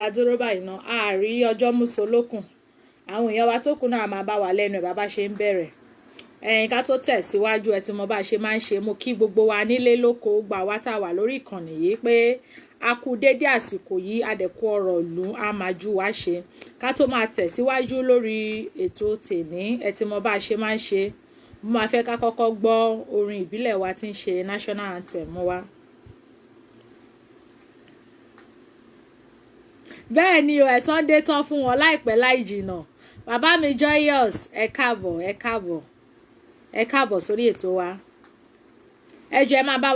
adúró báyìí náà àárí ọjọ́ músolókùn àwọn èèyàn wa tó kù náà máa bá wa lẹ́nu ẹ̀ bàbá ṣe ń bẹ̀rẹ̀ ká tó tẹ̀síwájú ẹ tí mo bá ṣe máa ń ṣe mo kí gbogbo wa nílé lóko gbà wá tá a wà lórí ìkànnì yìí pé a kú dédé àsìkò yìí adẹ̀kú ọ̀rọ̀ ìlú a máa ju wá ṣe ká tó máa tẹ̀síwájú lórí ètò tèní ẹ tí mo bá ṣe máa ń ṣe mo máa fẹ́ ká kọ́kọ́ gbọ́ orin ìbílẹ̀ wa tí ń ṣe national anthem wa. bẹ́ẹ̀ ni o ẹ̀san dé tán fún wọn láìpẹ́ láì jìnnà bàbá mi joyous ẹ káàbọ̀ sórí ètò wa ẹ jẹ́ ẹ máa bá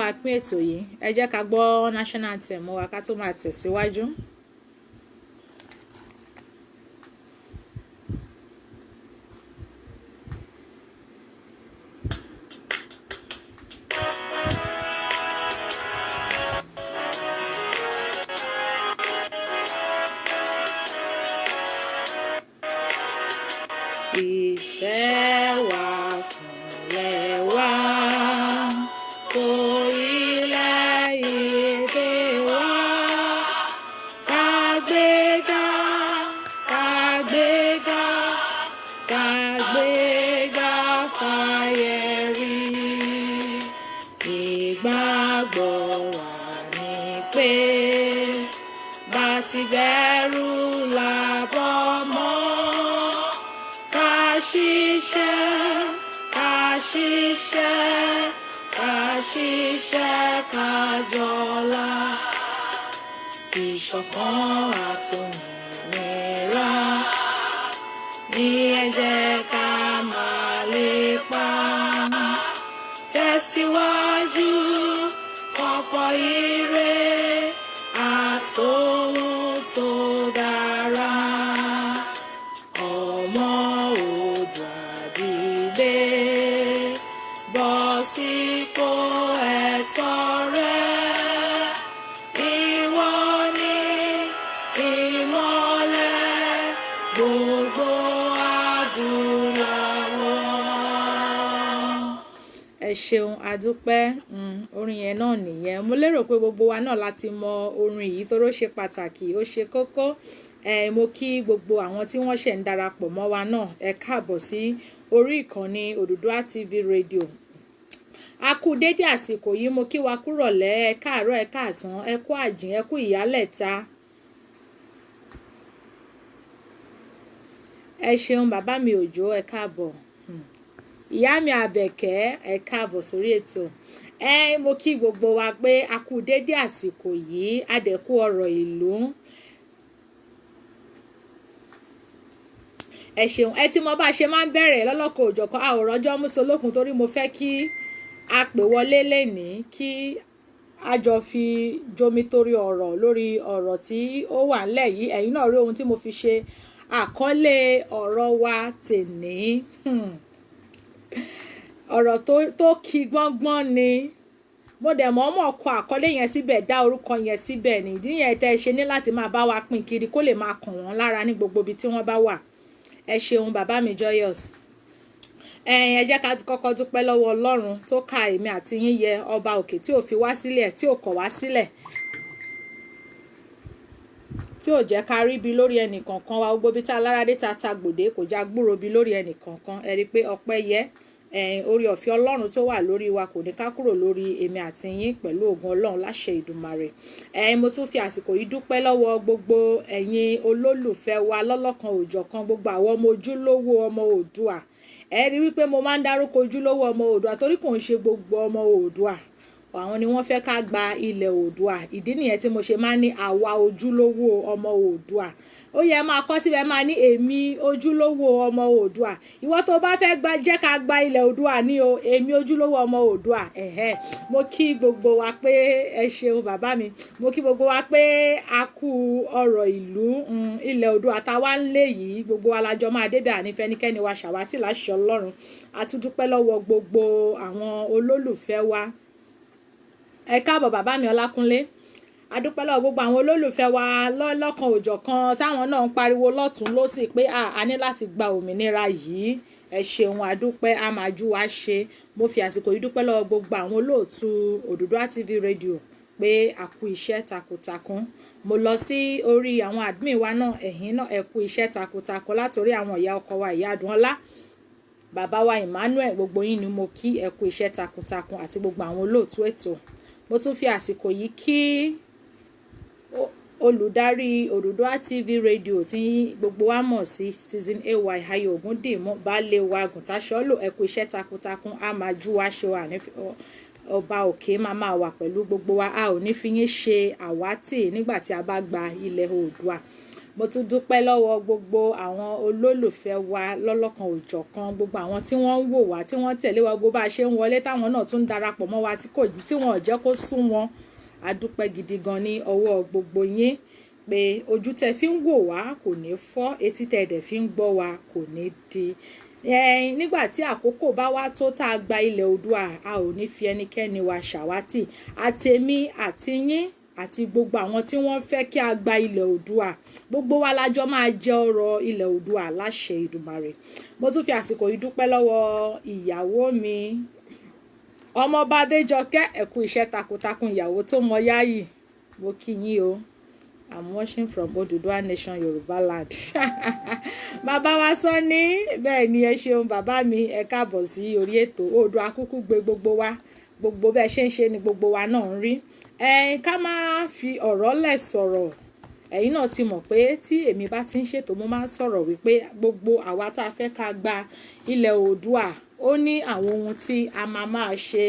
wa pín ètò yìí ẹ jẹ́ ká gbọ́ national anthem wa ká tó máa tẹ̀síwájú. Iṣẹ́ wa fúnlẹ̀ wá fún ilẹ̀-èdè wa kágbéga fáyẹ̀rí ìgbàgbọ́ wa ni pé bá ti bẹ̀rù làbọ̀ mọ́. Ṣiṣẹ́ kájọlá ìṣọ̀kan àtòmìnira ní ẹ jẹ́ ká máa lépa tẹ̀síwájú ọ̀pọ̀ ire àtòhun tó dára ọmọ Oòduà dìde bọ́ sípò ẹ̀tọ́ rẹ ìwọ ni ìmọ́lẹ̀ gbogbo adúláwọ̀. ẹ ṣeun adúpẹ́ orin yẹn náà nìyẹn mo lérò pé gbogbo wa náà láti mọ orin yìí tó ṣe pàtàkì ó ṣe kókó mo kí gbogbo àwọn tí wọ́n ṣẹ̀ ń darapọ̀ mọ́ wa náà ẹ káàbọ̀ sí orí ìkànnì Oduduwa TV radio a kú dédé àsìkò yìí mo kí wa kúrọ̀lẹ́ ẹ káàárọ̀ ẹ káàsán ẹ kú àjìn ẹ kú ìyálẹ̀ta ẹ ṣeun bàbá mi òjò ẹ káàbọ̀ ìyá mi àbẹ̀kẹ́ ẹ káàbọ̀ sórí ètò mo kí gbogbo wa pé a kú dédé àsìkò yìí adẹ̀kú ọ̀rọ̀ ìlú ẹ ṣeun ẹ tí mo bá ṣe máa ń bẹ̀rẹ̀ lọ́lọ́kọ̀ òjọ̀kan àwòrán ọjọ́ músolókun torí mo fẹ́ kí a pè wọlé lénìí kí a jọ fi jomitori ọ̀rọ̀ lórí ọ̀rọ̀ tí ó wà ńlẹ̀ yìí ẹ̀yin náà rí ohun tí mo fi ṣe àkọlé ọ̀rọ̀ wa tèní ọ̀rọ̀ tó kí gbọ́ngbọ́n ni mo dẹ̀ mọ̀ọ́mọ̀ kọ àkọlé yẹn síbẹ̀ dá orúkọ yẹn síbẹ̀ ní ìdí yẹn tẹ́ ẹ ṣe ní láti máa bá wa pín kiri kó lè máa kàn wọ́n lára ní gbogbo ibi tí wọ́n bá wà ẹ ṣeun bàbá mi joyous ẹ jẹ́ ká ti kọ́kọ́ dúpẹ́ lọ́wọ́ Ọlọ́run tó ka èmi àti yín yẹ ọba òkè tí ò fi wá sílẹ̀ tí ò kọ̀ wá sílẹ̀ tí ò jẹ́ ká rí bi lórí ẹnìkankan wa gbogbo bí tá alárádé ta gbòdé kò já gbúrò bi lórí ẹnìkankan ẹ rí i pé ọpẹ́ yẹ orí ọ̀fẹ́ Ọlọ́run tó wà lórí wa kò ní ká kúrò lórí èmi àti yín pẹ̀lú ògùn Ọlọ́run láṣẹ Ìdùmarè mo tún fi àsìkò yìí dúpẹ́ lọ́wọ́ gbogbo ẹ̀yin olólùfẹ́ wa lọ́lọ́kan òjọ̀kan gbogbo àwọn ọmọ ojúlówó ọmọ Oòduà ẹ rí wípé mo máa ń dárúkọ ojúlówó ọmọ Oòduà torí kò ń ṣe gbogbo ọmọ Oòduà àwọn ni wọ́n fẹ́ ká gba ilẹ̀ Oòduà ìdí nìyẹn tí mo ṣe máa ń ní àwa ojúlówó ọmọ Oòduà ó yẹ máa kọ́ síbẹ̀ máa ní èmi ojúlówó ọmọ Oòduà ìwọ tó bá fẹ́ jẹ́ ká gba ilẹ̀ Oòduà ní o èmi ojúlówó ọmọ Oòduà mo kí gbogbo wa pé ẹ ṣeun bàbá mi mo kí gbogbo wa pé a kú ọ̀rọ̀ ìlú ilẹ̀ Oòduà táwa ń lé yìí gbogbo alájọ máa débẹ̀ ànífẹ́nikẹ́ni wa ṣàwátì láṣẹ Ọlọ́run a tún dúpẹ́ lọ́wọ́ gbogbo àwọn olólùfẹ́ wa ẹ káàbọ̀ bàbá mi Ọlákúnlé adúpẹ́ lọ́wọ́ gbogbo àwọn olólùfẹ́ wa lọ́lọ́kan òjọ̀kan táwọn náà ń pariwo lọ́tún lósì pé a ní láti gba òmìnira yìí ẹ ṣeun adúpẹ́ a máa jú wa ṣe mo fi àsìkò yìí dúpẹ́ lọ́wọ́ gbogbo àwọn olóòtú Oduduwa TV radio pé a kú iṣẹ́ takuntakun mo lọ sí orí àwọn admin wa náà, ẹ̀yin náà ẹ kú iṣẹ́ takuntakun látòrí àwọn ìyá ọkọ wa ìyá Adúnọlá, bàbá wa Emmanuel, gbogbo yín ni mo kí ẹ kú iṣẹ́ takuntakun àti gbogbo àwọn olóòtú ètò. Mo tún fi àsìkò yìí kí olùdarí Oduduwa TV radio tí gbogbo wa mọ̀ sí Citizen AY Ayọ̀ Ògúndìmú, baálé wa Gùntàṣọ́lò, ẹ kú iṣẹ́ takuntakun, a máa jú wa ṣe wà ní ọba òkè máa wà pẹ̀lú gbogbo wa, a ò ní fi yín ṣe àwátì nígbà tí a bá gba ilẹ̀ Oòduà. Mo tún dúpẹ́ lọ́wọ́ gbogbo àwọn olólùfẹ́ wa lọ́lọ́kan òjọ̀kan, gbogbo àwọn tí wọ́n ń wò wá, tí wọ́n tẹ̀lé wa, gbogbo bá a ṣe ń wọlé táwọn náà tún darapọ̀ mọ́ wa tí wọ́n ò jẹ́ kó sún wọn. A dúpẹ́ gidi gan ní ọwọ́ gbogbo yín pé ojú tẹ́ fi ń wò wá kò ní fọ́, etí tẹ́ dẹ̀ fi ń gbọ́ wa kò ní di. Nígbà tí àkókò bá wá tó tá a gba ilẹ̀ Oòduà, a ò ní fi ẹnikẹ́ni wa ṣàwátì, àtèmi àti yín àti gbogbo àwọn tí wọ́n fẹ́ kí a gba ilẹ̀ Oòduà, gbogbo wa lájọ máa jẹ ọrọ̀ ilẹ̀ Oòduà láṣẹ Ìdùmarè. Mo tún fi àsìkò yìí dúpẹ́ lọ́wọ́ ìyàwó mi ọmọọba Adéjọkẹ́, ẹ kú iṣẹ́ takuntakun, ìyàwó tó mọ yáyì, mo kí yín o. I'm watching from Oduduwa Nation, Yoruba land. Bàbá wa Sọ́ní, bẹ́ẹ̀ ni ẹ ṣeun bàbá mi, ẹ káàbọ̀ sí orí ètò. Oòduà kúkú gbé gbogbo wa, gbogbo bẹ́ẹ̀ ṣe ń ṣe ni gbogbo wa náà ń rí. Ká máa fi ọ̀rọ̀ lẹ̀ sọ̀rọ̀. Ẹ̀yin náà ti mọ̀ pé tí èmi bá ti ń ṣètò mo máa ń sọ̀rọ̀ wípé gbogbo àwa tá a fẹ́ ká gba ilẹ̀ Oòduà ó ní àwọn ohun tí a máa ṣe.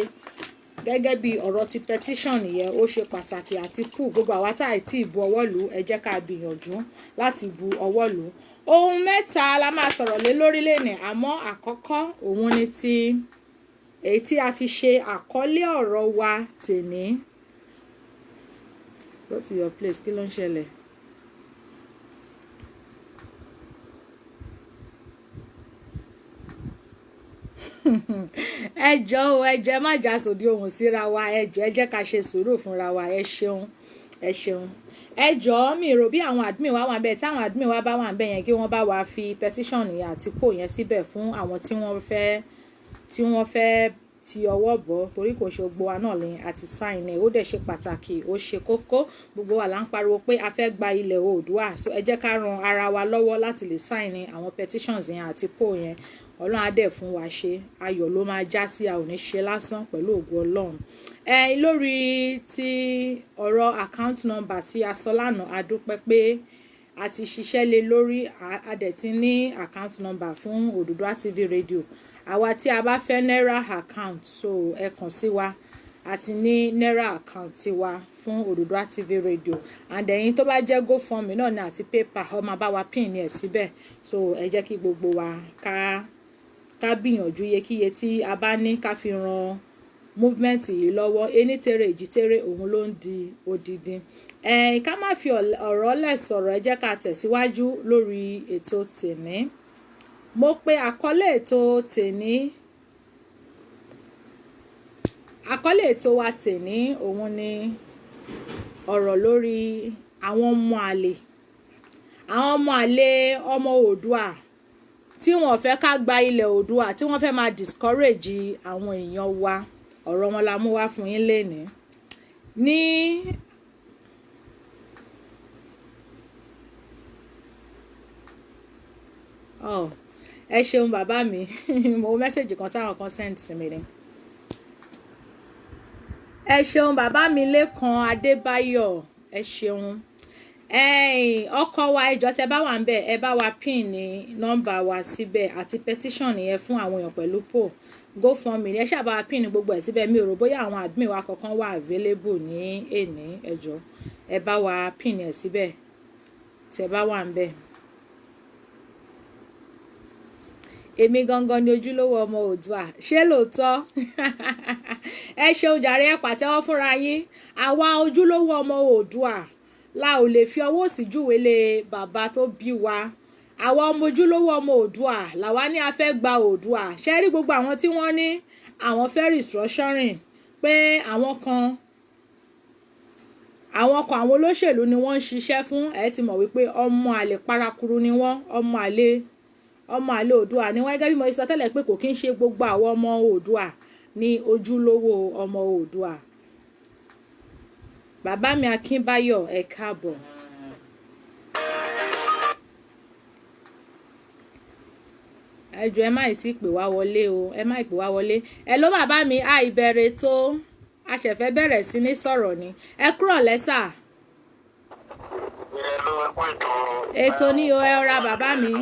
Gẹ́gẹ́ bí ọ̀rọ̀ ti petition yẹn, ó ṣe pàtàkì àti kú gbogbo àwa tá àìtí bu ọwọ́ lù, ẹ jẹ́ ká gbìyànjú láti bu ọwọ́ lù. Ohun mẹ́ta la máa sọ̀rọ̀ lé lórí lẹ́nìí, àmọ́ àkọ́kọ́ òun ni ti èyí tí a fi ṣe àkọlé ọ̀rọ̀ wa tèní. Go to your place, kí ló ń ṣẹlẹ̀? Ẹ jọ̀ọ́ ẹ má já sòdí ohùn síra wa, ẹ jọ̀ọ́ ẹ jẹ́ ká ṣe sùúrù fúnra wa, ẹ ṣeun. Ẹ jọ̀ọ́ mi rò bí àwọn admin wa wà ńbẹ̀, tí àwọn admin wa bá wà ńbẹ̀ yẹn kí wọ́n bá wa fi petition yẹn àti kó yẹn síbẹ̀ fún àwọn tí wọ́n fẹ́ ti ọwọ́ bọ̀, torí kò ṣe gbogbo wa náà lẹ́yìn àti sign ẹ̀, ó dẹ̀ ṣe pàtàkì, ó ṣe kókó. Gbogbo wa là ń pariwo pé a fẹ́ gba ilẹ̀ Oòduà, so ẹ jẹ́ ká ran ara wa lọ́wọ́ láti lè sign àwọn petitions yẹn àti poll yẹn. Ọlọ́run á dẹ̀ fún wa ṣe, ayọ̀ ló máa já sí, a ò ní ṣe lásán pẹ̀lú ògo Ọlọ́run. Lórí ti ọ̀rọ̀ account number tí a sọ lánàá, a dúpẹ́ pé a ti ṣiṣẹ́ lé lórí, a dẹ̀ ti ní account number fún Oduduwa TV radio. Àwa tí a bá fẹ́ Naira account, so ẹ kàn sí wa, a ti ní Naira account tiwa fún Oduduwa TV radio, and ẹ̀yin tó bá jẹ́ GoFundMe náà ni àti PayPal, ó máa bá wa pin ẹ̀ síbẹ̀. So ẹ jẹ́ kí gbogbo wa ká gbìyànjú iyekíye tí a bá ní ká fi ran movement yìí lọ́wọ́. Ení tere èjì tere òun ló ń di odidi. Ká má fi ọ̀rọ̀ lẹ̀ sọ̀rọ̀, ẹ jẹ́ ká tẹ̀síwájú lórí ètò tèní. Mo pe àkọlé ètò tèní, àkọlé ètò wa tèní òun ni ọ̀rọ̀ lórí àwọn ọmọ àlè, ọmọ Oòduà tí wọ́n fẹ́ ká gba ilẹ̀ Oòduà, tí wọ́n fẹ́ máa discourage àwọn èèyàn wa. Ọ̀rọ̀ wọn la mú wá fún yín lénìí. Ẹ ṣeun bàbá mi. Mo mẹ́sẹ̀jì kan táwọn kan send sí mi ni. Ẹ ṣeun bàbá mi Lékan Adébáyọ̀, ẹ ṣeun. Ọkọ wa ẹjọ́ tẹ́ bá wà ńbẹ̀, ẹ bá wa pin ní nọ́mbà wa síbẹ̀ àti petition yẹn fún àwọn èèyàn pẹ̀lú poll. GoFundMe ẹ ṣáà bá wa pin gbogbo ẹ̀ síbẹ̀. Mi ò rò bóyá àwọn admin wa kankan wà available ní èní, ẹjọ́ ẹ bá wa pin ẹ̀ síbẹ̀ tẹ́ bá wà ńbẹ̀. Èmi gangan ni ojúlówó ọmọ Oòduà, ṣé lóòótọ́? Ẹ ṣeun jàre, ẹ pàtẹ́wọ́ fúnra yín. Àwa ojúlówó ọmọ Oòduà la ò lè fi ọwọ́ sí júwèlé bàbá tó bí wa. Àwa ọmọ ojúlówó ọmọ Oòduà làwa ní a fẹ́ gba Oòduà. Ṣé rí gbogbo àwọn tí wọ́n ní àwọn fẹ́ restructuring, pé àwọn olóṣèlú ni wọ́n ń ṣiṣẹ́ fún, ẹ ti mọ̀ wípé ọmọ àlè parakuru ni wọ́n, ọmọ àlè Oòduà ni wọ́n. Gẹ́gẹ́ bí mo sọ tẹ́lẹ̀ pé kò kí ń ṣe gbogbo àwọn ọmọ Oòduà ní ojúlówó ọmọ Oòduà. bàbá mi Akínbáyọ̀ ẹ káàbọ̀. ẹ jọ̀ọ́ ẹ má tí pè wá wọlé o, ẹ má pè wá wọlé. ẹ ló bàbá mi ìbẹ̀rẹ̀ tó a ṣẹ̀fẹ̀ bẹ̀rẹ̀ sí ní sọ̀rọ̀ ni. ẹ kúrò lẹ́sà. ètò ní o ẹ ra bàbá mi.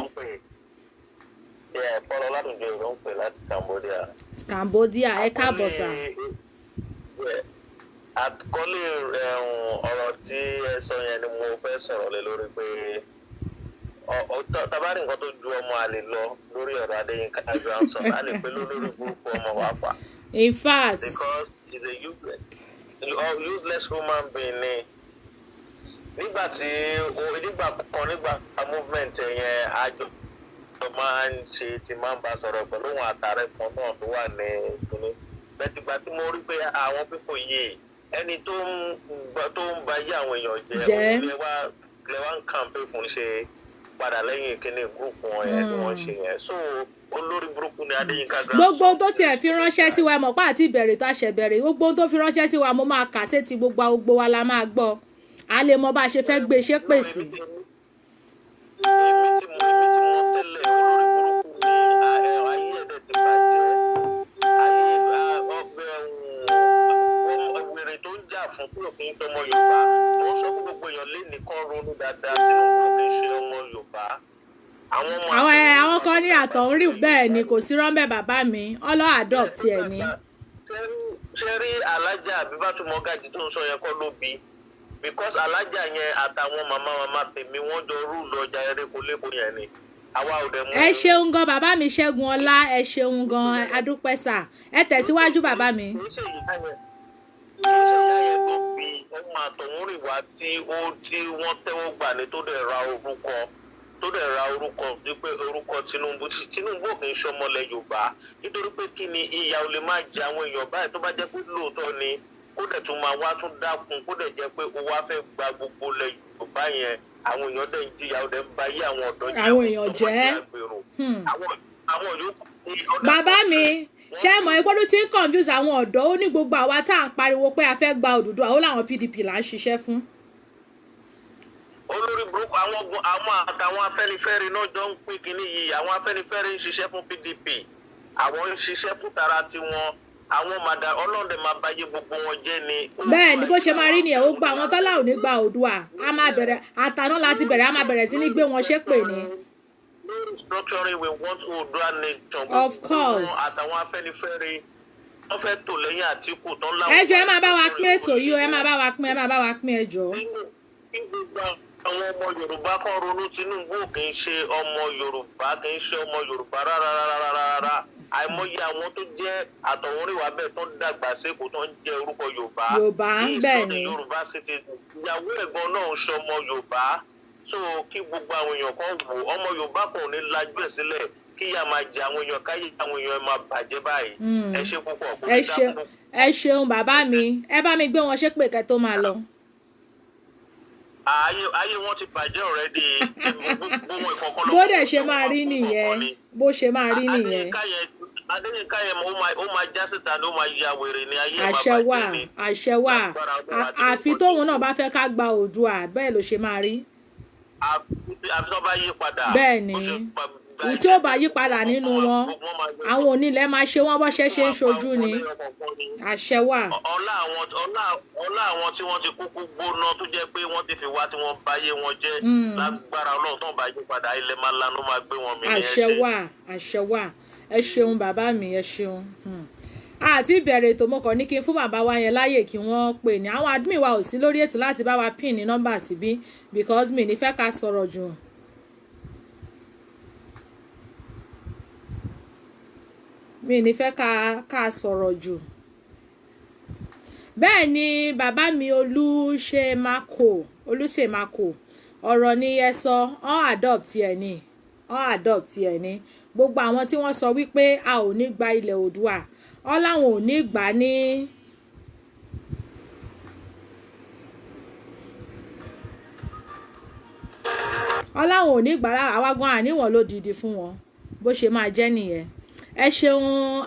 Cambodia ẹ káàbọ̀ sà. àkọlé ọ̀rọ̀ tí ẹ sọ yẹn ni mo fẹ́ sọ̀rọ̀ lé lórí pé tabari nǹkan tó ju ọmọ àlè lọ lórí ọ̀rọ̀ Adeyinka Johnson a lè pe lórí burúkú ọmọ wa pa. In fact, because he's a useless human being ni. nígbà movement yẹn àjọ tó máa ń ṣe ti máa ń bá sọ̀rọ̀ pẹ̀lú òun àtàrẹ kan náà tó wà ní ìpínlẹ̀ bẹ́tìgbà tí mo rí pé àwọn pípò yìí ẹni tó ń ba yé àwọn èèyàn jẹ́ lẹ́wà ń kàǹpé fún ṣe padà lẹ́yìn ìkíní gúrùpù wọn yẹn tí wọ́n ṣe yẹn so olórí burúkú ni Adeyinka Johnson. gbogbo ohun tó tiẹ̀ fi ránṣẹ́ sí wa mọ̀ pé àti ìbẹ̀rẹ̀ tó àṣẹ bẹ̀rẹ̀ gbogbo ohun tó fi ránṣẹ́ sí wa mo máa kà sétí gbogbo wa la máa gbọ́ a lè mọ bá a ṣe fẹ́ gbé ṣé pèsè. èmi tí mo tẹ́lẹ̀ olórí burúkú ni ayé ẹ̀dẹ̀ ti bàjẹ́ ayé wèrè tó ń jà fún kúrò kí n tọmọ Yorùbá wọ́n sọ fún gbogbo èèyàn lé nìkan ronú dáadáa Tinubu kì í ṣe ọmọ Yorùbá. àwọn kan ní àtọ̀ ń rí bẹ́ẹ̀ ni kò sí rọ́ńbẹ́ bàbá mi ọlọ́ adopt ẹ̀ ni. ṣé rí alájà Àbíbátú Mọ́gàjí tó ń sọ yẹn kọ́ ló bí because alájà yẹn àtàwọn màmá tèmi wọ́n jọ rúùlù ọjà erékùlébó yẹn ni àwa ò dẹ̀ mú. ẹ ṣeun gan bàbá mi Ṣẹ́gun Ọlá ẹ ṣeun gan adúpẹ́ sà ẹ tẹ̀síwájú bàbá mi. kì í ṣe ìyá yẹn tó bí ọmọ àtọ̀húnrìnwá tí wọ́n tẹ́wọ́ gbà ní tó dẹ̀ ra orúkọ wípé orúkọ Tinubu kì í ṣọmọlẹ̀ Yorùbá nítorí pé kí ni ìyà ò lè máa jẹ àwọn èèyàn báyìí tó bá jẹ́ pé lóòótọ́ ni kó dẹ̀ tún máa wá tún dákun kó dẹ̀ jẹ́ pé ó wá fẹ́ gba gbogbo lẹ̀ Yorùbá yẹn àwọn èèyàn dẹ̀ ń jìyà ó dẹ̀ ń ba yé àwọn ọ̀dọ́ jẹ́ àwọn èèyàn jẹ́ àwọn yòókù. bàbá mi ṣé mọ̀ ìgbọ́dún tí ń confuse àwọn ọ̀dọ́ ó ní gbogbo àwa tá à ń pariwo pé a fẹ́ gba Odùduwà ó láwọn PDP là ń ṣiṣẹ́ fún. olórí burúkú àwọn àtàwọn Afẹ́nifẹ́re náà jọ ń pín kínní yìí àwọn Afẹ́nifẹ́re ń ṣiṣẹ́ fún PDP àwọn ń ṣiṣẹ́ fún tara tiwọn àwọn màdà ọlọ́dẹ máa báyé gbogbo wọn jẹ́ ni. bẹ́ẹ̀ ni bó ṣe máa rí nìyẹn ó gba àwọn tọ́lá ò ní gba Oòduà a máa bẹ̀rẹ̀ àtàná láti bẹ̀rẹ̀ a máa bẹ̀rẹ̀ sí ní gbé wọn ṣépè ni. Structuring we want Oòduà nation. Of course. àtàwọn Afẹ́nifẹ́re wọ́n fẹ́ tò lẹ́yìn Àtíkù tán láwọn. ẹ jọ̀ọ́ ẹ máa bá wa pín ètò yìí o ẹ máa bá wa pín ẹ jọ̀ọ́. àwọn ọmọ Yorùbá kan ronú Tinubu kì í ṣe ọmọ Yorùbá kì í ṣe ọmọ Yorùbá rárá àìmọye àwọn tó jẹ́ àtọ̀húnrìnwá bẹ́ẹ̀ tó ń dàgbà sẹ́kù tó ń jẹ́ orúkọ Yorùbá bẹ́ẹ̀ ni Yorùbá city ìyàwó ẹ̀gbọ́n náà ń ṣe ọmọ Yorùbá so kí gbogbo àwọn èèyàn kan wò ọmọ Yorùbá kan ò ní lajú ẹ̀ sílẹ̀ kí ìyà máa jẹ àwọn èèyàn káyé àwọn èèyàn máa bàjẹ́ báyìí ẹ ṣe púpọ̀ kó ní dákú. ẹ ṣeun bàbá mi ẹ bá mi gbé wọn ṣépè kẹ́ tó máa lọ. ayé wọn ti bàjẹ́ already gbogbo ìkọ̀kọ̀ lọ́wọ́ bó dẹ̀ ṣe máa rí nìyẹn bó ṣe máa rí nìyẹn. Adeyinka yẹn ó máa já síta ni ó máa ya wèrè ní ayé máa bàjẹ́ ni. àṣẹ wà àfi tóun náà bá fẹ́ ká gba Oòduà bẹ́ẹ̀ ló ṣe máa rí. àfi tó bá yí padà. bẹ́ẹ̀ ni tí ó bá yí padà nínú wọn àwọn onílẹ̀ máa ṣe wọ́n bọ́ṣẹ́ ṣe ń ṣojú ni àṣẹ wà. ọlá àwọn tí wọ́n ti kúkú gbóná tó jẹ́ pé wọ́n ti fi wá tí wọ́n báyé wọn jẹ́ lágbára Ọlọ́run tó ń bá yí padà ilẹ̀ máa lanu máa gbé wọn mì ní àṣẹ wà ẹ ṣeun bàbá mi ẹ ṣeun. àti ìbẹ̀rẹ̀ ètò mọ́kàn ní kí n fún bàbá wa yẹn láàyè kí wọ́n pè ní àwọn admin wa ò sí lórí ètò láti bá wa pin ní nọ́mbà síbí because mi ní fẹ́ ká sọ̀rọ̀ jù. mi ní fẹ́ ká sọ̀rọ̀ jù. bẹ́ẹ̀ ni bàbá mi Olúṣèmákò ọ̀rọ̀ ni ẹ sọ ọ́n adopt ẹ̀ ní gbogbo àwọn tí wọ́n sọ wípé a ò ní gba ilẹ̀ Oòduà ọ́ láwọn ò ní gbà ní. ọ́ láwọn ò ní gbà àwa gan àníwọ̀n ló dìdí fún wọn bó ṣe máa jẹ́ nìyẹn. ẹ ṣeun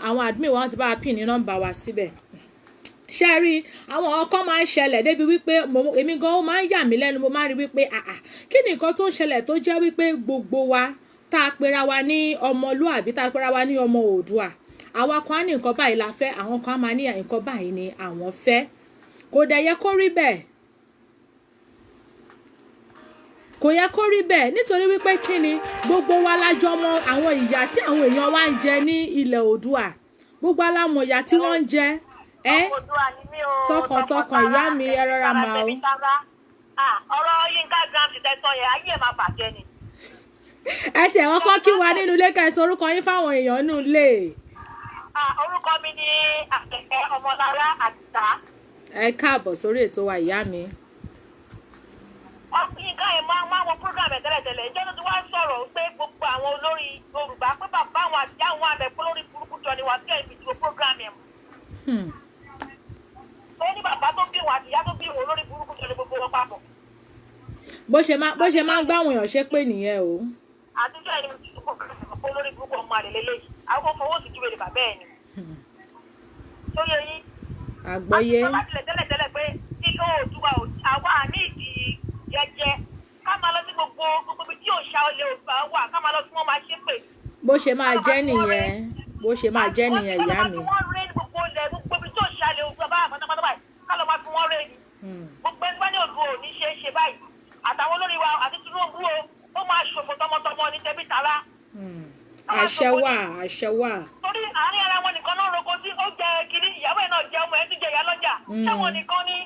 àwọn admin wọn ti bá wa pin ní nọ́mbà wa síbẹ̀ ṣe rí àwọn ọkọ máa ń ṣẹlẹ̀ débi wípé èmi gan ó máa ń yà mí lẹ́nu mo máa ń rí wípé kí ni nǹkan tó ń ṣẹlẹ̀ tó jẹ́ wípé gbogbo wa tá a pera wa ní ọmọlúàbí tá a pera wa ní ọmọ Oòduà àwa kan á ní nǹkan báyìí la fẹ́ àwọn kan á máa ní nǹkan báyìí ni àwọn fẹ́ kò dẹ̀ yẹ kó rí bẹ́ẹ̀ kò yẹ kó rí bẹ́ẹ̀ nítorí wípé kí ni gbogbo wa lájọ mọ àwọn ìyà tí àwọn èèyàn wa ń jẹ ní ilẹ̀ Oòduà gbogbo alámọ̀ ìyà tí wọ́n ń jẹ tọkàntọkàn ìyá mi ẹ rọra máa o. ọ̀rọ̀ Yínká Grams tẹ́tọ́ yẹn ayé ẹ̀ máa bàjẹ́ ni. ẹ tiẹ̀ wọ́n kọ́ kí wa nínú ilé kẹsàn-án orúkọ yín fáwọn èèyàn nínú ilé. orúkọ mi ni Àkẹ́kẹ́ Ọmọlára Àdìsá. ẹ káàbọ̀ sórí ètò wa ìyá mi. Yínká yẹn máa wọ program ẹ̀ tẹ́lẹ̀tẹ́lẹ̀ ìjọba tí wọ́n sọ̀rọ̀ pé gbogbo àwọn olórí Yorùbá pé bàbá àwọn àti àwọn àbẹ̀pọ̀ lórí burúkú jọ ni wà sí ẹ̀mí ìdúró program ẹ̀ mọ̀. ó ní bàbá tó bí wọn àti ìyá tó bí wọn olórí burúkú jọ ni gbogbo wọn papọ̀. bó ṣe máa ń gbá àwọn èèyàn ṣépè nìyẹn o. àtúntò ẹni tó olórí burúkú ọmọ àlè lélẹ́yìí àwọn fọwọ́ sí júwèé bàbá ẹ̀ ni. tó yẹ yín. àgbọ́yé. àti bàbá tilẹ̀ tẹ́lẹ̀ pé kíkọ́ Oòduà àwa ní ìdí jẹjẹ ká máa lọ sí gbogbo ibi tí òòṣà olè Oòduà wà ká máa lọ sí wọn máa ṣépè. bó ṣe máa jẹ́ nìyẹn ìyá mi. wọ́n rẹ́ ní gbogbo ilẹ̀ gbogbo ibi tí òòṣà olè Oòduà bá wà pátápátá báyìí ká lọ máa fi wọ́n rẹ́ ni. gbogbo ẹgbẹ́ ní Oòduà ò ní ṣe é ṣe báyìí àtàwọn olórí wa àti Tinubu ó máa ṣòfò tọmọtọmọ ní tẹbí tara. àṣẹ wà. torí àárín ara wọn nìkan náà roko tí ó jẹ kiri ìyàwó ẹ̀ náà jẹ ọmọ ẹ̀ tún jẹ ìyá lọ́jà ṣé wọn nìkan ni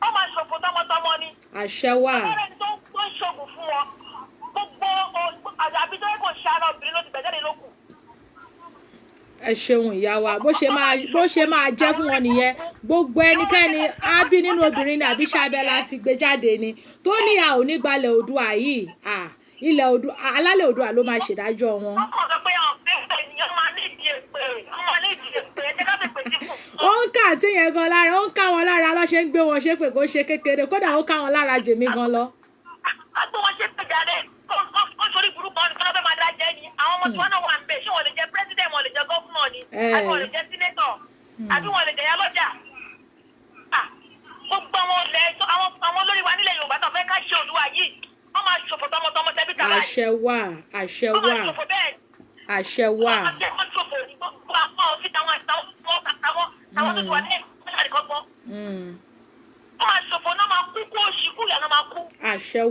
ó máa ṣòfò tọmọtọmọ ni. àṣẹ wà. ọ̀rẹ́ tó ń ṣògùn fún wọn gbogbo àbí tó yẹ kó ṣe ara obìnrin ló ti gbẹ̀jáde lókù. ẹ ṣeun ìyá wa bó ṣe máa jẹ́ fún wọn nìyẹn gbogbo ẹnikẹ́ni á bí nínú obìnrin ní àbí ṣábẹ́ la fi gbé jáde ni tó ní a ò ní gbalẹ̀ Oòduà yìí ilẹ̀ Oòduà alálẹ̀ Oòduà ló máa ṣèdájọ́ wọn. wọ́n kàn sọ pé ènìyàn máa ní ìdí èpè ẹ̀jẹ̀ ká pèpè sí fún. ó ń kà tí yẹn gan lára ó ń ká wọn lára lọ́ ṣe ń gbé wọn ṣépè kó ṣe kékeré kódà ó ká wọn lára jèmi gan lọ. a gbé wọn ṣépè jáde kó sórí burúkú ọ̀nì kan fẹ́ máa dá jẹ́ ni àwọn ọmọ tí wọ́n náà wà ń bẹ̀ ṣé wọ́n lè jẹ́ president wọ́n lè jẹ́ governor ni àbí wọ́n lè jẹ́ senator àbí wọ́n lè jẹ́ yálọ́jà. gbogbo àwọn olórí wa nílẹ̀ Yorùbá tó fẹ́ ká ṣe Oòduà yìí wọ́n máa ṣòfò tọmọtọmọ tẹbí tara yìí. àṣẹ wà. wọ́n máa ṣòfò bẹ́ẹ̀. àṣẹ wà. wọ́n ṣòfò ní gbogbo àwọn òfin táwọn tó ti wà ní ẹ̀kọ́ wọ́n máa ṣòfò náà máa kú kó ṣìkú ìyá náà máa kú. àṣẹ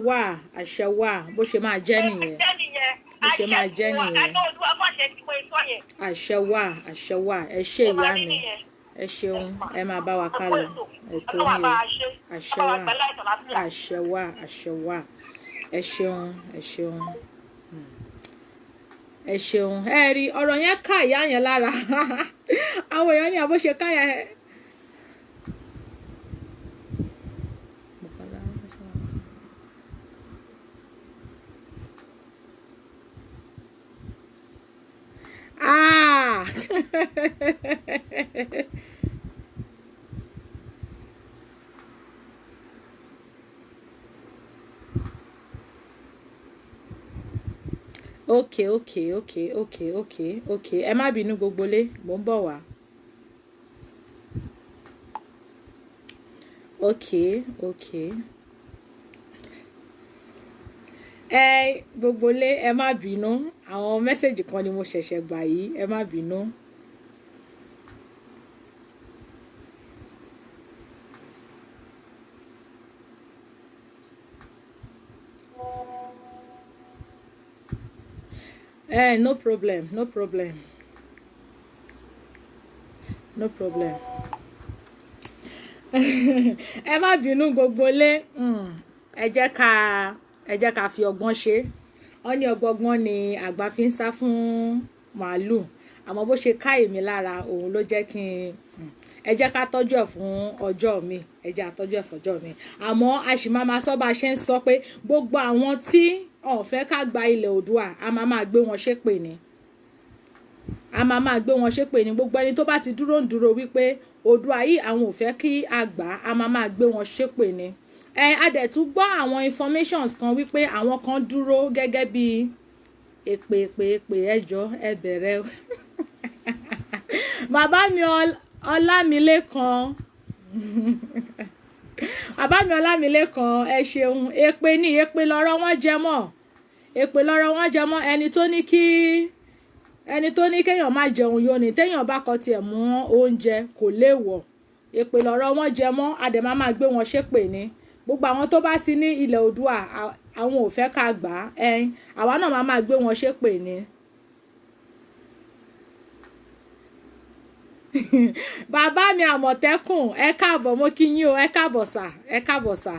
wà bó ṣe máa jẹ́ nìyẹn bó ṣe máa jẹ́ nìyẹn. àṣẹ wà ẹ ṣé ìyá mi ẹ ṣeun ẹ máa bá wa ká lọ ètò yìí àṣẹ wà ẹ ṣeun ẹ ṣeun ẹ rí ọ̀rọ̀ yẹn ká ìyá yẹn lára àwọn èèyàn ní àbó ṣe ká yẹn. okay ẹ má bínú gbogbo lé mò ń bọ̀ wá. okay gbogbo lé ẹ má bínú àwọn mẹ́sẹ̀jì kan ni mo ṣẹ̀ṣẹ̀ gbà yìí ẹ má bínú. No problem ẹ má bínú gbogbo lé ẹ jẹ́ ká fi ọgbọ́n ṣe wọ́n ní ọgbọ́gbọ́n ni àgbà fi ń sá fún màálù àmọ́ bó ṣe ká èmi lára òun ló jẹ́ kí n ẹ jẹ́ ká tọ́jú ẹ̀ fún ọjọ́ mi ẹ jẹ́ àtọ́jú ẹ̀ fọjọ́ mi àmọ́ a sì máa sọ bá a ṣe ń sọ pé gbogbo àwọn tí ó fẹ́ ká gba ilẹ̀ Oòduà a máa gbé wọn ṣépè ni gbogbo ẹni tó bá ti dúró wípé Oòduà yìí àwọn ò fẹ́ kí a gbà a máa gbé wọn ṣépè ni. A dẹ̀ tún gbọ́ àwọn informations kan wípé àwọn kan dúró gẹ́gẹ́ bí èpè ẹjọ́ ẹ bẹ̀rẹ̀ bàbá mi Ọlámilékan bàbá mi Ọlámilékan ẹ ṣeun. Èpè ní èpè lọ́rọ̀ wọn jẹ mọ́, èpè lọ́rọ̀ wọn jẹ mọ́. ẹni tó ní kéèyàn má jẹun yóò ní téèyàn bá kọ tiẹ̀ mú oúnjẹ kò léèwọ̀. Èpè lọ́rọ̀ wọn jẹ mọ́, àdèmá máa gbé wọn ṣépè ní gbogbo àwọn tó bá ti ní ilẹ̀ Oòduà àwọn ò fẹ́ ká gbà á àwa náà máa gbé wọn ṣépè ní. Bàbá mi Àmọ̀tẹ́kùn ẹ káàbọ̀, mo kí yín o, ẹ káàbọ̀ sà, ẹ káàbọ̀ sà.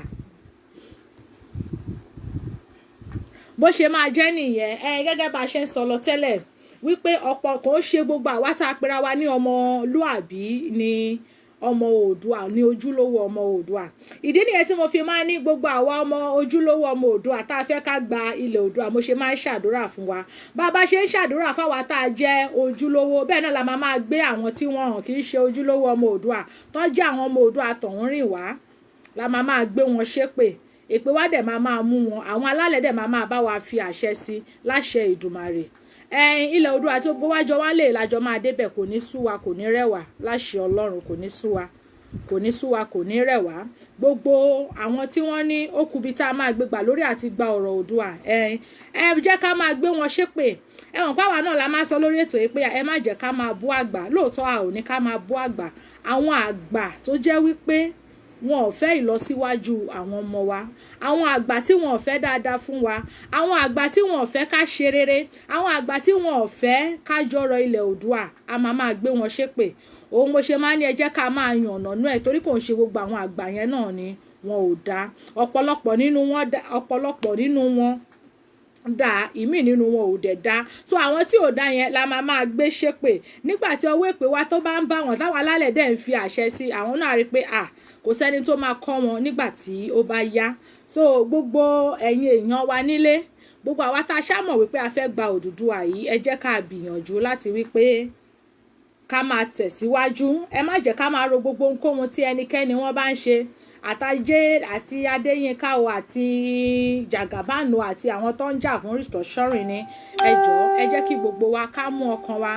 Bó ṣe máa jẹ́ nìyẹn gẹ́gẹ́ bá a ṣe ń sọ lọ tẹ́lẹ̀ wípé ọ̀pọ̀ kò ṣe gbogbo àwa tá a pera wa ní ọmọlúàbí ní ọmọ Oòduà ní ojúlówó ọmọ Oòduà. Ìdí nìyẹn tí mo fi máa ń ní gbogbo àwa ọmọ ojúlówó ọmọ Oòduà tá a fẹ́ ká gba ilẹ̀ Oòduà mo ṣe máa ń ṣàdúrà fún wa. Bàbá ṣe ń ṣàdúrà fáwa tá a jẹ́ ojúlówó bẹ́ẹ̀ náà la máa gbé àwọn tí wọ́n hàn kì í ṣe ojúlówó ọmọ Oòduà tó jẹ́ àwọn ọmọ Oòduà tọ̀hún rìn wá la máa gbé wọn ṣépè. Èpè wá dẹ̀ máa mú wọn, àwọn alálẹ̀ dẹ̀ máa bá wa fi àṣẹ sí láṣẹ Ìdùmarè. Ilẹ̀ Oòduà tí gbogbo wájọ wá lè lájọ máa débẹ̀ kò ní sú wa kò ní rẹ̀ wá láṣẹ Ọlọ́run, kò ní sú wa kò ní sú wa kò ní rẹ̀ wá. Gbogbo àwọn tí wọ́n ní ó kù bí tá a máa gbégbà lórí àti gba ọ̀rọ̀ Oòduà jẹ́ ká máa gbé wọn ṣépè. Wọ̀n páwa náà la máa sọ lórí ètò yìí pé ẹ má jẹ́ ká máa bú àgbà. Lóòótọ́ a ò ní ká máa bú àgbà, àwọn àgbà tó jẹ́ wípé wọn ò fẹ́ ìlọsíwájú àwọn ọmọ wa, àwọn àgbà tí wọn ò fẹ́ dáadáa fún wa, àwọn àgbà tí wọn ò fẹ́ ká ṣe rere, àwọn àgbà tí wọn ò fẹ́ ká jọrọ ilẹ̀ Oòduà a máa gbé wọn ṣépè. Òun mo ṣe máa ní ẹ jẹ́ ká máa yànnànú ẹ̀ torí kò ń ṣe gbogbo àwọn àgbà yẹn náà ni wọn ò dá. Ọ̀pọ̀lọpọ̀ nínú wọn dá, ìmí nínú wọn ò dẹ̀ dá. So àwọn tí ò dá yẹn la máa gbé ṣépè. Nígbà tí ọwọ́ èpè wa tó bá ń bá wọn táwọn alálẹ̀ dẹ̀ ń fi àṣẹ sí àwọn náà rí pé kò sẹ́ni tó máa kọ́ wọn nígbà tí ó bá yá. So gbogbo ẹ̀yin èèyàn wa nílé, gbogbo àwa tá a ṣàmọ̀ wípé a fẹ́ gba Odùduwà yìí ẹ jẹ́ ká gbìyànjú láti wípé ká máa tẹ̀síwájú. Ẹ má jẹ́ ká máa ro gbogbo ohunkóhun tí ẹnikẹ́ni wọ́n bá ń ṣe àtàjẹ́ àti Adéyínká o àti Jàgàbánu àti àwọn tó ń jà fún restructuring ni ẹ jọ̀ọ́ ẹ jẹ́ kí gbogbo wa ká mú ọkàn wa,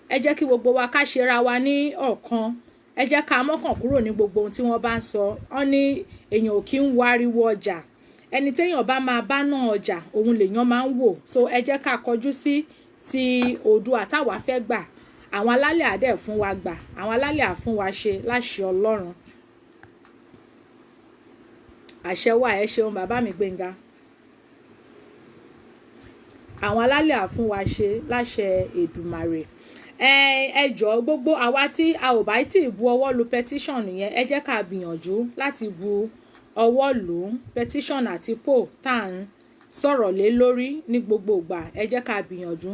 ẹ jẹ́ kí gbogbo wa ká ṣera wa ní ọ̀kan, ẹ jẹ́ ká mọ́kàn kúrò ní gbogbo ohun tí wọ́n bá ń sọ. Wọ́n ní èèyàn ò kí ń wariwo ọjà, ẹni téèyàn bá máa bá náà ọjà òun lèèyàn máa ń wò. So ẹ jẹ́ ká kọjú sí ti Oòduà táwa fẹ́ gbà, àwọn alálẹ̀ àdẹ̀ fún wa gbà, àwọn alálẹ̀ àfún wa ṣe láṣẹ Ọlọ́run. Àṣẹ wà, ẹ ṣeun bàbá mi Gbénga. Àwọn alálẹ̀ àfún wa ṣe láṣẹ Èdùmàrè. Ẹ jọ̀ọ́ gbogbo àwa tí a ò bá tí ì bu ọwọ́ lu petition yẹn ẹ jẹ́ ká gbìyànjú láti bu ọwọ́ lù ú. Petition àti poll tá à ń sọ̀rọ̀ lé lórí ní gbogbo ìgbà ẹ jẹ́ ká gbìyànjú.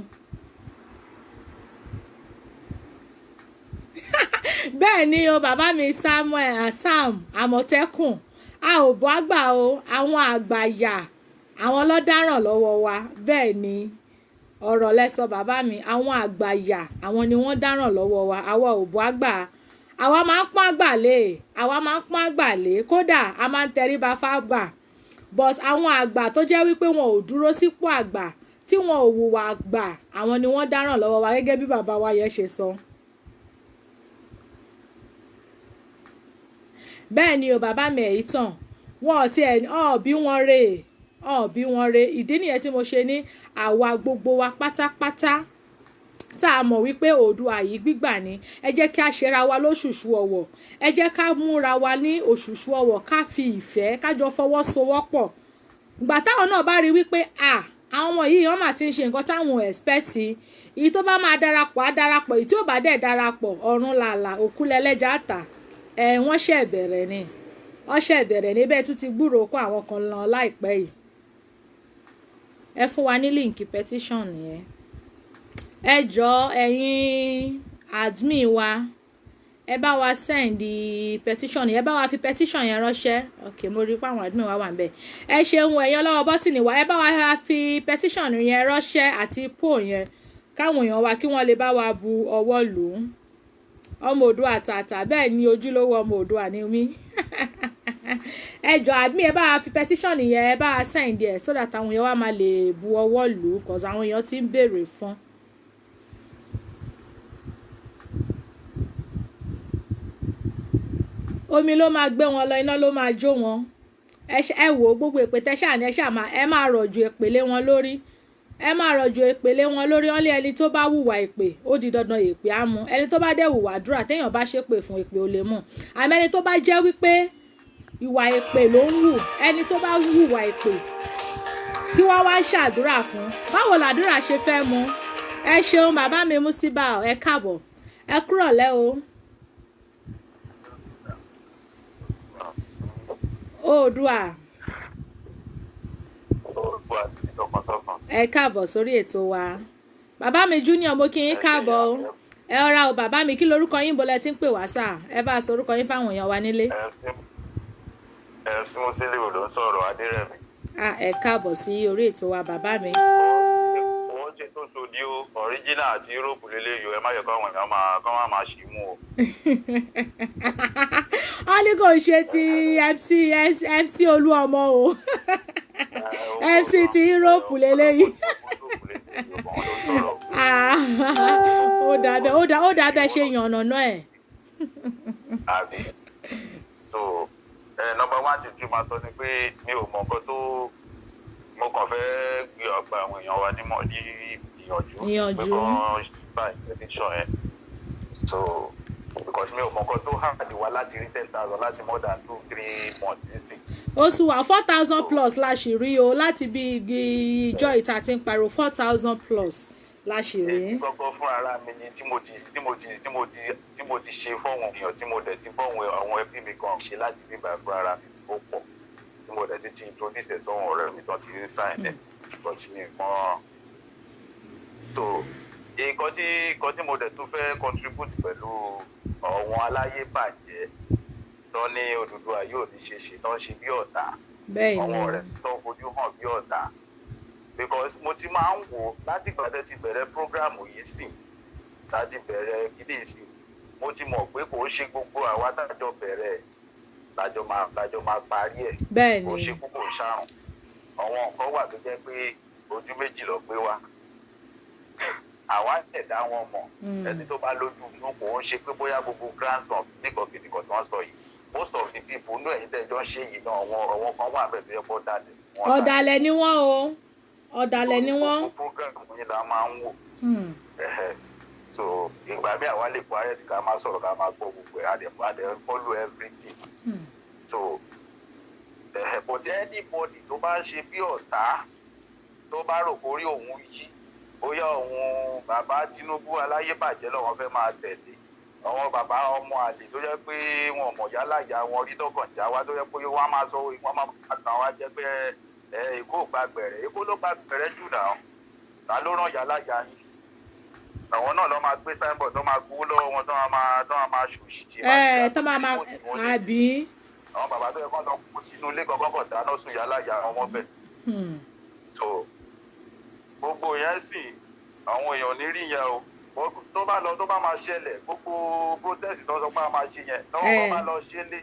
Bẹ́ẹ̀ ni o bàbá mi Sam Àmọ̀tẹ́kùn a ò bọ́ àgbà o, àwọn àgbàyà àwọn ló dáràn lọ́wọ́ wa. Bẹ́ẹ̀ ni ọ̀rọ̀ lẹ́sọ bàbá mi, àwọn àgbàyà àwọn ni wọ́n dáràn lọ́wọ́ wa, àwa ò bọ́ àgbà. Àwa máa ń pọ́n àgbà lé, àwa máa ń pọ́n àgbà lé, kódà a máa ń tẹríba fágbà. But àwọn àgbà tó jẹ́ wípé wọn ò dúró sípò àgbà tí wọn ò hùwà àgbà àwọn ni wọ́n dáràn lọ́wọ́ wa gẹ́gẹ́ bí bàbá wa yẹn ṣe sọ. Bẹ́ẹ̀ ni o bàbá mi èyí tàn wọn ò tiẹ̀ bí wọ́n rè bí wọ́n rè. Ìdí nìyẹn tí mo ṣe ní àwa gbogbo wa pátápátá tá a mọ̀ wípé Oòduà yìí gbígbà ni ẹ jẹ́ kí a ṣera wa lóṣùṣù ọ̀wọ̀, ẹ jẹ́ ká múra wa ní òṣùṣù ọ̀wọ̀, ká fi ìfẹ́ ká jọ fọwọ́sowọ́pọ̀. Ìgbà táwọn náà bá rí wípé àwọn ọmọ yìí wọ́n mà ti ń ṣe nǹkan táwọn expect, èyí tó bá máa darapọ̀ á darapọ̀, èyí tí ò bá dẹ̀ darapọ̀ ọ̀run làlà òkú lẹ́lẹ́jà tà. Wọ́n ṣẹ̀ bẹ̀rẹ̀ ni wọ́n ṣẹ̀ bẹ̀rẹ̀ ní bẹ́ẹ̀ tún ti gbúròó kó àwọn kan lọ láìpẹ́ yìí. Ẹ fún wa ní líǹkì petition yẹn. Ẹ jọ̀ọ́ ẹ̀yin admin wa ẹ bá wa send petition yẹn, ẹ bá wa fi petition yẹn ránṣẹ́. Ok mo rí pé àwọn admin wa wà níbẹ̀. Ẹ ṣeun ẹ̀yin ọlọ́wọ́ bọ́tìnì wa ẹ bá wa fi petition yẹn ránṣẹ́ àti poll yẹn káwọn èèyàn wa kí wọ́n lè bá wa bu ọwọ́ lù ú. Ọmọ Oòduà tààtà bẹ́ẹ̀ ni ojúlówó ọmọ Oòduà ni mí. Ẹ jọ̀ọ́ admin ẹ bá wa fi petition yẹn ẹ bá wa send ẹ̀ so that àwọn èèyàn wa máa lè bu ọwọ́ lù ú cause àwọn èèyàn ti ń béèrè fún. omi ló máa gbé wọn lọ, iná ló máa jó wọn. Ẹ wò gbogbo èpè tẹ́ṣà ni ẹ máa rọ̀jò èpè lé wọn lórí. Ẹ máa rọ̀jò èpè lé wọn lórí. Wọ́n lé ẹni tó bá hùwà èpè ó di dandan èpè á mú. Ẹni tó bá dẹ̀ hùwà àdúrà téèyàn bá ṣépè fún èpè ò lè mú. Àmọ́ ẹni tó bá jẹ́ wípé ìwà èpè ló ń hù, ẹni tó bá hùwà èpè tí wọ́n wá ṣàdúrà fún, báwo làdúrà ṣe fẹ́ mú? Ẹ ṣeun bàbá mi Músíbà, ẹ káàbọ̀, ẹ kúrọ̀lẹ́ o. Oòduà. Ẹ káàbọ̀ sórí ètò wa. Bàbá mi Junior mo kí yín káàbọ̀ o. Ẹ ọ̀ra o bàbá mi, kí lorúkọ yín bọ́lẹ̀ tí ń pè wá sà? Ẹ bá sọ orúkọ yín fáwọn èèyàn wa nílé. MC Musiliu ló ń sọ̀rọ̀ Adérẹ̀mí. Ẹ káàbọ̀ sí orí ètò wa bàbá mi. Wọ́n ṣe tó sodi o, original àti Europe lélẹ́yìí, ẹ má yẹ káwọn èèyàn máa ṣì mú o. Wọ́n ní kò ṣe ti MC Olúọmọ o. MC ti Europe lélẹ́yìí. Ó dàbẹ̀ ṣe yànnà náà ẹ̀. Àbí so number one tí máa sọ ni pé mi ò mọ nǹkan tó mo kàn fẹ́ gbé ọgbà àwọn èèyàn wa ní ìyànjú pé kàn bá petition ẹ̀ so because mi ò mọ nǹkan tó hard wá láti rí 10,000 láti more than 2-3 months nísìn. Ó sì wà 4,000 plus la ṣì rí o, láti bí ìjọ ìta tí ń pariwo 4,000 plus la ṣì rí. Èyí gbọ́gbọ́ fún ara mi ni tí mo ti ṣe fọ́wọ́n èèyàn tí mo dẹ̀ ti fọ́wọ́n àwọn ẹbí mi kan ṣe láti bíbá fún ara mi ó pọ̀ tí mo dẹ̀ ti introduce ẹ̀ sọ́wọ́n ọ̀rẹ́ mi tán ti ń sign ẹ̀ but mi mọ́ tó nǹkan tí mo dẹ̀ tún fẹ́ contribute pẹ̀lú àwọn aláyé bàjẹ́ tán ní Odùduwà yóò ní ṣe tán ṣe bí ọ̀tá àwọn ọ̀rẹ́ tó ń fojú hàn bí ọ̀tá because mo ti máa ń wò láti gbàdẹ́ ti bẹ̀rẹ̀ prógráàmù yìí sìn láti bẹ̀rẹ̀ kílè sí mo ti mọ̀ pé kò ń ṣe gbogbo àwa tájọ bẹ̀rẹ̀ lájọ máa parí ẹ̀ kò ṣe kúkò ṣàrùn àwọn nǹkan wà tó jẹ́ pé ojú méjì lọ gbé wa àwa ẹ̀dá wọn mọ̀ ẹni tó bá lójú inú kò ń ṣe pé bóyá gbogbo grandson nìkan kìnìkan tí wọ́n sọ yìí most of the people inú ẹ̀yìn tẹ́jọ́ ń ṣe yìí náà àwọn kan wà bẹ́ẹ̀ tó yẹ kó dalẹ̀. ọ̀dàlẹ̀ ni wọ́n o ọ̀dàlẹ̀ ni wọ́n. program yìí la máa ń wò so ìgbà bí àwa lè kó ayé tí ká máa sọ̀rọ̀ ká máa gbọ́ gbogbo ẹ̀ adẹ̀ follow everything so but anybody tó bá ń ṣe bí ọ̀tá tó bá rò kórí òun yí bóyá òun bàbá Tinubu aláyébàjẹ́ lọ́wọ́ fẹ́ máa tẹ̀lé àwọn bàbá ọmọ àlè tó jẹ́ pé wọn mọ̀ yálàyà wọn rí dọ́kànjá wa tó jẹ́ pé wọ́n máa sọ wọ́n máa tàn wá jẹ́ pé Èkó gba gbẹ̀rẹ̀ Èkó ló gba gbẹ̀rẹ̀ jù náà ta ló ràn yálàyà yín àwọn náà lọ́ máa gbé signboard tó máa gbowó lọ́wọ́ wọn tó máa ṣòṣì tó máa àbí. àwọn bàbá tó yẹ kó lọ kó sínú ilé kọ̀ọ̀kan dáná sun yálàyà ọmọ bẹ̀ so gbogbo yẹn sì àwọn èèyàn ní rí yẹn o tó bá máa ṣẹlẹ̀ gbogbo protest tó sọ pé a máa ṣe yẹn lọ́wọ́ bá lọ ṣe lé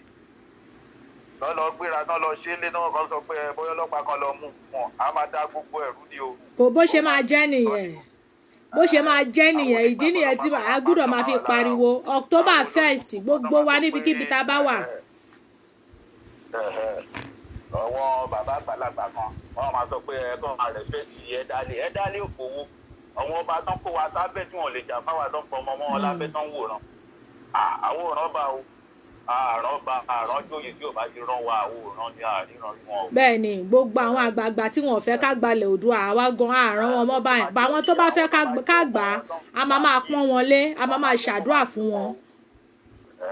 lọ gbéra tán lọ ṣe lé náà kan sọ pé bóyá ọlọ́pàá kan lọ mú wọn a máa dá gbogbo ẹ̀rú ni o. kò bó ṣe máa jẹ́ nìyẹn ìdí nìyẹn tí a gbọ́dọ̀ máa fi pariwo October 1st gbogbo wa níbikíbi tá a bá wà. àwọn bàbá àgbàlagbà kan wọn máa sọ pé ẹ̀kọ́ máa rẹ̀spẹ̀tì ẹ̀dálé òfowó àwọn ọba tán kó wa sábẹ́ tí wọ́n lè jà fáwọn tó ń pọ̀ ọmọ wọn lábẹ́ tán wòran àwòrán bá o àrán jóyè tí ò bá ti rán wa àwòrán ní àríran wọn o. bẹ́ẹ̀ ni gbogbo àwọn àgbààgbà tí wọn ò fẹ́ ká gbalẹ̀ Oòduà àwa gan àrán wọn mọ́ báyìí bá wọn tó bá fẹ́ ká gbà á a máa pọ́n wọn lé a máa ṣàdúrà fún wọn.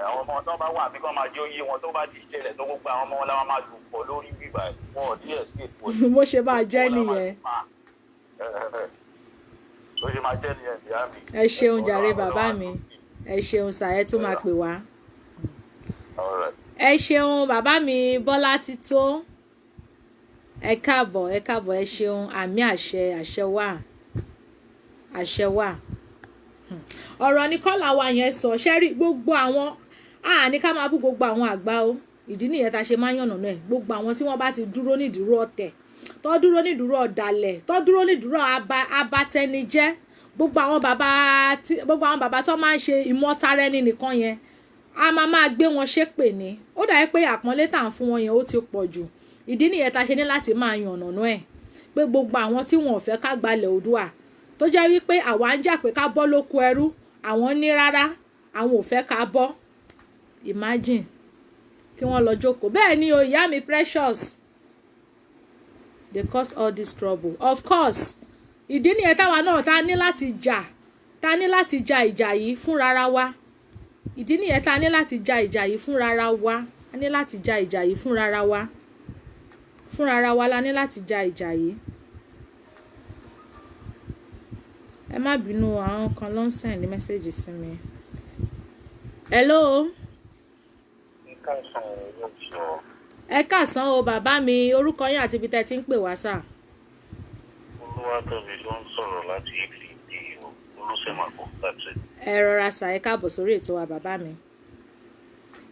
àwọn ọmọ tó bá wà bí kò máa jóyè wọn tó bá ti ṣẹlẹ̀ tó gbogbo àwọn ọmọ wọn láwọn máa lù pọ̀ lórí bíbá wọn ò ní escape wọn. bó ṣe máa jẹ́ nìyẹn. bó ṣe máa jẹ́ nìyẹn ìyá mi. ẹ ṣeun jàre bàbá mi ẹ ṣeun sàyẹ tó máa pè wá. ẹ ṣeun bàbá mi Bọ́lá Tító ẹ káàbọ̀ ẹ ṣeun àmì àṣẹ wà ọ̀rọ̀ ní kọ́là wa yẹn sọ ṣẹ́rí gbogbo àwọn ní ká máa bú gbogbo àwọn àgbà o ìdí nìyẹn tá a ṣe máa ń yànnà náà gbogbo àwọn tí wọ́n bá ti dúró nídúró ọ̀tẹ̀ tó dúró nídúró ọ̀dàlẹ̀ tó dúró nídúró abatẹnijẹ́ gbogbo àwọn bàbá tó máa ń ṣe ìmọ̀tara ẹni nìkan yẹn a máa gbé wọn ṣépè ní ó dàbí pé àpọ́nlé tá à ń fún wọn yẹn ó ti pọ̀ jù ìdí nìyẹn tá a ṣe ní láti máa yànnàná ẹ̀ pé gbogbo àwọn tí wọn ò fẹ́ ká gbalẹ̀ Oòduà tó jẹ́ wípé àwa ń jà pé ká bọ́ lóko ẹrú àwọn ní rárá àwọn ò fẹ́ ká bọ́ imagine kí wọ́n lọ jókòó bẹ́ẹ̀ ni o ìyá mi Precious they cause all this trouble of course ìdí nìyẹn táwa náà ta ní láti jà ìjà yìí fúnra wa ìdí nìyẹn ta ní láti jà ìjà yìí fúnra wa a ní láti jà ìjà yìí fúnra wa la ní láti jà ìjà yìí ẹ má bínú àwọn kan ló ń send message sí mi hello ẹ káàsán o bàbá mi orúkọ yín àti ibi tẹ́ ti ń pè wá sà. Olúwatóbi ló ń sọ̀rọ̀ láti ìfìdí olùsèmàkó láti. ẹ rọra sà ẹ káàbọ̀ sórí ètò wa bàbá mi.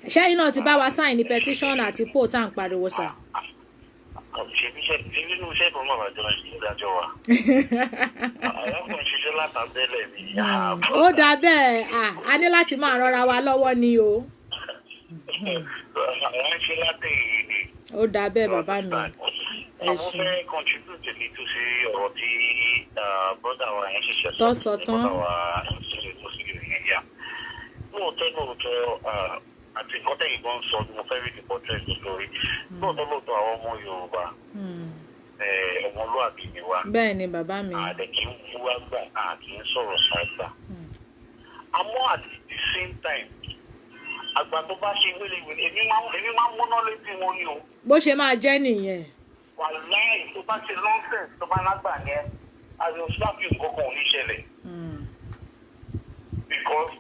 ẹ̀ṣẹ́ yìí náà ti bá wa sign ní petition àti poll tá à ń pariwo sà. ṣebí nínú iṣẹ́ kan náà lájọ ìdájọ́ wa. àyàfọ̀ ń ṣiṣẹ́ látàbẹ́lẹ̀ mi. ó dà bẹ́ẹ̀ a ní láti máa rọra wa lọ́wọ́ ni o. àwọn ń ṣe látẹ̀yìn ni. ó dà bẹ́ẹ̀ bàbá mi. àwọn fẹ́ contribute ní tó ṣe ọ̀rọ̀ tí bọ́dà wa yẹn ṣiṣẹ́ tó sọ tán. bọ́dà wa ṣiṣẹ́ tó sì rìn yẹn yá. lóòótọ́ àti nǹkan tẹ̀yìn gan sọ ni mo fẹ́ rí the portrait lórí. lóòótọ́ àwọn ọmọ Yorùbá ọmọlúwàbí ni wa. bẹ́ẹ̀ ni bàbá mi. àdẹ kì í fún wa gbà kì í sọ̀rọ̀ ṣáàgbà. àmọ́ at the same time àgbà tó bá ṣe wéléwélé èmi máa ń múná létí wọn ni o. bó ṣe máa jẹ́ nìyẹn. wàláì tó bá ṣe nonsense tó bá lágbà yẹn àti òṣìṣẹ́ nǹkan kan ò ní ṣẹlẹ̀. because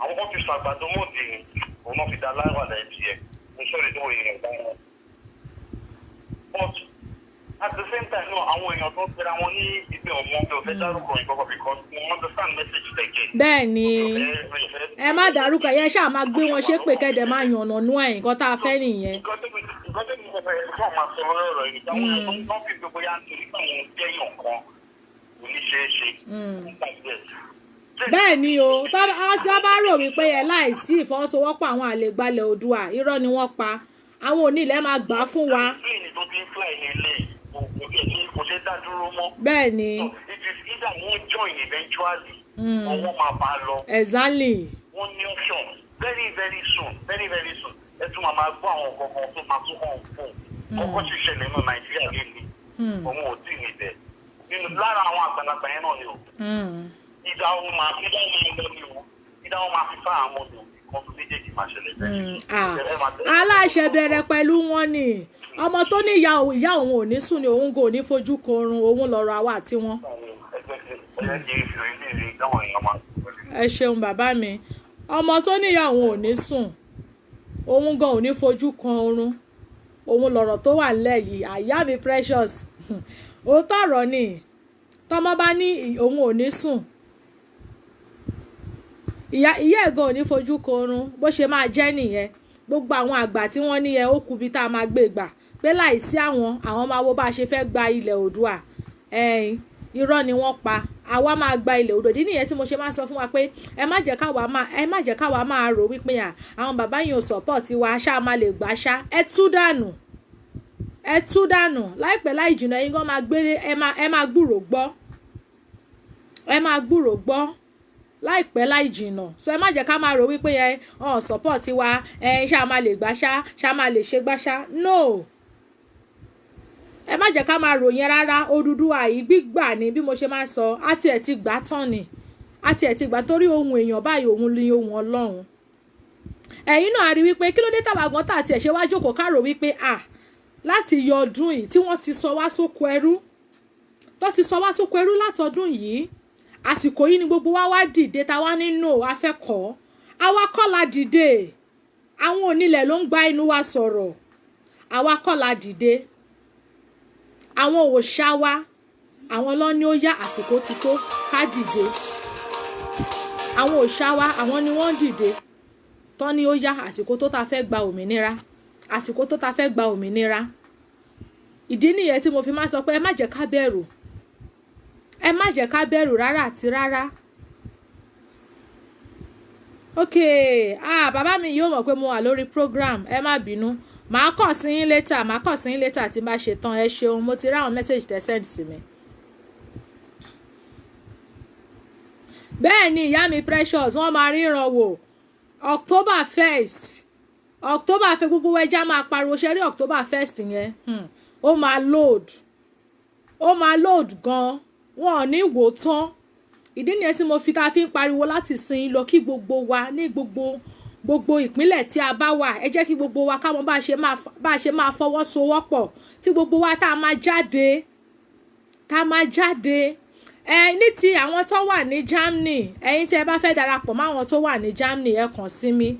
àwọn kan ti ṣàgbàdo mọ́ọ̀dì ni òun náà fi da láwàdà ẹ̀ tiẹ̀ mo sọ̀rọ̀ tó èèyàn bá wọn. but at the same time náà àwọn èèyàn tó ń pera wọn ní ìgbẹ́ ọmọ mi ò fẹ́ dárúkọ ìkọ́kọ́ because mo understand message tẹ̀gẹ̀. bẹ́ẹ̀ ni ẹ má dárúkọ yẹn ṣáà máa gbé wọn ṣépè kẹ́dẹ̀ máa yànnà nú ẹ̀ nǹkan tá a fẹ́ nìyẹn. nǹkan tó ní mo fẹ́ fún ọmọ sọ lọ́rọ̀ yìí táwọn èèyàn tó ń fi gbogbo yá nítorí pé àwọn jẹ́yàn kan kò ní ṣeé ṣe. bẹ́ẹ̀ ni o tá bá rò wípé ẹ láìsí ìfọwọ́sowọ́pọ̀ àwọn àlègbalẹ̀ Oòduà irọ́ ni wọ́n pa àwọn onílẹ̀ máa gbà fún wa. bẹ́ẹ̀ ni. it is either wọ́n join eventually or wọ́n máa bá a lọ. exactly. wọ́n ní option very very soon ẹ tún máa gbọ́ àwọn kankan tó máa tún hàn fún ọkọ̀ tí ìṣẹ̀lẹ̀ nínú Nàìjíríà lélẹ̀ òun ò tí ì níbẹ̀ nínú lára àwọn àgbàlagbà yẹn náà ni o. ìdá wọn máa lọ ní o ìdá wọn máa fi fá àwọn ọmọdé kan tó méjèèjì máa ṣẹlẹ̀ bẹ́ẹ̀. aláṣẹ bẹ̀rẹ̀ pẹ̀lú wọn ni ọmọ tó ní ìyá òun ò ní sùn ni òun kò ní fojú korun òun lọ́rọ̀ àwa àti wọn. ẹ ṣeun bàbá mi ọmọ tó ní ìyá òun ò ní sùn òun gan ò ní fojú kan oorun òun lọ́rọ̀ tó wà nílẹ̀ yìí àyà mi Precious ó tọrọ ni tọmọ bá ní òun ò ní sùn ìyá ẹ̀gàn ò ní fojú kan oorun bó ṣe máa jẹ́ nìyẹn gbogbo àwọn àgbà tí wọ́n ní ẹ ó kù bí tá a máa gbé gbà pé láìsí àwọn máa wo bá a ṣe fẹ́ gba ilẹ̀ Oòduà irọ́ ni wọ́n pa àwa máa gba ilẹ̀ Oòduà ìdí nìyẹn tí mo ṣe máa sọ fún wa pé ẹ má jẹ́ káwa máa rò wípé àwọn bàbá yìí ò support wa ṣá máa lè gbà ṣá ẹ tú dànù láìpẹ́ láì jìnnà yín gan máa gbére ẹ máa gbúrò gbọ́ láìpẹ́ láì jìnnà so ẹ má jẹ́ ká máa rò wípé support wa ṣá máa lè gbà ṣá máa lè ṣe gbà ṣá no ẹ má jẹ́ ká máa rò yẹn rárá Odùduwà yìí gbígbà ni bí mo ṣe máa sọ àti ẹ̀ ti gbà tán ni àti ẹ̀ ti gbà torí ohun èèyàn báyìí òun ni ohun Ọlọ́run ẹ̀yin náà rí wípé kí ló dé tàbá gan tàti ẹ̀ ṣe wá jókòó ká rò wípé láti yọ ọdún yìí tí wọ́n ti sọ wá sóko ẹrú látọdún yìí àsìkò yìí ni gbogbo wa wá dìde ta wá nínú afẹ́kọ̀ọ́ àwa kọ́ la dìde àwọn onílẹ̀ ló ń gba inú wa sọ̀rọ̀ àwa kọ́ la dìde àwọn òòṣà wa àwọn ló ní ó yá àsìkò ti tó ká dìde àwọn òòṣà wa àwọn ni wọ́n dìde tán ní ó yá àsìkò tó ta fẹ́ gba òmìnira ìdí nìyẹn tí mo fi máa sọ pé ẹ má jẹ́ ká bẹ̀rù rárá àti rárá Okay, bàbá mi yóò mọ̀ pé mo wà lórí program, ẹ má bínú. Màá kàn sí yín later, tí n bá ṣe tán. Ẹ ṣeun, mo ti rí àwọn message tẹ́ send sí mi. Bẹ́ẹ̀ ni ìyá mi Precious, wọ́n máa ríran wò. October 1st, gbogbo ẹja máa pariwo ṣe rí October 1st yẹn. Ó máa load gan. Wọn ò ní wò tán. Ìdí nìyẹn tí mo fi ń pariwo láti sin lọ kí gbogbo wa ní gbogbo ìpínlẹ̀ tí a bá wà, ẹ jẹ́ kí gbogbo wa ká mọ̀ bá ṣe máa fọwọ́sowọ́pọ̀ tí gbogbo wa tá máa jáde. Ní ti àwọn tó wà ní Germany, ẹ̀yin tí ẹ bá fẹ́ darapọ̀ mọ́ àwọn tó wà ní Germany, ẹ kàn sí mi.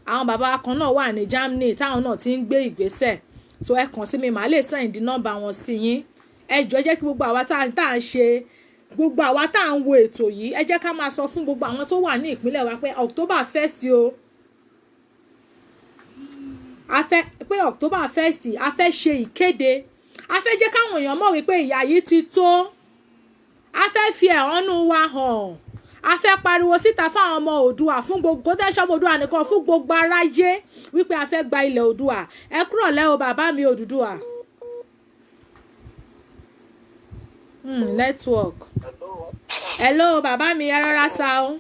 Àwọn bàbá kan náà wà ní Germany táwọn náà ti ń gbé ìgbésẹ̀, so ẹ kàn sí mi, màá lè send nọ́mbà wọn sí yín. Ẹ jọ̀ọ́ jẹ́ kí gbogbo àwa tá à ń ṣe, gbogbo àwa tá à ń wo ètò yìí, ẹ jẹ́ ká máa sọ fún gbogbo àwọn tó wà ní ìpínlẹ̀ wa pé October 1st o, pé October 1st a fẹ́ ṣe ìkéde, a fẹ́ jẹ́ káwọn èèyàn mọ̀ wípé ìyà yìí ti tó, a fẹ́ fi ẹ̀hónú wa hàn, a fẹ́ pariwo síta fáwọn ọmọ Oòduà, fún gbogbo tẹ́ṣọ́ ọmọ Oòduà nìkan, fún gbogbo aráyé wípé a fẹ́ gba ilẹ̀ Oòduà. Ẹ kúrọ̀lẹ́ o bàbá mi Oduduwa. Network. Hello bàbá mi, ẹ rọra sá o.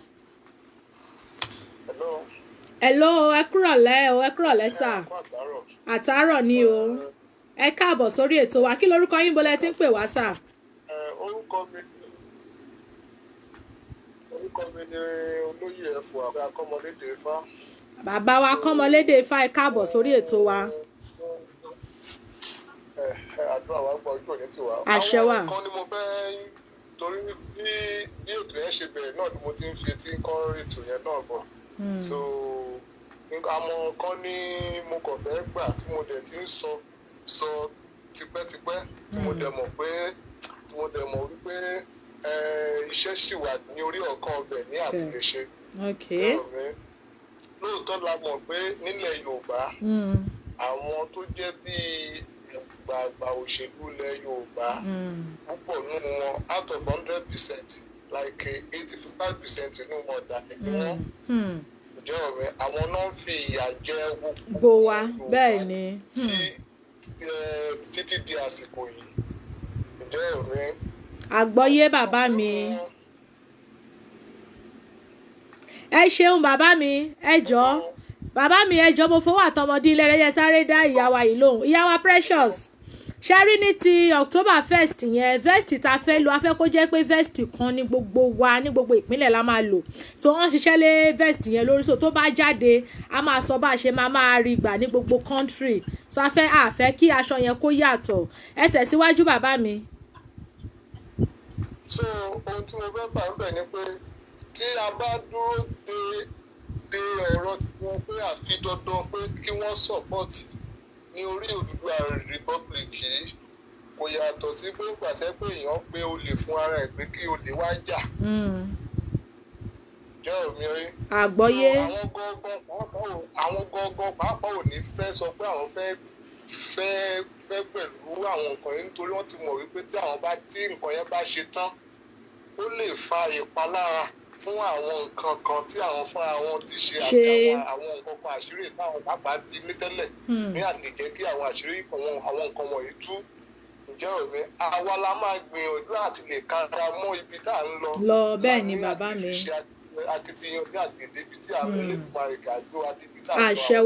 Hello, ẹ kúrọ̀lẹ́ sà. Àtàárọ̀ ni o. Ẹ káàbọ̀ sórí ètò wa. Kí lorúkọ yín, bọ́lẹ̀ tí ń pè wá sà? Orúkọ mi ni olóyè ẹ̀fọ́ àbẹ́ akọ́mọlédè Ifá. Bàbá wa akọ́mọlédè Ifá, ẹ káàbọ̀ sórí ètò wa. Àdúrà wa gbọ́ ojú òní tiwa. Àṣẹ wà. Àwọn kan ni mo fẹ́, torí bí ètò yẹn ṣe bẹ̀rẹ̀ náà ni mo ti ń fi etí kọ́ ètò yẹn náà bọ̀. So àwọn kan ní mo kàn fẹ́ gbà tí mo dẹ̀ ti ń sọ tipẹ́tipẹ́, tí mo dẹ̀ mọ̀ wípé iṣẹ́ ṣì wà ní orí ọ̀kan ọbẹ̀ ní àtìlẹ́ṣe. Lóòótọ́ la mọ̀ pé nílẹ̀ Yorùbá àwọn tó jẹ́ bíi àgbààgbà òṣèlú ilẹ̀ Yorùbá púpọ̀ nínú wọn, out of 100%, like 85% nínú wọn ọ̀dàlẹ̀ ni wọ́n. Ǹjẹ́ ọ̀rẹ́ àwọn náà ń fi ìyà jẹ gbogbo wa bẹ́ẹ̀ ni títí di àsìkò yìí. Ǹjẹ́ ọ̀rẹ́ àgbọ́yé bàbá mi. Ẹ ṣeun bàbá mi, ẹ jọ̀ọ́ bàbá mi, ẹ jọ̀ọ́ mo fowó àtọmọdé ilé rẹ yẹ sáré dá ìyá wa yìí lóhùn. Ìyá wa Precious, ṣe rí ní ti October 1st yẹn, vest tá a fẹ́ lò, a fẹ́ kó jẹ́ pé vest kan ní gbogbo wa ní gbogbo ìpínlẹ̀ la máa lò. So wọ́n ṣiṣẹ́ lé vest yẹn lórí, so tó bá jáde a máa sọ bá a ṣe máa rí gbà ní gbogbo country. So a fẹ́ kí aṣọ yẹn kó yàtọ̀. Ẹ tẹ̀síwájú bàbá mi. So ohun tí mo fẹ́ fà ń bẹ̀ ni pé tí a bá dúró de ọ̀rọ̀ tí wọ́n pé àfi dandan pé kí wọ́n sọ̀pọ̀tì ní orí Oduduwa Republic yìí, kò yàtọ̀ sí pé pàṣẹ pé èèyàn pé olè fún ara ẹ̀ pé kí olè wá jà. Jẹ́ omi rí. Àgbọ́yé. Àwọn gangan pàápàá ò ní fẹ́ sọ pé àwọn fẹ́ pẹ̀lú àwọn nǹkan yẹn, nítorí wọ́n ti mọ̀ wípé tí nǹkan yẹn bá ṣe tán, ó lè fa ìpalára fún àwọn nǹkan kan tí àwọn fúnra wọn ti ṣe àti àwọn nǹkan kan àṣírí táwọn pàápàá ti ní tẹ́lẹ̀ ní àlejẹ́ kí àwọn àṣírí àwọn nǹkan wọ̀nyí tú. Ǹjẹ́ òní àwa la máa gbìyànjú àti lè kára mọ́ ibi tá à ń lọ. Bẹ́ẹ̀ ni bàbá mi. Láti ṣe akitiyan ní àgbègbè ibi tí àwọn ẹlẹ́gbẹ̀mọ̀ rẹ̀ gàdó adébí tá à ń lọ. Àṣẹ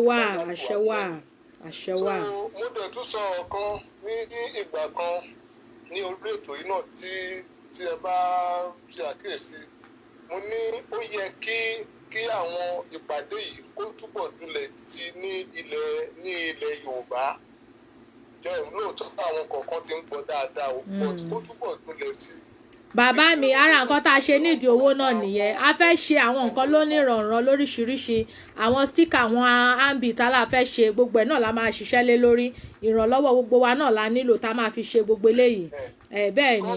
wà. So mo dẹ̀ tún sọ ọ̀kan ní ìgbà kan ní orí ètò yìí náà tí ẹ bá ṣe àkíyèsí, mo ní ó yẹ kí àwọn ìpàdé yìí kó túbọ̀ dúnlẹ̀ sí ní ilẹ̀ Yorùbá. Jẹ́ lóòótọ́ àwọn kọ̀ọ̀kan ti ń gbọ́ dáadáa o, but kó túbọ̀ dúnlẹ̀ sí. Bàbá mi, ara nǹkan tá a ṣe nídìí owó náà nìyẹn. A fẹ́ ṣe àwọn nǹkan lónìrànràn lóríṣiríṣi, àwọn sticker, àwọn ambit tá a fẹ́ ṣe, gbogbo ẹ̀ náà la máa ṣiṣẹ́ lé lórí. Ìrànlọ́wọ́ gbogbo wa náà la nílò tá a máa fi ṣe gbogbo eléyìí. Bẹ́ẹ̀ ni.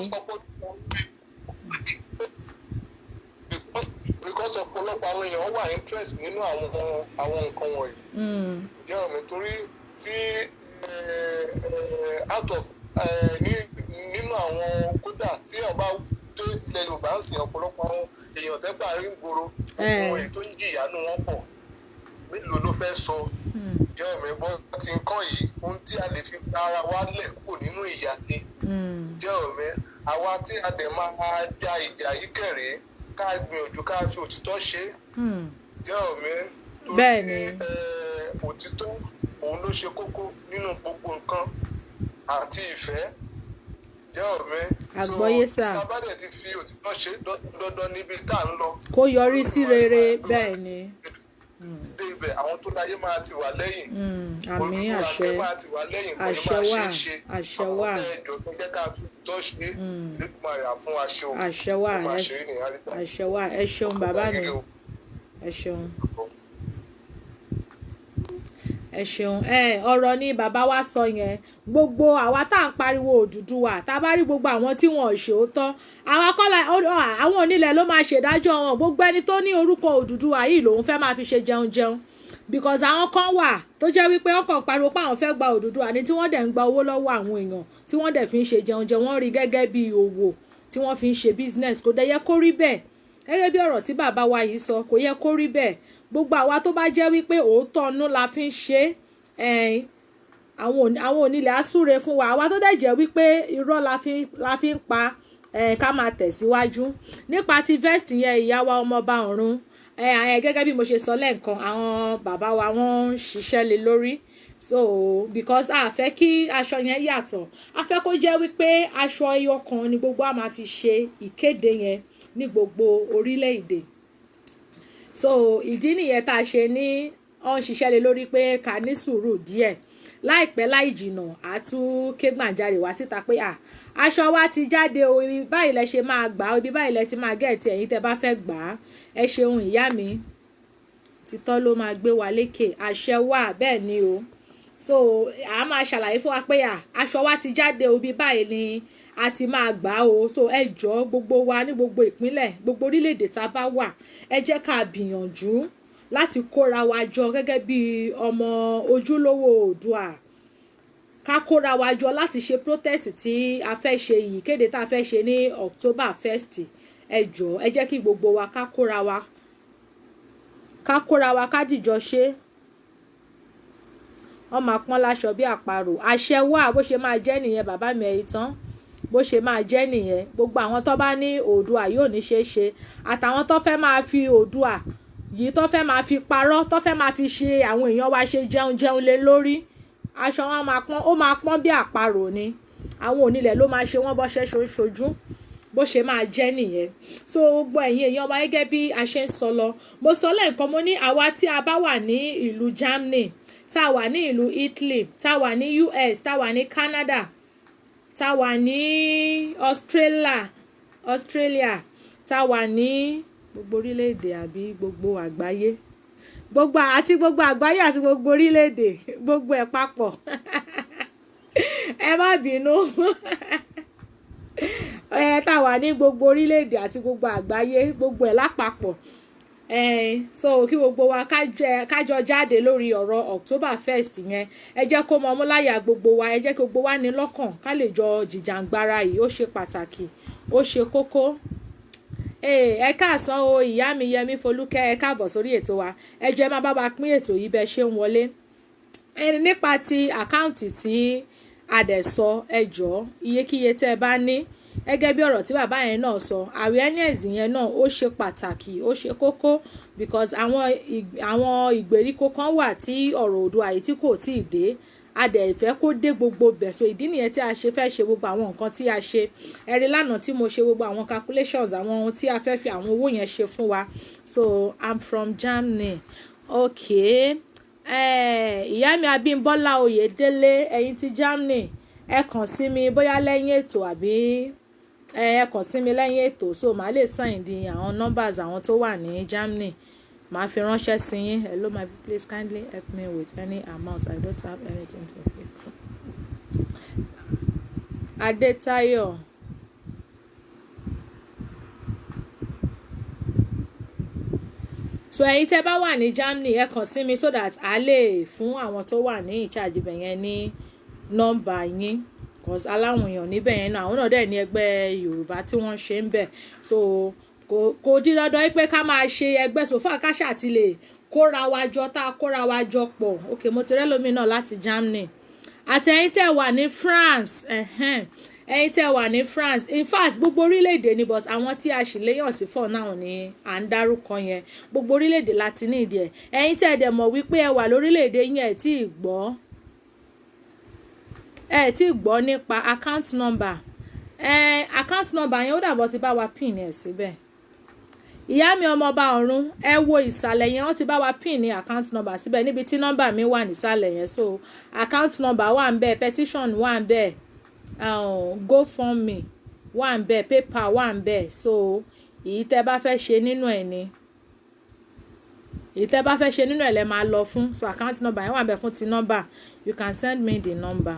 Because ọ̀pọ̀lọpọ̀ àwọn èèyàn wà interest nínú àwọn nǹkan wọ̀nyí. Jẹ́ ọ̀mí torí tí nínú àwọn kódà tí ọba dé ilẹ̀ Yorùbá ń sìn, ọ̀pọ̀lọpọ̀ àwọn èèyàn tẹ́gbà rí ń gbòòrò gbogbo èyí tó ń jìyà dànù wọn pọ̀ mélòó ló fẹ́ sọ jẹ́ ọ̀mẹ́ bọ́ ti ń kàn yìí ohun tí a lè fi ara wa lẹ̀ kúrò nínú ìyà ni jẹ́ ọ̀mẹ́ àwa tí a dẹ̀ máa ja ìjà yìí kẹ̀rẹ́ ká gbìyànjú ká fi òtítọ́ ṣe jẹ́ ọ̀mẹ́ torí òtítọ́ òun ló ṣe kókó nínú gbogbo nǹkan àti ìfẹ́ jẹ́ ọ̀mẹ́ àgbọ́yé sà tí a bá dẹ̀ ti fi òtítọ́ ṣe dandan níbi tá à ń lọ kó yọrí sí rere bẹ́ẹ̀ ni dé ibẹ̀ àwọn tó láyé máa ti wà lẹ́yìn àmín àṣẹ àṣẹ wà àṣẹ wà ẹjọ́ tó jẹ́ ká fi òtítọ́ ṣe lẹ́kùnmọ̀ rẹ̀ fún wa ṣe o àṣẹ wà àṣẹ wà ẹ ṣeun bàbá mi ẹ ṣeun ẹ ṣeun ọ̀rọ̀ ni bàbá wa sọ yẹn gbogbo àwa tá à ń pariwo Odùduwà tá a bá rí gbogbo àwọn tí wọn ò ṣòótọ́ àwa kọ́lá àwọn onílẹ̀ ló máa ṣèdájọ́ wọn gbogbo ẹni tó ní orúkọ Odùduwà yìí lòun fẹ́ máa fi ṣe jẹun because àwọn kan wà tó jẹ́ wípé wọ́n kàn pariwo pé àwọn fẹ́ gba Odùduwà ni tí wọ́n dẹ̀ ń gba owó lọ́wọ́ àwọn èèyàn tí wọ́n dẹ̀ fi ń ṣe jẹun wọ́n rí gẹ́gẹ́ bí òwò tí wọ́n fi ń ṣe business kò dẹ̀ yẹ kó rí bẹ́ẹ̀ gẹ́gẹ́ bí ọ̀rọ̀ tí bàbá wa yìí sọ kò yẹ kó rí bẹ́ẹ̀ gbogbo àwa tó bá jẹ́ wípé òótọ́ ọ̀nù la fi ń ṣe àwọn onílẹ̀ àsúre fún wa àwa tó dẹ̀ jẹ́ wípé irọ́ la fi ń pa ká máa tẹ̀síwájú nípa ti vest yẹn ìyá wa ọmọọba ọ̀run gẹ́gẹ́ bí mo ṣe sọ lẹ́ẹ̀kan àwọn bàbá wa wọ́n ń ṣiṣẹ́ lé lórí so because a fẹ́ kí aṣọ yẹn yàtọ̀ a fẹ́ kó jẹ́ wípé aṣọ ẹyọ kan ni gbogbo a máa fi ṣe ìkéde yẹn ní gbogbo orílẹ̀-èdè so ìdí nìyẹn tá a ṣe ní ọ̀n ṣiṣẹ́ lé lórí pé ká ní sùúrù díẹ̀ láìpẹ́ láì jìnà àtún ké gbàǹjarè wá síta pé aṣọ wa ti jáde o ibi báyìí lẹ ṣe máa gbà ó ibi báyìí lẹ ti máa gẹ̀ẹ́tì ẹ̀yin tẹ́ bá fẹ́ gbà á ẹ ṣeun ìyá mi títọ́ ló máa gbé wa lékè àṣẹ wà bẹ́ẹ̀ ni o so a máa ṣàlàyé fún wa pé aṣọ wa ti jáde o ibi báyìí ni a ti máa gbà á o so ẹ jọ̀ọ́ gbogbo wa ní gbogbo ìpínlẹ̀ gbogbo orílẹ̀-èdè tá a bá wà ẹ jẹ́ ká gbìyànjú láti kóra wa jọ gẹ́gẹ́ bí ọmọ ojúlówó Oòduà ká kóra wa jọ láti ṣe protest tí a fẹ́ ṣe yìí kéde tá a fẹ́ ṣe ní October 1st ẹ jọ̀ọ́ ẹ jẹ́ kí gbogbo wa ká kóra wa ká dìjọ ṣe wọ́n máa pọ́n láṣọ bí àparò àṣẹ wà bó ṣe máa jẹ́ nìyẹn bàbá mi ẹ̀yìn tán bó ṣe máa jẹ́ nìyẹn gbogbo àwọn tó bá ní Oòduà yóò ní ṣe é ṣe àtàwọn tó fẹ́ máa fi Oòduà yìí tó fẹ́ máa fi parọ́ tó fẹ́ máa fi ṣe àwọn èèyàn wa ṣe jẹun lé lórí aṣọ wọn máa pọ́n bí àparò ni àwọn onílẹ̀ ló máa ṣe wọ́n bọ́ṣẹ́ ṣojú bó ṣe máa jẹ́ nìyẹn so gbogbo ẹ̀yin èèyàn wa gẹ́gẹ́ bí a ṣe ń sọ lọ mo sọ lẹ́ẹ̀kan mo ní àwa tí a bá wà ní ìlú Germany tá a wà ní ìlú Italy tá a wà ní US tá a wà ní Canada tá a wà ní Australia tá a wà ní gbogbo orílẹ̀-èdè àbí gbogbo àgbáyé gbogbo àgbáyé àti gbogbo orílẹ̀-èdè gbogbo ẹ̀ papọ̀ ẹ má bínú tá wà ní gbogbo orílẹ̀-èdè àti gbogbo àgbáyé gbogbo ẹ̀ lápapọ̀ so kí gbogbo wa kájọ jáde lórí ọ̀rọ̀ October 1st yẹn ẹ jẹ́ kó mọ ọmúláyà gbogbo wa ẹ jẹ́ kí gbogbo wa ní lọ́kàn ká lè jọ jìjàǹgbara yìí ó ṣe pàtàkì ó ṣe kókó ẹ káàsán o ìyá mi Yẹmí Folúkẹ́ ẹ káàbọ̀ sórí ètò wa ẹ jọ̀ọ́ ẹ máa bá wa pín ètò yìí bẹ́ẹ̀ ṣe ń wọlé nípa ti àkáǹtì tí a dẹ̀ sọ ẹ jọ̀ọ́ iyekíye tẹ́ ẹ bá ní gẹ́gẹ́ bí ọ̀rọ̀ tí bàbá yẹn náà sọ awareness yẹn náà ó ṣe pàtàkì ó ṣe kókó because àwọn ìgbèríko kan wà tí ọ̀rọ̀ Oòduà yìí tí kò tíì dé a dẹ̀ fẹ́ kó dé gbogbo bẹ̀ so ìdí nìyẹn tí a ṣe fẹ́ ṣe gbogbo àwọn nǹkan tí a ṣe ẹ̀rí lánàá tí mo ṣe gbogbo àwọn calculations àwọn ohun tí a fẹ́ fi àwọn owó yẹn ṣe fún wa so I'm from Germany okay ìyá mi Abímbọ́lá Oyèdélé ẹ̀yin ti Germany ẹ kàn sí mi bóyá lẹ́yìn ètò àbí ẹ kàn sí mi lẹ́yìn ètò so màá lè send àwọn numbers àwọn tó wà ní Germany màá fi ránṣẹ́ sí yín hello my people, please kindly help me with any amount I don't have anything to pay. Adétayọ̀ so ẹ̀yin tẹ́ bá wà ní Germany ẹ kàn sí mi so that a lè fún àwọn tó wà ní ìcháàjì ibẹ̀ yẹn ní nọ́mbà yín cause aláwọn èèyàn níbẹ̀ yẹn náà àwọn náà dẹ̀ ní ẹgbẹ́ Yorùbá tí wọ́n ṣe ń bẹ̀ so kò di dandan pé ká máa ṣe ẹgbẹ́ sòfà káṣà ti lè kóra wa jọ tá a kóra wa jọ pọ̀ ok mo ti rẹ́lómi náà láti Germany àtẹ̀yìn tẹ̀ wà ní France ẹ̀yin tẹ́ wà ní France in fact gbogbo orílẹ̀-èdè ni but àwọn tí a sì léyàn sí fọ́ náà ni à ń dárúkọ yẹn gbogbo orílẹ̀-èdè láti ní ìdí ẹ̀ ẹ̀yin tẹ́ dẹ̀ mọ̀ wípé ẹ wà lórílẹ̀-èdè yín ẹ̀ tí ì gbọ́ nípa account number account number yẹn ó dàbọ̀ ti bá wa pin ẹ̀ síbẹ̀ ìyá mi ọmọọba ọ̀run ẹ wo ìsàlẹ̀ yẹn wọ́n ti bá wa pin ní account number síbẹ̀ níbi tí nọ́mbà mi wà nísàlẹ̀ yẹn so account number wà ń bẹ̀ petition wà ń bẹ̀ GoFundMe wà ń bẹ̀ PayPal wà ń bẹ̀ so èyí tẹ́ bá fẹ́ ṣe nínú ẹ̀ ni èyí tẹ́ bá fẹ́ ṣe nínú ẹ̀ lẹ́ máa lọ fún so account number yẹn wà ń bẹ̀ fún ti number you can send me the number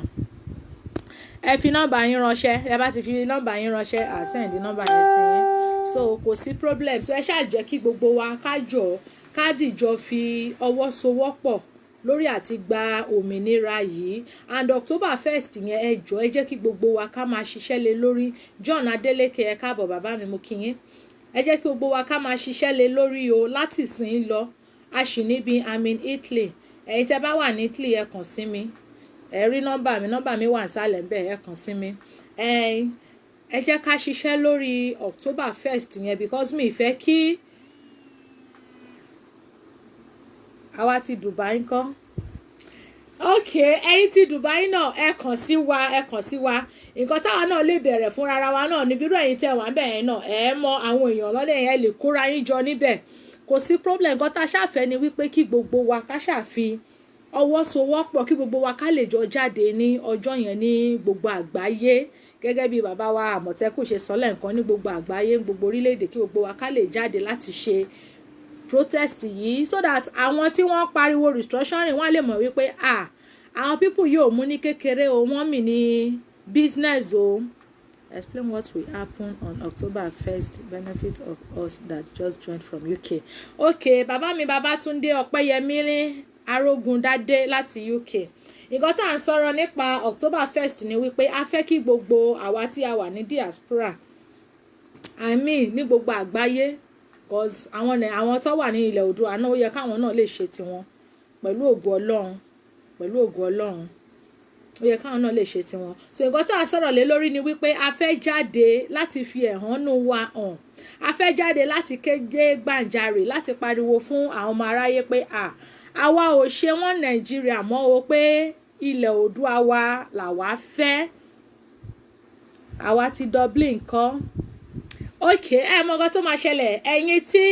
ẹ fi nọ́mbà yín ránṣẹ́ ẹ bá ti fi nọ́mbà yín ránṣẹ́ à send nọ́mbà yẹn sí yín so kò sí problem so ẹ ṣáà jẹ́ kí gbogbo wa ká dìjọ fi ọwọ́ sowọ́pọ̀ lórí àti gba òmìnira yìí and October 1st yẹn ẹ jọ̀ọ́ ẹ jẹ́ kí gbogbo wa ká máa ṣiṣẹ́ lé lórí John Adeleke ẹ káàbọ̀ bàbá mi mo kí yín ẹ jẹ́ kí gbogbo wa ká máa ṣiṣẹ́ lé lórí o láti sìn lọ a sì níbi I'm in Italy ẹ̀yin tẹ́ bá wà ní Italy ẹ kàn sí mi ẹ rí nọ́mbà mi wà nísàlẹ̀ ńbẹ̀ ẹ kàn sí mi ẹ jẹ́ ká ṣiṣẹ́ lórí October 1st yẹn because mi fẹ́ kí àwa ti Dubai ńkọ́ ok ẹ̀yin ti Dubai náà ẹ kàn sí wa nǹkan táwa náà lè bẹ̀rẹ̀ fún rárá wa náà níbi irú ẹ̀yin tẹ́ wà ńbẹ̀ yẹn náà ẹ mọ àwọn èèyàn lọ́dẹ̀ yẹn lè kóra yín jọ níbẹ̀ kò sí problem nǹkan tá a ṣàfẹ́ ni wípé kí gbogbo wa ká ṣàfi ọwọ́ sowọ́pọ̀ kí gbogbo wa ká lè jọ jáde ní ọjọ́ yẹn ní gbogbo àgbáyé gẹ́gẹ́ bí bàbá wa Àmọ̀tẹ́kùn ṣe sọ lẹ́ǹkan ní gbogbo àgbáyé gbogbo orílẹ̀-èdè kí gbogbo wa ká lè jáde láti ṣe protest yìí so that àwọn tí wọ́n pariwo restructuring wọ́n lè mọ̀ wípé àwọn people yóò mú ní kékeré o wọ́n mì ní business o. Explain what will happen on October 1st benefit of us that just joined from UK. Okay bàbá mi Babátúndé Ọpẹ́yẹmí Arógundádé láti UK nǹkan tá à ń sọ̀rọ̀ nípa October 1st ni wípé a fẹ́ kí gbogbo àwa tí a wà ní diaspora ní gbogbo àgbáyé cause àwọn tó wà ní ilẹ̀ Oòduà náà ó yẹ káwọn náà lè ṣe tiwọn pẹ̀lú ògo Ọlọ́run ó yẹ káwọn náà lè ṣe tiwọn so nǹkan tá a sọ̀rọ̀ lé lórí ni wípé a fẹ́ jáde láti fi ẹ̀hónú wa hàn a fẹ́ jáde láti kéde gbàǹjarè láti pariwo fún àwọn ọmọ aráyé pé àwa ò ṣe wọ́n Nàìjíríà mọ́ o pé ilẹ̀ Oòduà wa làwa fẹ́ àwa ti Dublin kọ́ ok mọ nǹkan tó máa ṣẹlẹ̀ ẹ̀yin tí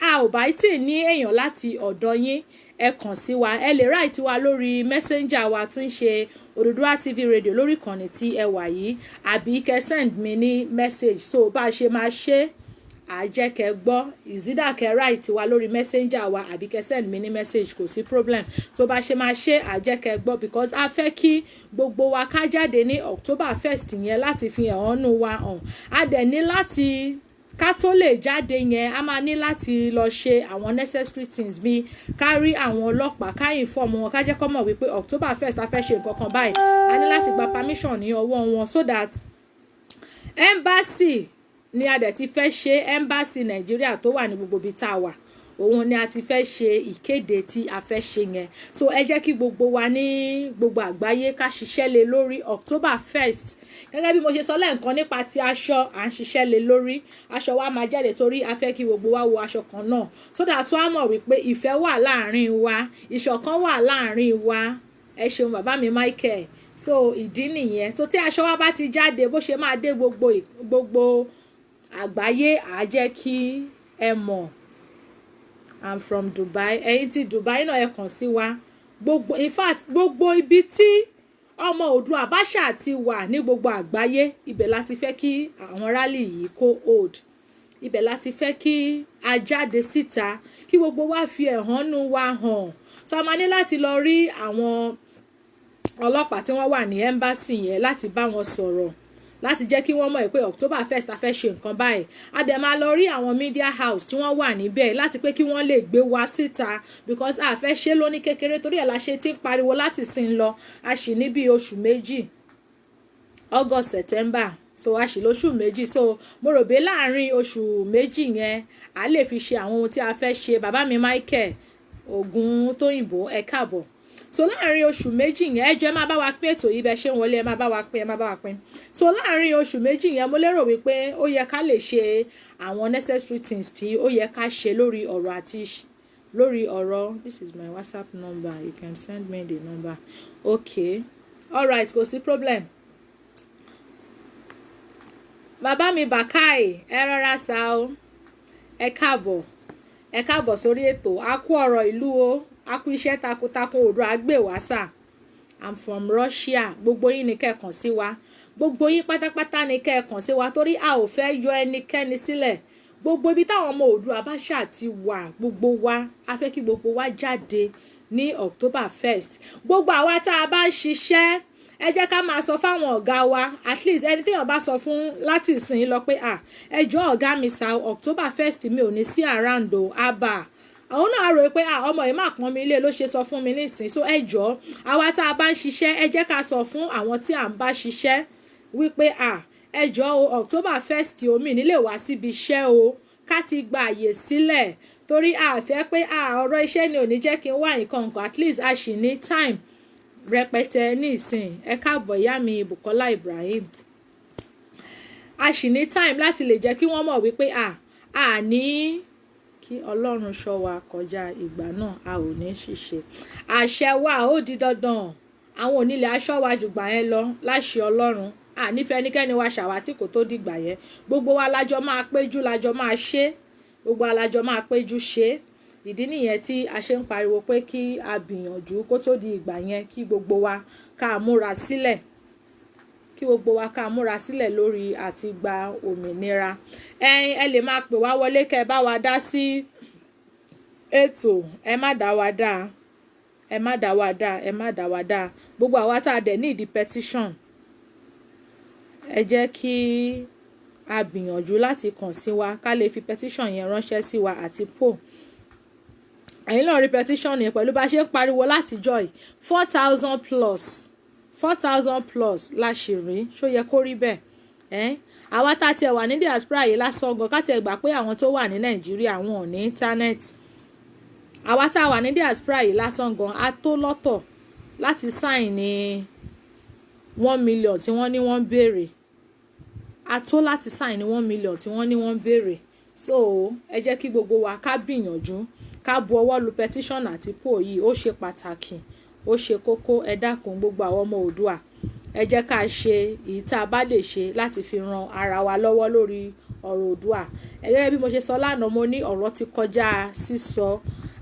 a ò bá tì ní èèyàn láti ọ̀dọ̀ yín ẹ kàn sí wa ẹ lè write wa lórí messenger wa tó ń ṣe Oduduwa TV radio lórí ìkànnì tí ẹ wà yìí àbí kẹ́ send mi ní message so bá a ṣe máa ṣe àjẹkẹ́ gbọ́ ìzídà kẹ́ write wa lórí messenger wa àbí kẹ́ send mi ní message kò sí problem so bá a ṣe máa ṣe àjẹkẹ́ gbọ́ because a fẹ́ kí gbogbo wa ká jáde ní October 1st yẹn láti fi ẹ̀hónú wa hàn a dẹ̀ ní láti ká tó lè jáde yẹn a máa ní láti lọ ṣe àwọn necessary things bí ká rí àwọn ọlọ́pàá ká inform wọn ká jẹ́ kó mọ̀ wípé October 1st a fẹ́ ṣe nǹkan kan báyìí a ní láti gba permission ní ọwọ́ wọn so that embassy ni a dẹ̀ ti fẹ́ ṣe embassy Nàìjíríà tó wà ní gbogbo ibi tá a wà òun ni a ti fẹ́ ṣe ìkéde tí a fẹ́ ṣe yẹn so ẹ jẹ́ kí gbogbo wa ní gbogbo àgbáyé ká ṣiṣẹ́ lé lórí October 1st gẹ́gẹ́ bí mo ṣe sọ lẹ́ǹkan nípa ti aṣọ à ń ṣiṣẹ́ lé lórí aṣọ wa máa jáde torí a fẹ́ kí gbogbo wa wọ aṣọ kan náà so that wọ́n á mọ̀ wípé ìfẹ́ wà láàrin wa ìṣọ̀kan wà láàrin wa ẹ ṣeun bàbá mi Michael so ìdí nìyẹn so tí aṣọ wa bá ti jáde bó ṣe máa dé gbogbo àgbáyé á jẹ́ kí ẹ mọ̀ I'm from Dubai ẹ̀yin tí Dubai náà ẹ kàn sí wa gbogbo in fact gbogbo ibi tí ọmọ Oòduà Àbáṣà ti wà ní gbogbo àgbáyé ibẹ̀ láti fẹ́ kí àwọn rally yìí kó hold ibẹ̀ láti fẹ́ kí a jáde síta kí gbogbo wa fi ẹ̀hónú wa hàn so a máa ní láti lọ rí àwọn ọlọ́pàá tí wọ́n wà ní embassy yẹn láti bá wọn sọ̀rọ̀ láti jẹ́ kí wọ́n mọ̀ pé October 1st a fẹ́ ṣe nǹkan báyìí a dẹ̀ máa lọ rí àwọn media house tí wọ́n wà níbẹ̀ láti pé kí wọ́n lè gbé wa síta because a fẹ́ ṣe lóní kékeré torí ẹ̀ la ṣe ti ń pariwo láti sin lọ a sì ní bí oṣù méjì August September so a sì lóṣù méjì so mo rò pé láàrin oṣù méjì yẹn a lè fi ṣe àwọn ohun tí a fẹ́ ṣe bàbá mi Michael Ògúntóyìnbó ẹ káàbọ̀ so láàrin oṣù méjì yẹn ẹ jọ̀ọ́ ẹ máa bá wa pín ètò yìí bẹ ṣé ń wọlé ẹ máa bá wa pín so láàrin oṣù méjì yẹn mo lérò wípé ó yẹ ká lè ṣe àwọn necessary things tí ó yẹ ká ṣe lórí ọ̀rọ̀ this is my WhatsApp number you can send me the number okay alright kò sí problem bàbá mi Bàkáì ẹ rọra sá o ẹ káàbọ̀ sórí ètò a kú ọ̀rọ̀ ìlú o a kú iṣẹ́ takuntakun òdo àgbèwàsà I'm from Russia gbogbo yín ni kẹ́ẹ̀kan sí wa gbogbo yín pátápátá ni kẹ́ẹ̀kan sí wa torí a ò fẹ́ yọ ẹnikẹ́ni sílẹ̀ gbogbo ibi táwọn ọmọ Oòduà bá ṣáà ti wà gbogbo wa a fẹ́ kí gbogbo wa jáde ní October 1st gbogbo àwa tá a bá ń ṣiṣẹ́ ẹ jẹ́ ká máa sọ fáwọn ọ̀gá wa at least ẹni téèyàn bá sọ fún láti ìsìn lọ pé ẹ jọ̀ọ́ ọ̀gá mi sa October 1st mi ò ní sí around o àbá àwọn náà rò pé ọmọ yìí máa pọ́n mi ilé ló ṣe sọ fún mi nísìn so ẹ jọ̀ọ́ àwa tá a bá ń ṣiṣẹ́ ẹ jẹ́ ká sọ fún àwọn tí à ń bá ṣiṣẹ́ wípé ẹ jọ̀ọ́ o October 1st omi nílé wá síbi iṣẹ́ o ká ti gba àyè sílẹ̀ torí a fẹ́ pé ọ̀rọ̀ iṣẹ́ ni ò ní jẹ́ kí n wá nǹkan kan at least a sì ní time rẹpẹtẹ ní ìsìn ẹ káàbọ̀ ìyá mi Bukola Ibrahim a sì ní time láti lè jẹ́ kí wọ́n mọ̀ wípé a ní kí Ọlọ́run ṣọ́ wa kọjá ìgbà náà a ò ní ṣìṣe àṣẹ wa ó di dandan àwọn onílé aṣọ wa jùgbà yẹn lọ láṣẹ Ọlọ́run nífẹ̀ẹ́ ẹnikẹ́ni wa ṣàwátì kò tó dìgbà yẹn gbogbo wa lájọ máa péjú lájọ máa ṣe gbogbo wa lájọ máa péjú ṣe ìdí nìyẹn tí a ṣe ń pariwo pé kí a gbìyànjú kó tó di ìgbà yẹn kí gbogbo wa ká múra sílẹ̀ lórí àti gba òmìnira ẹ lè máa pè wá wọlé kẹ́ bá wa dá sí ètò ẹ má dá wa dá gbogbo àwa tá a dẹ̀ ní ìdí petition ẹ jẹ́ kí a gbìyànjú láti kàn sí wa ká lè fi petition yẹn ránṣẹ́ sí wa àti poll ẹ̀yin náà rí petition yẹn pẹ̀lú bá ṣe ń pariwo látijọ́ yìí 4,000 plus la ṣì rí ṣó yẹ kó rí bẹ́ẹ̀ àwa tá a tiẹ̀ wà ní diaspora yìí lásán gan ká tiẹ̀ gbà pé àwọn tó wà ní Nàìjíríà wọn ò ní íńtánẹ́ẹ̀tì àwa tá a wà ní diaspora yìí lásán gan a tó lọ́tọ̀ láti sign ní 1 million tí wọ́n ní wọ́n ń béèrè a tó láti sign ní 1 million tí wọ́n ní wọ́n ń béèrè so ẹ jẹ́ kí gbogbo wa ká gbìyànjú ká bu ọwọ́ lu petition àti poll yìí ó ṣe pàtàkì ó ṣe kókó ẹ dákun gbogbo àwọn ọmọ Oòduà ẹ jẹ́ ká ṣe èyí tá a bá lè ṣe láti fi ran ara wa lọ́wọ́ lórí ọ̀rọ̀ Oòduà gẹ́gẹ́ bí mo ṣe sọ lánàá mo ní ọ̀rọ̀ ti kọjá sísọ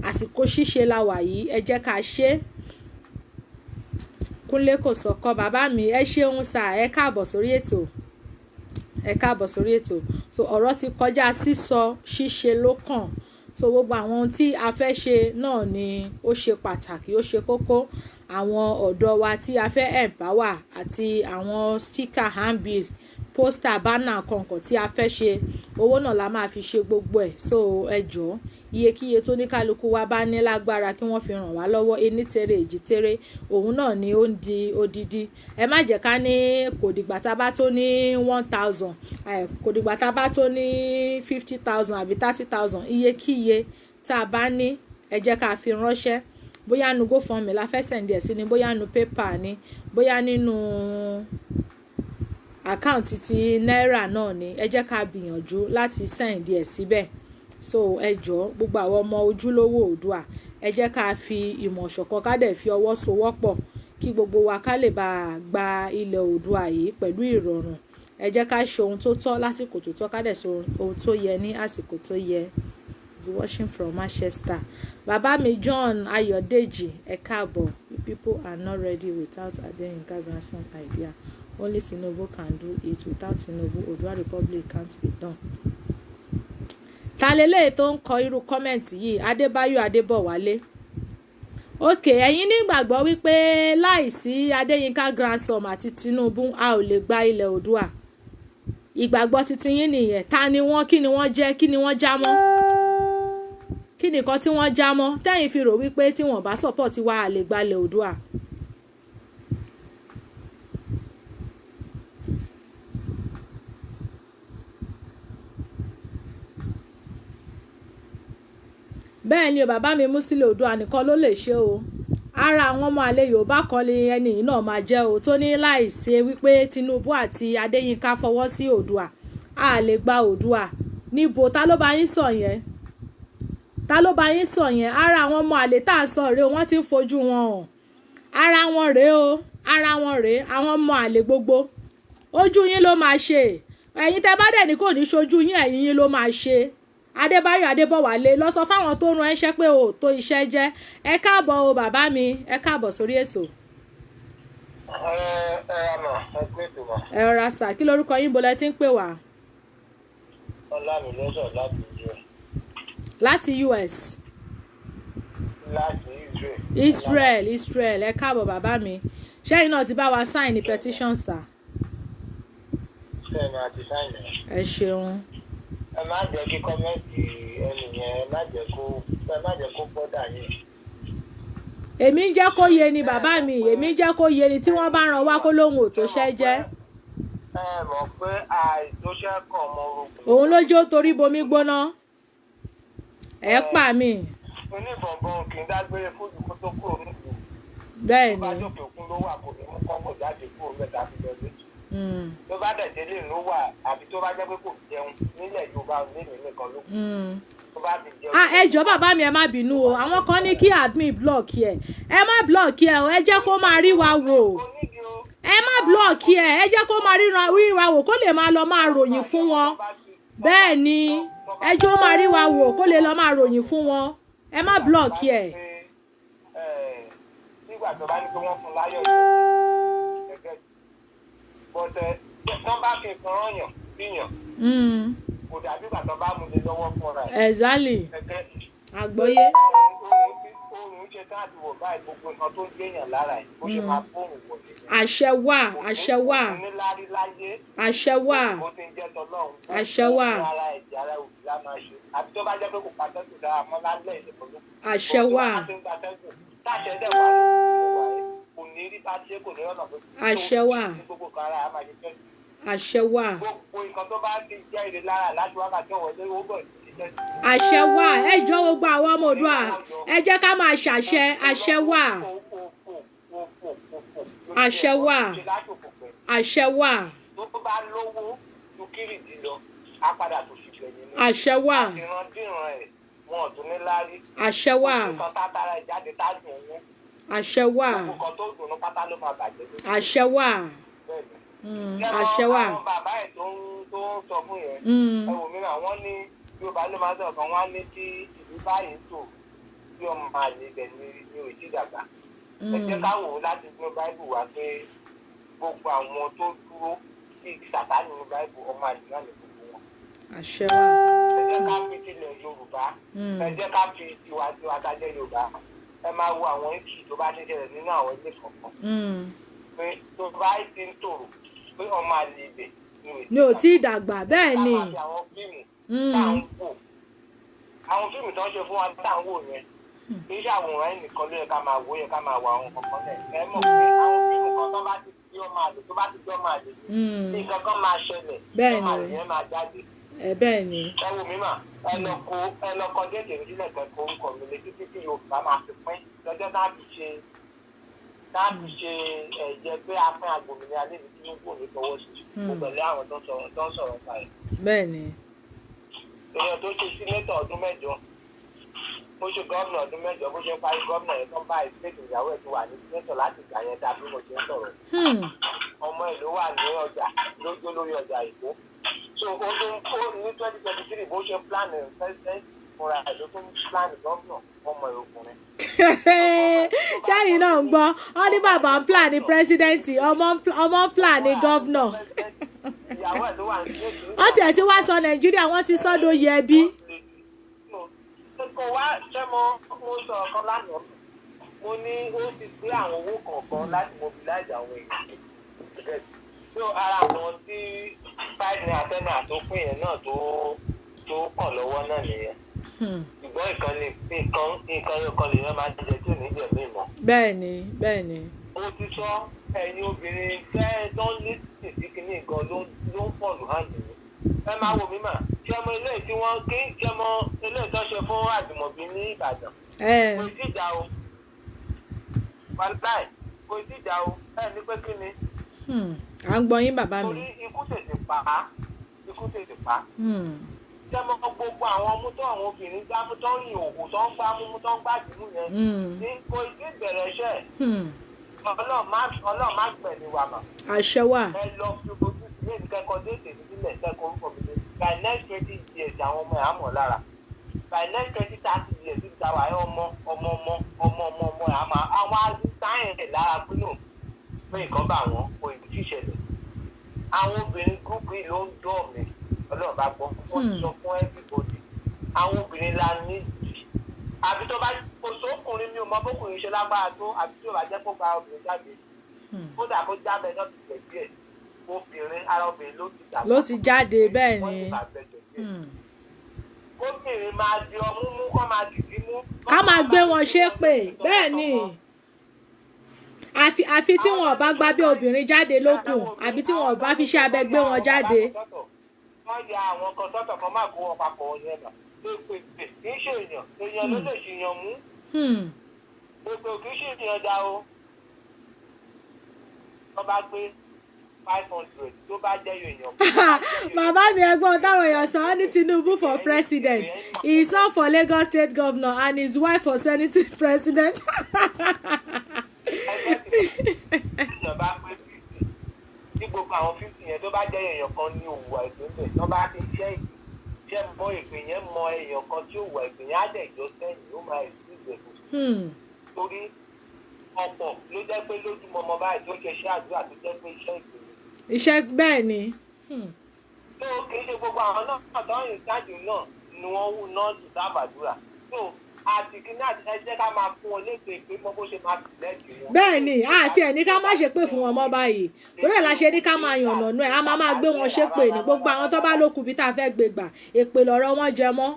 àsìkò ṣíṣe la wà yìí ẹ jẹ́ ká ṣe Kúnlé kò sọ̀kọ bàbá mi ẹ ṣeun sà ẹ káàbọ̀ sórí ètò so ọ̀rọ̀ ti kọjá sísọ ṣíṣe ló kàn so gbogbo àwọn ohun tí a fẹ́ ṣe náà ni ó ṣe pàtàkì ó ṣe kókó àwọn ọ̀dọ́ wa tí a fẹ́ empower àti àwọn sticker handbill poster banner kọ̀ọ̀kan tí a fẹ́ ṣe owó náà la máa fi ṣe gbogbo ẹ̀ so ẹ jọ̀ọ́ iyekíye tó ní kálukú wa bá ní lágbára kí wọ́n fi ràn wá lọ́wọ́ ení tere èjì tere òun náà ni ó ń di odidi ẹ má jẹ́ ká ní kò dìgbà tá a bá tó ní 1,000 kò dìgbà tá a bá tó ní 50,000 àbí 30,000 iyekíye tá a bá ní ẹ jẹ́ ká fi ránṣẹ́ bóyá nu GoFundMe la fẹ́ send ẹ̀ sí ni bóyá nu PayPal ni bóyá nínú àkáǹtì ti náírà náà ni ẹ jẹ́ ká gbìyànjú láti send ẹ̀ síbẹ̀ so ẹ jọ̀ọ́ gbogbo àwọn ọmọ ojúlówó Oòduà ẹ jẹ́ ká fi ìmọ̀ ṣọ̀kan ká dẹ̀ fi ọwọ́ sowọ́pọ̀ kí gbogbo wa ká lè bá gba ilẹ̀ Oòduà yìí pẹ̀lú ìrọ̀rùn ẹ jẹ́ ká ṣe ohun tó tọ́ lásìkò tó tọ́ ká dẹ̀ ṣe ohun tó yẹ ní àsìkò tó yẹ. Is watching from Manchester. Bàbá mi John Ayọ̀dèjì ẹ káàbọ̀. People are not ready without Adeyinka grandson idea. Only Tinubu can do it. Without Tinubu, Oòduà Republic can't be done. Ta lélẹ́yìí tó ń kọ irú kọ́mẹ̀ntì yìí Adébáyọ̀ Adébọ̀wálé. Okay, ẹ̀yin nígbàgbọ́ wípé láìsí Adeyinka grandson àti Tinubu a ò lè gba ilẹ̀ Oòduà. Ìgbàgbọ́ titi yín nìyẹn. Ta ni wọ́n, kí ni wọ́n jẹ́, kí ni wọ́n já mọ́? Kí nìkan tí wọ́n já mọ́ tẹ́yìn fi rò wípé tí wọ́n bá support wa a lè gbalẹ̀ Oòduà. bẹ́ẹ̀ ni o bàbá mi Musili Oduduwa nìkan ló lè ṣe o ara àwọn ọmọ àlè Yorùbá kan lè ẹni yìí náà máa jẹ́ o tó ní láìsí wípé Tinubu àti Adeyinka fọwọ́ sí Oòduà a lè gba Oòduà níbo ta ló bá yín sọ yẹn ara àwọn ọmọ àlè tá à ń sọ rèé wọ́n ti ń fojú wọn hàn ara wọn rèé àwọn ọmọ àlè gbogbo ojú yín ló máa ṣe ẹ̀yin tẹ́ bá dẹ̀ ní kò ní ṣojú yín ẹ̀yin yín ló máa ṣe Adébáyọ̀ Adébọ̀wálé lọ sọ fáwọn tó rán ẹṣẹ́ pé o tó iṣẹ́ jẹ́ ẹ káàbọ̀ o bàbá mi ẹ káàbọ̀ sórí ètò. ẹ rọra sà kí lorúkọ yín bolẹ tí ń pè wá. Ọlámilọ́sọ̀ láti US. láti Israel ẹ káàbọ̀ bàbá mi ṣẹ́yìn náà ti bá wa sign ní petition sà. ṣẹ́yìn náà ti sign ẹ̀. ẹ ṣeun. ẹ má jẹ́ kí kọ́mẹ́ǹtì ẹnì yẹn ẹ má jẹ́ kó bọ́dà yín. èmi ń jẹ́ kó yé ni bàbá mi èmi ń jẹ́ kó yé ni tí wọ́n bá ràn wá kó lóhun ò tó ṣẹ́ jẹ́. ẹ mọ̀ pé àìtóṣẹ́ kan ọmọ orogún. òun ló jó torí bomi gbóná ẹ pa mí. oníbọ̀nbọ̀n kì í dágbére fún ìdúkú tó kúrò nílùú. bẹ́ẹ̀ ni. tó bá jókè òkun ló wà kò ní mú kọ́kọ́ jáde kúrò mẹ́ta fi lọ létí. tó bá dẹ̀jẹ̀ lè ló wà àbí tó bá jẹ́ pé kò jẹun nílẹ̀ Yorùbá nílùú nìkan ló kù. tó bá ti jẹun. ẹ jọ̀ọ́ bàbá mi ẹ má bínú o àwọn kan ní kí admin block ẹ má block ẹ o ẹ jẹ́ kó máa rí wa wò ẹ má block ẹ jẹ́ kó máa rí wa wò kó lè máa lọ máa ròyìn fún wọn bẹ́ẹ̀ ni ẹ jẹ́ ó máa rí wa wò kó lè lọ máa ròyìn fún wọn ẹ má block ẹ. nígbà tó bá ní pé wọ́n fún láyọ̀ gẹ́gẹ́ bọ́tẹ́ tán bá fi kan rányàn bíyàn kò dàbí ìgbà tó bá mú lé lọ́wọ́ fúnra ẹ̀. exactly àgbọ́yé. oòrùn ṣe tán àti wọ̀ báyìí gbogbo nǹkan tó ń gbéyàn lára ẹ̀ bó ṣe máa bóòrùn wọ̀ nìyẹn. àṣẹ wà àṣẹ wà àṣẹ wà àbí tó bá jẹ́ pé kò pàtẹ́ tó dára mọ́ lálẹ́ ìṣẹ̀kọ́ ló kù. àṣẹ wà táṣẹ dẹ̀ wà ní kò ní rí bá ṣe kò ní ọ̀nà pé àṣẹ wà gbogbo kan ara máa ṣe tẹ́sí. àṣẹ wà gbogbo nǹkan tó bá ti jẹ́ ire lára láti wákàtí ọ̀wọ́ lórí owó bọ̀ sí tẹ́sí. àṣẹ wà ẹ jọ gbogbo àwọn ọmọ Oòduà ẹ jẹ́ ká máa ṣàṣẹ àṣẹ wà àṣẹ wà àṣẹ wà. tó bá lówó ju kírìdì lọ á padà tó sì gbẹ̀yìn ní. àṣẹ wà ìrandíran ẹ̀ wọn ò tún ní láárí. àṣẹ wà nǹkan tátara ẹ̀ jáde tá dùn ún. àṣẹ wà nǹkan tó dùn ún pátá ló máa bàjẹ́. àṣẹ wà àṣẹ wà. àwọn bàbá ẹ̀ tó ń sọ fún yẹn ẹ̀wò mìíràn wọ́n ní Yorùbá ló máa sọ̀rọ̀ kan wọ́n á ní kí ìlú báyìí tò bí ọmọ àlè ibẹ̀ ní òjì dàgbà. ẹ jẹ́ ká wò ó láti inú Báíbù wá pé gbogbo àwọn tó dúró sí Sàtánì nínú Báíbù ọmọ àlè náà ní gbogbo wọn. àṣẹ wà. ẹ jẹ́ ká fi tilẹ̀ Yorùbá ẹ jẹ́ ká fi tiwa tajẹ́ Yorùbá ẹ máa wo àwọn ìtì tó bá ní ṣẹlẹ̀ nínú àwọn ilé kọ̀ọ̀kan pé tó bá ti ń tòrò pé ọmọ àlè ibẹ̀ ni ò tí ì dàgbà bẹ́ẹ̀ ni. àwọn fíìmù tá à ń wò àwọn fíìmù tó ń ṣe fún wa tá à ń wò yẹn kì í ṣàwòrán ẹnìkan ló yẹ ká máa wò ká máa wo àwọn kankan lẹ̀ ẹ mọ̀ pé àwọn fíìmù kan tó bá ti fi ọmọ àlè tó bá ti jọ́ ọmọ àlè ní nǹkan kan máa ṣẹlẹ̀ ọmọ àlè yẹn máa jáde. bẹ́ẹ̀ ni. ẹ wò mí mà ẹ lọ kọ déètì ìrìnsílẹ̀ kẹ́kọ̀ọ́ orúkọ mi lè títí tí Yorùbá máa fi pín lọ́jọ́ láti ṣe ẹ̀jẹ̀ pé a pín agbòmìnira lè ní Tinubu ní tọwọ́ sí mo pẹ̀lú àwọn tó ń sọ̀rọ̀ pa ẹ̀. bẹ́ẹ̀ ni. èèyàn tó ṣe sínétọ̀ ọdún mẹ́jọ ó ṣe gómìnà ọdún mẹ́jọ bó ṣe parí gómìnà yẹn tó ń bá ìpínlẹ̀ ìyàwó ẹ̀ tó wà ní sínétọ̀ láti ìgbà yẹn dàbí mo ṣe ń sọ̀rọ̀. ọmọ ẹ̀ ló wà ní ọjà lójó lórí ọjà Èkó. so ó ní 2023 bó ṣe plan president fúnra ẹ̀ ló tún plan gómìnà ọmọ ẹ̀ ọkùnrin. ṣáyìn náà ń gbọ́ ọ ní bàbá ń plan ní pírẹsidẹ́ǹtì ọmọ ń plan ní gọ́vnọ̀. wọ́n tiẹ̀ ti wá sọ Nàìjíríà wọ́n ti sọ́dọ̀ yẹ bí. kò wá ṣé mo sọ ọ̀kan lánàá mo ní ó ti gbé àwọn owó kọ̀ọ̀kan láti mobilize àwọn èèyàn. so ara àwọn tí five naira ten naira tó pín yẹn náà tó kàn lọ́wọ́ náà nìyẹn. ṣùgbọ́n nǹkan yọkan lè yẹn máa ń jẹ tí ò ní jẹ mí mọ́. bẹ́ẹ̀ni. ó ti sọ ẹ̀yin obìnrin fẹ́ tó ń lé sí kíní nǹkan ló ń pọ̀lù hàn mí. ẹ máa wo mi mà ṣé ṣẹmọ ilé tí wọ́n kí ṣẹmọ ilé tó ṣe fún Àjùmọ̀bí ní Ìbàdàn. Kò sí ìjà o. Wàláì kò sí ìjà o. Ẹ ní pé kí ni? À ń gbọ́ yín bàbá mi. Torí ikú tètè pa á. Ikú tètè pa á. Ṣẹmọ gbogbo àwọn ọmú tó àwọn obìnrin gbá mú tó ń yin òkú tó ń gbá mú tó ń gbá dìmú yẹn. Ní kò sí ìbẹ̀rẹ̀ iṣẹ́. Ọlọ́run má gbẹ̀mí wa mà. Àṣẹ wà. Ẹ lọ fi ojú sílé ìkẹ́kọ̀ọ́ dé ètè nílẹ̀ ìkẹ́kọ̀ọ́ orúkọ mi lé. By next 20 years àwọn ọmọ ẹ̀ á mọ̀ lára. By next 20-30 years ti ta wà ẹ́ ọmọ ẹ̀ á máa àwọn àtúntáyìn ẹ̀ lára gbínú pé nǹkan bá wọn kò ì tí ṣẹlẹ̀. Àwọn obìnrin gúúpù yìí ló ń dọ̀ mí. Ọlọ́run bá gbọ́ wọ́n ti sọ fún everybody. Àwọn obìnrin la ní àbí tó bá kò sókùnrin mi ò mọ bókùnrin ṣe lágbára tó àbí tí ò bá jẹ́ kó gba obìnrin jáde. Kódà kó jábẹ́ náà ti tẹ̀ díẹ̀. Obìnrin ara obìnrin ló ti jáde bẹ́ẹ̀ ni. Obìnrin máa di ọmú mú kọ́ máa dìdí mú. Ká máa gbé wọn ṣépè bẹ́ẹ̀ ni. Àfi tí wọn ò bá gbá bí obìnrin jáde lókun àbí tí wọn ò bá fi ṣe abẹ gbé wọn jáde. Wọ́n ya àwọn kan sọ́tọ̀ kan máa kó wọn papọ̀ yẹn nà. Èpè kì í ṣe èèyàn ló lè ṣèyàn mú. Èpè kì í ṣe èèyàn dá o. Wọ́n bá gbé 500 tó bá jẹ́ èèyàn. Bàbá mi ẹ̀gbọ́n táwọn èèyàn sọ ní Tinubu for president. He is up for Lagos state governor and his wife for senate president. Ìjọba pé 50 ní gbogbo àwọn 50 yẹn tó bá jẹ́ èèyàn kan ní òwò àìpínlẹ̀ tó bá ti ṣẹ́ mọ ìpín yẹn mọ èèyàn kan tí òwò ìpín yẹn á dẹ̀ jọ sẹ́yìn ó máa èsì ìgbẹ̀kùn. Torí ọ̀pọ̀ ló jẹ́ pé lójúmọmọ báyìí tó ṣe iṣẹ́ àdúrà tó jẹ́ pé iṣẹ́ ìpín iṣẹ́ bẹ́ẹ̀ ni. tó kì í ṣe gbogbo àwọn náà tó ń ṣáàjù náà ni wọ́n wù náà jù sábàdúrà tó àti kíní àti ẹjẹ́ ká máa fún wọn lépe pé mọ́ bó ṣe máa tìlẹ̀ jù wọn. bẹ́ẹ̀ ni àti ẹ̀ ní ká má ṣe pé fún wọn mọ́ báyìí torí ẹ̀ la ṣe ní ká máa yànnà nù ẹ̀ a máa gbé wọn ṣépè ní gbogbo àwọn tó bá lókun bí tá a fẹ́ gbé gbà èpè lọ́rọ̀ wọn jẹ mọ́.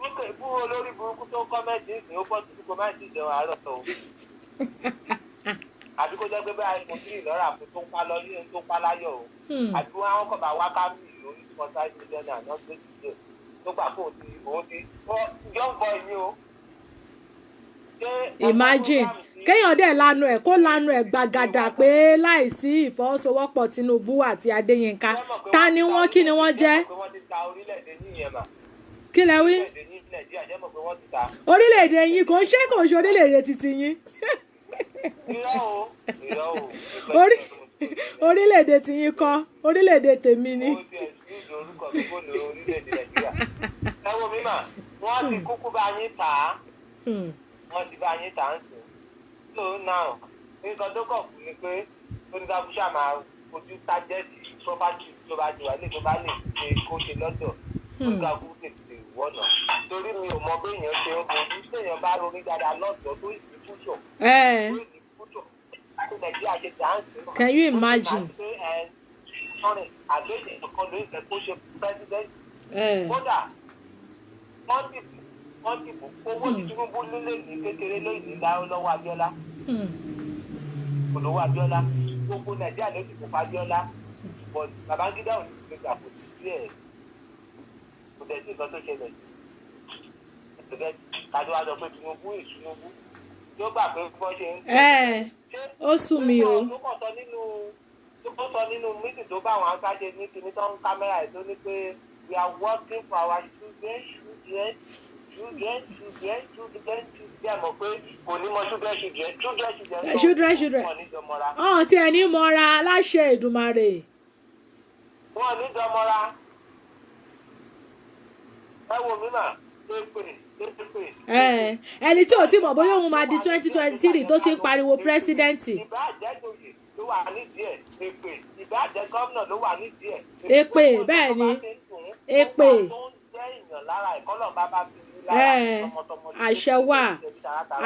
nípa ìbúrò olórí burúkú tó ń kọ́mẹ́ǹtì ìsìn ó bọ́ sí kọ́mẹ́ǹtì ìjẹun àárọ̀ tó àbí kó jẹ́ pé bẹ́ẹ̀ kò sí ìlọ́ra fún tó ń pa lọ yíyan tó ń pa láyọ̀ o àbí wọn àwọn kọ̀ bá wá kámi lórí $5 million náà gbé sílẹ̀ tó gbà kó òun ti young boy ni o. Imagine kéèyàn dẹ̀ lanu ẹ̀ kó lanu ẹ̀ gbàgàdà pé láìsí ìfọwọ́sowọ́pọ̀ Tinubu àti Adeyinka ta ni wọ́n kí ni wọ́n jẹ́. Kí lẹ wí? Orílẹ̀-èdè yín kò ṣe orílẹ̀-èdè titi yín. Orílẹ̀-èdè tí yín kọ́ orílẹ̀-èdè tèmi ni. ẹ wo mi mà wọ́n ti kúkú bá yín tà á wọ́n ti bá yín tà á ń sìn so now nǹkan tó kọ̀ fún mi pé oníkàbúṣà máa fojú tájẹ́tì property tó bá jù wá lè tó bá lè ṣe kó ṣe lọ́dọ̀ oníkàbú tètè wọ́nà torí mi ò mọ béèyàn ṣe ń bojú séèyàn bá ronú dáadáa lọ́dọ̀ tó ìdíkúṣọ̀. Can you imagine? Kódà wọ́n ti bù owó Tinubu lílé ní kékeré lóyìn lọ́wọ́ Abíọ́lá. Olówó Abíọ́lá gbogbo Nàìjíríà ló ti kó pa Abíọ́lá. Babangida ò ní ti gbà kò sí sí ẹ̀. Kò tẹ̀ sí nǹkan tó ṣẹlẹ̀. Kájọ wa sọ pé Tinubu yóò gbà pé bọ́ ṣe ń tẹ̀. Ó sún mi o. Tó sọ nínú mítì tó bá àwọn aṣáájú ní kíní tó ń kámẹ́rà ẹ̀ tó ní pé we are working for our children mọ̀ pé kò ní mọ children. Tí ẹ ní mọ́ra láṣẹ Èdùmàrè. Wọ́n ní dọmọ́ra. Ẹ wo mi mà ẹni tí ò tí mọ̀ bóyá òun máa di 2023 tó ti ń pariwo pírẹ́sídẹ́ǹtì. ìbá àjẹjòyè ló wà nídìí ẹ̀ èpè ìbá àjẹ gómìnà ló wà nídìí ẹ̀. èpè bẹ́ẹ̀ ni èpè. àṣẹ wà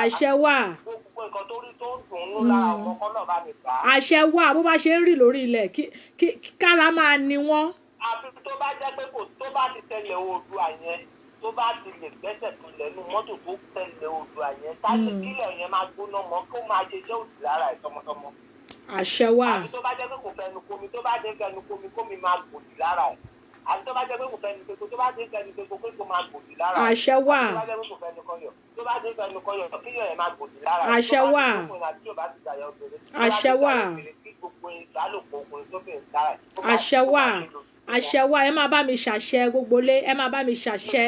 àṣẹ wà àṣẹ wà bó bá ṣe ń rì lórí ilẹ̀ kí kára máa ní wọ́n. àfi tó bá jẹ́ pé tó bá ti tẹ̀lé Oòduà yẹn tó bá ti lè gbẹ́sẹ̀ tó lẹ́nu mọ́tò tó tẹ̀lé Oòduà yẹn táyé kílẹ̀ yẹn máa gbóná mọ́ kó máa ṣe iṣẹ́ òdì lára ẹ̀ tọmọtọmọ. àṣẹ wà. àfi tó bá jẹ́ pé kò fẹnu komi tó bá dé fẹnu komi máa gbòdì lára ẹ̀ àti tó bá jẹ́ pé kò fẹ́ ni pé tó bá dé fẹ́ ni pé kó máa gbòdì lára. àṣẹ wà. tó bá jẹ́ pé kò fẹ́ ni kọ́yọ̀ tó bá dé fẹ́ ni kọ́yọ̀ kíyọ̀ ẹ̀ máa gbòdì lára. àṣẹ wà. àṣẹ wà. àṣẹ wà. àṣẹ wà. ẹ máa bá mi ṣàṣẹ gbogbo lé ẹ máa bá mi ṣàṣẹ.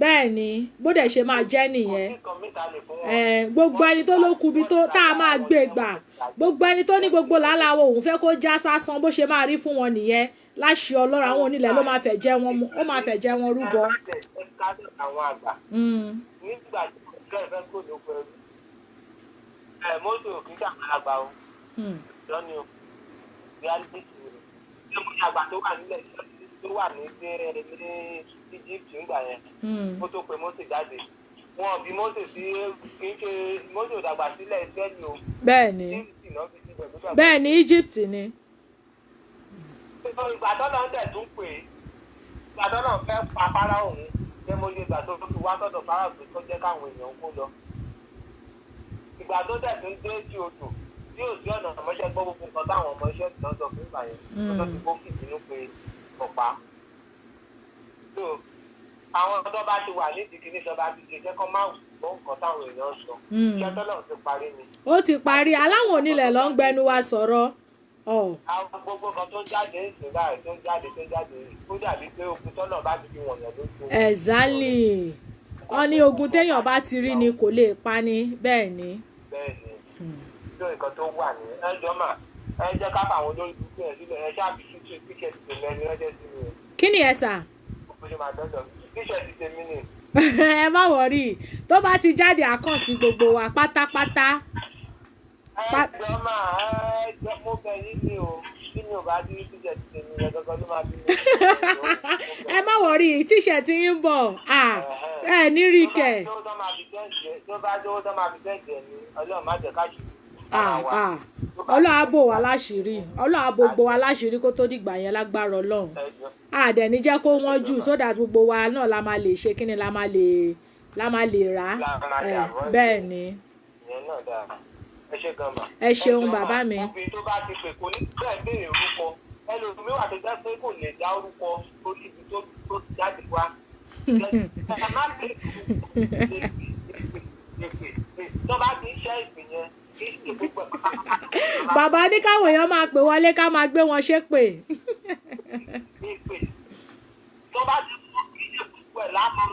bẹ́ẹ̀ ni bó dẹ̀ ṣe máa jẹ́ nìyẹn. gbogbo ẹni tó ló kú bí tó tá a máa gbé gbà gbogbo ẹni tó ní gbogbo làálàá òun fẹ́ kó já sásán bó ṣe máa rí fún wọn nìyẹn láṣẹ Ọlọ́run àwọn onílẹ̀ ló máa fẹ́ jẹ́ wọn ó máa fẹ́ jẹ́ wọn rúbọ. nígbà tí ìfẹ́ fẹ́ kó ló pẹ̀lú mọ́tò kíkà àgbà o lọ́ni o reality rẹ̀ ṣé mo ní àgbà tó wà nílẹ̀ tó wà ní Egypt nígbà yẹn kó tó pe mọ́tò jáde wọn bí mọ́tò sí kì í ṣe mọ́tò dàgbà sílẹ̀ Ísírẹ́lì o. bẹ́ẹ̀ ni Egypt ni. ìgbà tọ́lọ̀ ń tẹ̀ tún pè é ìgbà tọ́lọ̀ fẹ́ pa fara òun ṣé mo yẹ ìgbà tó fi wá sọ́dọ̀ fara òun tó jẹ́ káwọn èèyàn kó lọ. ìgbà tó tẹ̀ tún dé sí odò tí ò sí ọ̀nà ọmọọṣẹ́ gbọ́ gbogbo nǹkan táwọn ọmọ iṣẹ́ ti lọ́sọ̀ fún ìgbà yẹn tó ti kó kìdínú pé ọ̀pá. àwọn tó bá ti wà nídìí kìíní ìjọba ti ṣe jẹ́ kó má gbọ́ nǹkan táwọn èèyàn sọ. iṣẹ́ tọ́lọ̀ ti parí ni. ó ti parí aláwọn onílẹ̀ ló ń gbẹnu wa sọ̀rọ̀. àwọn gbogbo kan tó ń jáde ìsìn báyìí tó ń jáde ó dàbí pé okun tọ́lọ̀ bá ti fi wọ̀nyàn lójú. exactly wọ́n ní ogun téèyàn bá ti rí ni kò lè pa ni bẹ́ẹ̀ ni. bẹ́ẹ̀ni ló nǹkan tó wà ní ẹjọ́ mà ẹ jẹ́ ká fà àwọn olórí burúkú yẹn sílẹ̀ ẹ ṣáà fi tíṣẹ̀tì tèmi ẹni rẹ́jẹ́ sí mi. kí ni ẹ sà. ó ṣe máa dọ́dọ̀ tíṣẹ̀tì tèmi ni. ẹ má wọrí tó bá ti jáde àkànṣe gbogbo wa pátápátá. ẹjọ́ mà ẹ jẹ́ mo bẹ̀ yín ni o tí mi ò bá dín tíṣẹ̀tì tèmi rẹ gangan ló máa bí mi. ẹ má wọrí tíṣẹ̀tì yín bọ̀ ẹ ní rí kẹ̀. tó bá dówó tó máa fi tẹ́ǹtì ẹ̀ ní ọlọ́run má jẹ́ ká ṣe. Ọlọ́run á bò wá láṣìírí Ọlọ́run á bò gbogbo wa láṣìírí kó tó dìgbà yẹn lágbára Ọlọ́run àdẹ̀ní jẹ́ kó wọ́n jù so that gbogbo wa náà la máa lè ṣe kí ni la máa lè rà bẹ́ẹ̀ ni. ẹ ṣeun bàbá mi. obìnrin tó bá ti pè kò ní bẹ́ẹ̀ béèrè orúkọ ẹlòmíràn àti jẹ́ pé kò lè dá orúkọ orí ibi tó jáde wá. tó bá ti ń ṣe ìpín yẹn bàbá ní káwọn èèyàn máa pè wọlé ká máa gbé wọn ṣépè. tó bá ti mú kí ṣe gbogbo ẹ̀ láàmú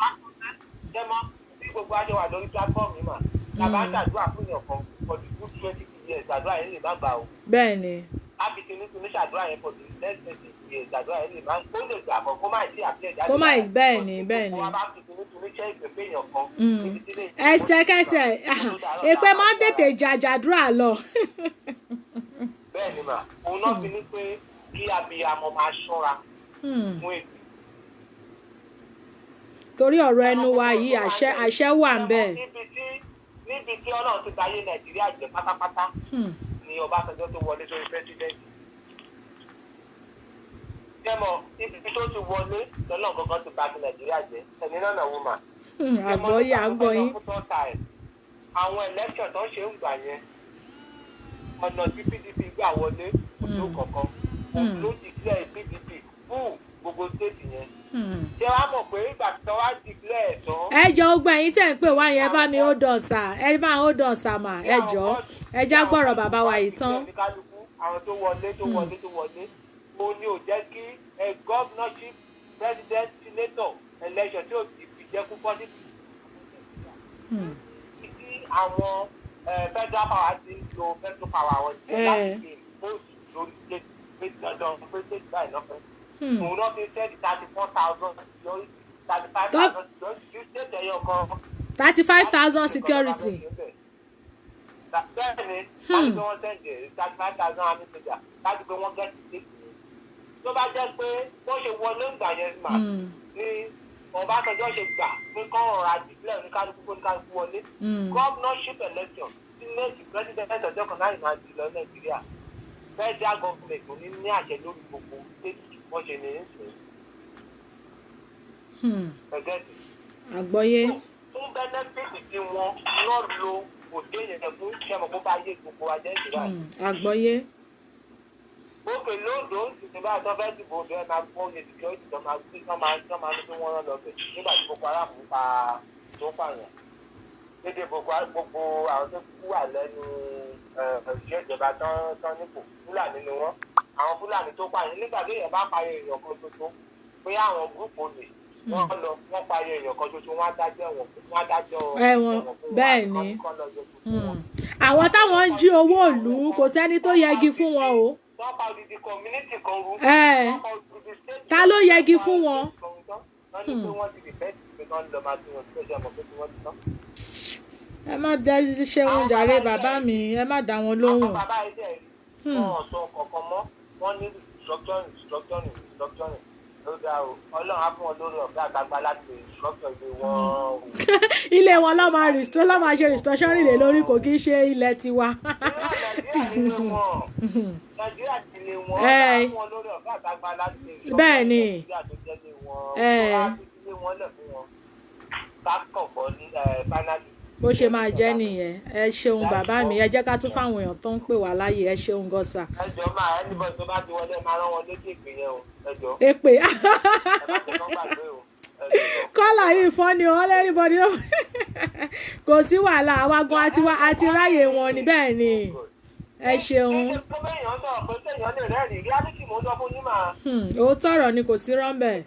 jẹ́mọ́ bí gbogbo àjọ wà lórí platform yìí mà bàbá ń ṣàdúrà fún èèyàn kan for the good 20 years ṣàdúrà yẹn lè má gbà o. bẹ́ẹ̀ ni. ábí tinútinú ṣàdúrà yẹn for the next 20 years ṣàdúrà yẹn lè má ó lè gbà bọ̀ kó má sí àpilẹ̀ jáde. kó má bẹ́ẹ̀ ni bẹ́ẹ̀ ni. ẹsẹ̀kẹsẹ̀ èpè máa ń tètè jàjàdúrà lọ. bẹ́ẹ̀ ni mà òun náà fi ní pé kí abiyamọ máa ṣọ́ra fún èdè. torí ọ̀rọ̀ ẹnu wa yìí àṣẹ wà ń bẹ̀. níbi tí Ọlọ́run ti báyé Nàìjíríà jẹ́ pátápátá ni Ọbásanjọ́ tó wọlé sórí pẹ́sidẹ́ntì. jẹ́mọ̀ ibi tó ti wọlé lọ́lọ́run kankan ti bá ti Nàìjíríà jẹ́ ẹ̀mí náà náà wò mà. àgbọ̀yé àgbọ̀yé. àwọn election tó ṣe ń gbà yẹn ọ̀nà tí PDP gbà wọlé òjò kọ̀ọ̀kan ló declare PDP fún gbogbo state yẹn. ṣé wàá mọ̀ pé ìgbà tí wọ́n á declare tán. ẹ jọ ogbà yín tẹ̀ ń pè wá yẹn bá mi ó dàn sà ẹ bá ó dàn sà mà ẹ jọ ẹ já gbọ́rọ̀ bàbá wa yìí tán. àwọn tó wọlé ó ní ò jẹ́ kí governorship president senator election tí ò ti fi jẹ́ púpọ̀ ní. tí àwọn federal power ti ń lo federal power wọn jẹ́ láti fi impose lórí state pé dandan pé state báyìí náà fẹ́. òun náà fi sẹ́ẹ̀dì 34,000 lórí 35,000 lórí state ẹ̀yọ kan. 35,000 security. bẹ́ẹ̀ni láti pé wọ́n sẹ́ẹ̀dì 35,000 army soldier láti pé wọ́n gẹ̀ẹ́sì state. tó bá jẹ́ pé wọ́n ṣe wọlé ń gbà yẹn mà ní Ọbásanjọ́ ṣe gbà pé kọ́ ọ̀rọ̀ àdìsílẹ̀ oníkálukú wọlé governorship election senate president ọjọ́ kan láì máa jùlọ Nàìjíríà federal government kò ní ní àṣẹ lórí gbogbo state wọ́n ṣe ní ìsìn. ẹ̀gẹ́dì. àgbọ́yé. fún benefit tí wọ́n náà lo òde yẹn fún ìṣẹ́mọ̀ bó bá yé gbogbo ajẹ́ ìṣúra. àgbọ́yé. Òkè lóńdó ń sì nígbà tó fẹ́ dìbò bẹ́ẹ̀ máa gbọ́ oyè security tó máa gbé tó máa ní kí wọ́n rán lọ bẹ̀ nígbà tí Boko Haram pa tó pààyàn. Dédé Boko Haram gbogbo àwọn tó kú wà lẹ́nu ìṣẹ́ ìjọba tán nípò Fúlàní ni wọ́n. Àwọn Fúlàní tó pààyàn nígbà tí èèyàn bá pààyàn èèyàn kan tuntun pé àwọn gúrùpù olè wọ́n pààyàn èèyàn kan tuntun wọ́n á dájọ́ ẹ̀wọ̀n bẹ́ẹ̀ ni. Àwọn táwọn ń jí owó ìlú kò sẹ́ni tó yẹgi fún wọn o. Ta ló yẹgi fún wọn? Ẹ má dá ṣẹ́wọ̀n jàre bàbá mi, ẹ má dá wọn lóhùn. Wọ́n ní restructuring ló dá o. Ọlọ́run á fún wọn lórí ọ̀gá àgbàgbà láti restructure ilé wọn. Ilé wọn ló máa ṣe restructuring lé lórí kò kí ń ṣe ilẹ̀ tiwa. Nàìjíríà ti lé wọn. Ọlọ́run á fún wọn lórí ọ̀gá àgbàgbà láti restructure bẹ́ẹ̀ ni. Nàìjíríà tó jẹ́ lé wọn. Wọ́n á fi ilé wọn lẹ̀ fún wọn. Kákọ̀ọ̀kọ̀ ní finally. Bó ṣe máa jẹ́ nìyẹn. Ẹ ṣeun bàbá mi, ẹ jẹ́ ká tún fáwọn èèyàn tó ń pè wá láyè. Ẹ ṣeun gọ́sà. Ẹ jọ máa anybody tó bá ti wọlé máa rán wọn létí ìpè yẹn o. Ẹ jọ. Èpè. Ẹ má jẹ́ kán gbàgbé o. Kọ́là yìí fọ́ ni all anybody kò sí wàhálà àwa gan àti ráyè wọn ni bẹ́ẹ̀ ni. Ẹ ṣeun. Òótọ́ ọ̀rọ̀ ni kò sí rọ́ńbẹ̀.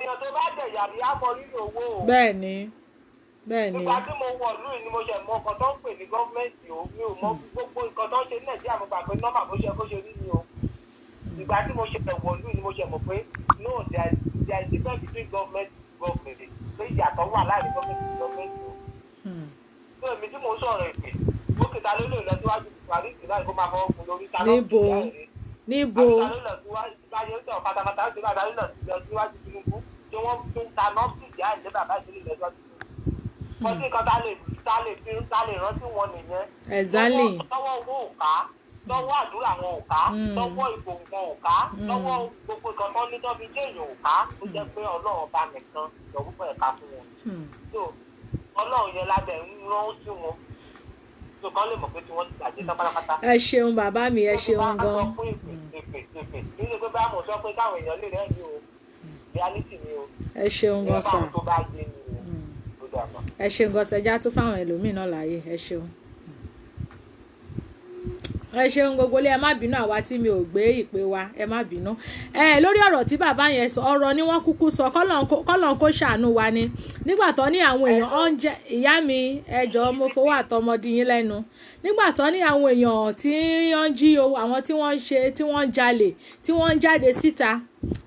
Bẹ́ẹ̀ ni. Bẹ́ẹ̀ ni. Nígbà tí mo wọ̀ lú ni mo ṣe mọ nǹkan tó ń pè ní gọ́ọ̀mẹ̀ntì o mi ò mọ gbogbo nǹkan tó ń ṣe ní Nàìjíríà mo gbà pé nọ́mà bó ṣe rí ni o. Ìgbà tí mo ṣe wọ̀ lú ni mo ṣe mọ̀ pé no there is difference between government pé ìyàtọ̀ wà láàrin government o. Ṣé èmi tí mo ń sọ̀rọ̀ èpè ó kìta ló lè lọ síwájú Buhari ìsìnlẹ̀ kó máa fọwọ́ kun lórí táwọn níbo àbíta ló lọ síwájú báyọ̀ ń tẹ̀ pátápátá ó ti bá lọ síwájú Tinubu tí wọ́n tún ta nọ́ọ̀sì ìyá ìlé bàbá ìdílé lọ́jọ́ wọ́n sì kan tá lè rántí wọn nìyẹn. Exactly. Tọ́wọ́ owó ò ká tọ́wọ́ àdúrà wọn ò ká tọ́wọ́ ìbò wọn ò ká tọ́wọ́ gbogbo nǹkan tó ní tọ́bi jẹ́ èèyàn ò ká tó jẹ́ pé Ọlọ́run bá nìkan lọ́wọ́ fún ẹ̀ka fún wọn. So Ọlọ́run yẹn lábẹ́ ń rán sí wọn tó kán lè mọ̀ pé tí wọ́n ti gbàgbé tán pátápátá. Ẹ ṣeun bàbá mi, ẹ ṣeun gan. Nígbà pé bá mo sọ pé káwọn èèyàn lè rẹ́ ni o reality ni o. Ẹ ṣeun gan sà. Ẹ ṣeun gan sà, já tún fáwọn ẹlòmíì náà láàyè. Ẹ ṣeun. Ẹ ṣeun gbogbo ilé, ẹ má bínú àwa tí mi ò gbé ìpè wa, ẹ má bínú. Lórí ọ̀rọ̀ tí bàbá yẹn sọ, ọ̀rọ̀ ni wọ́n kúkú sọ, kọ́lọ́n kó ṣàánú wa ni. Nígbà tó ní àwọn èèyàn oúnjẹ ìyá mi ẹjọ́ mo fowó àtọmọdé yín lẹ́nu. Nígbà tó ní àwọn èèyàn tí wọ́n jí owó, àwọn tí wọ́n ń ṣe, tí wọ́n ń jalè, tí wọ́n ń jáde síta,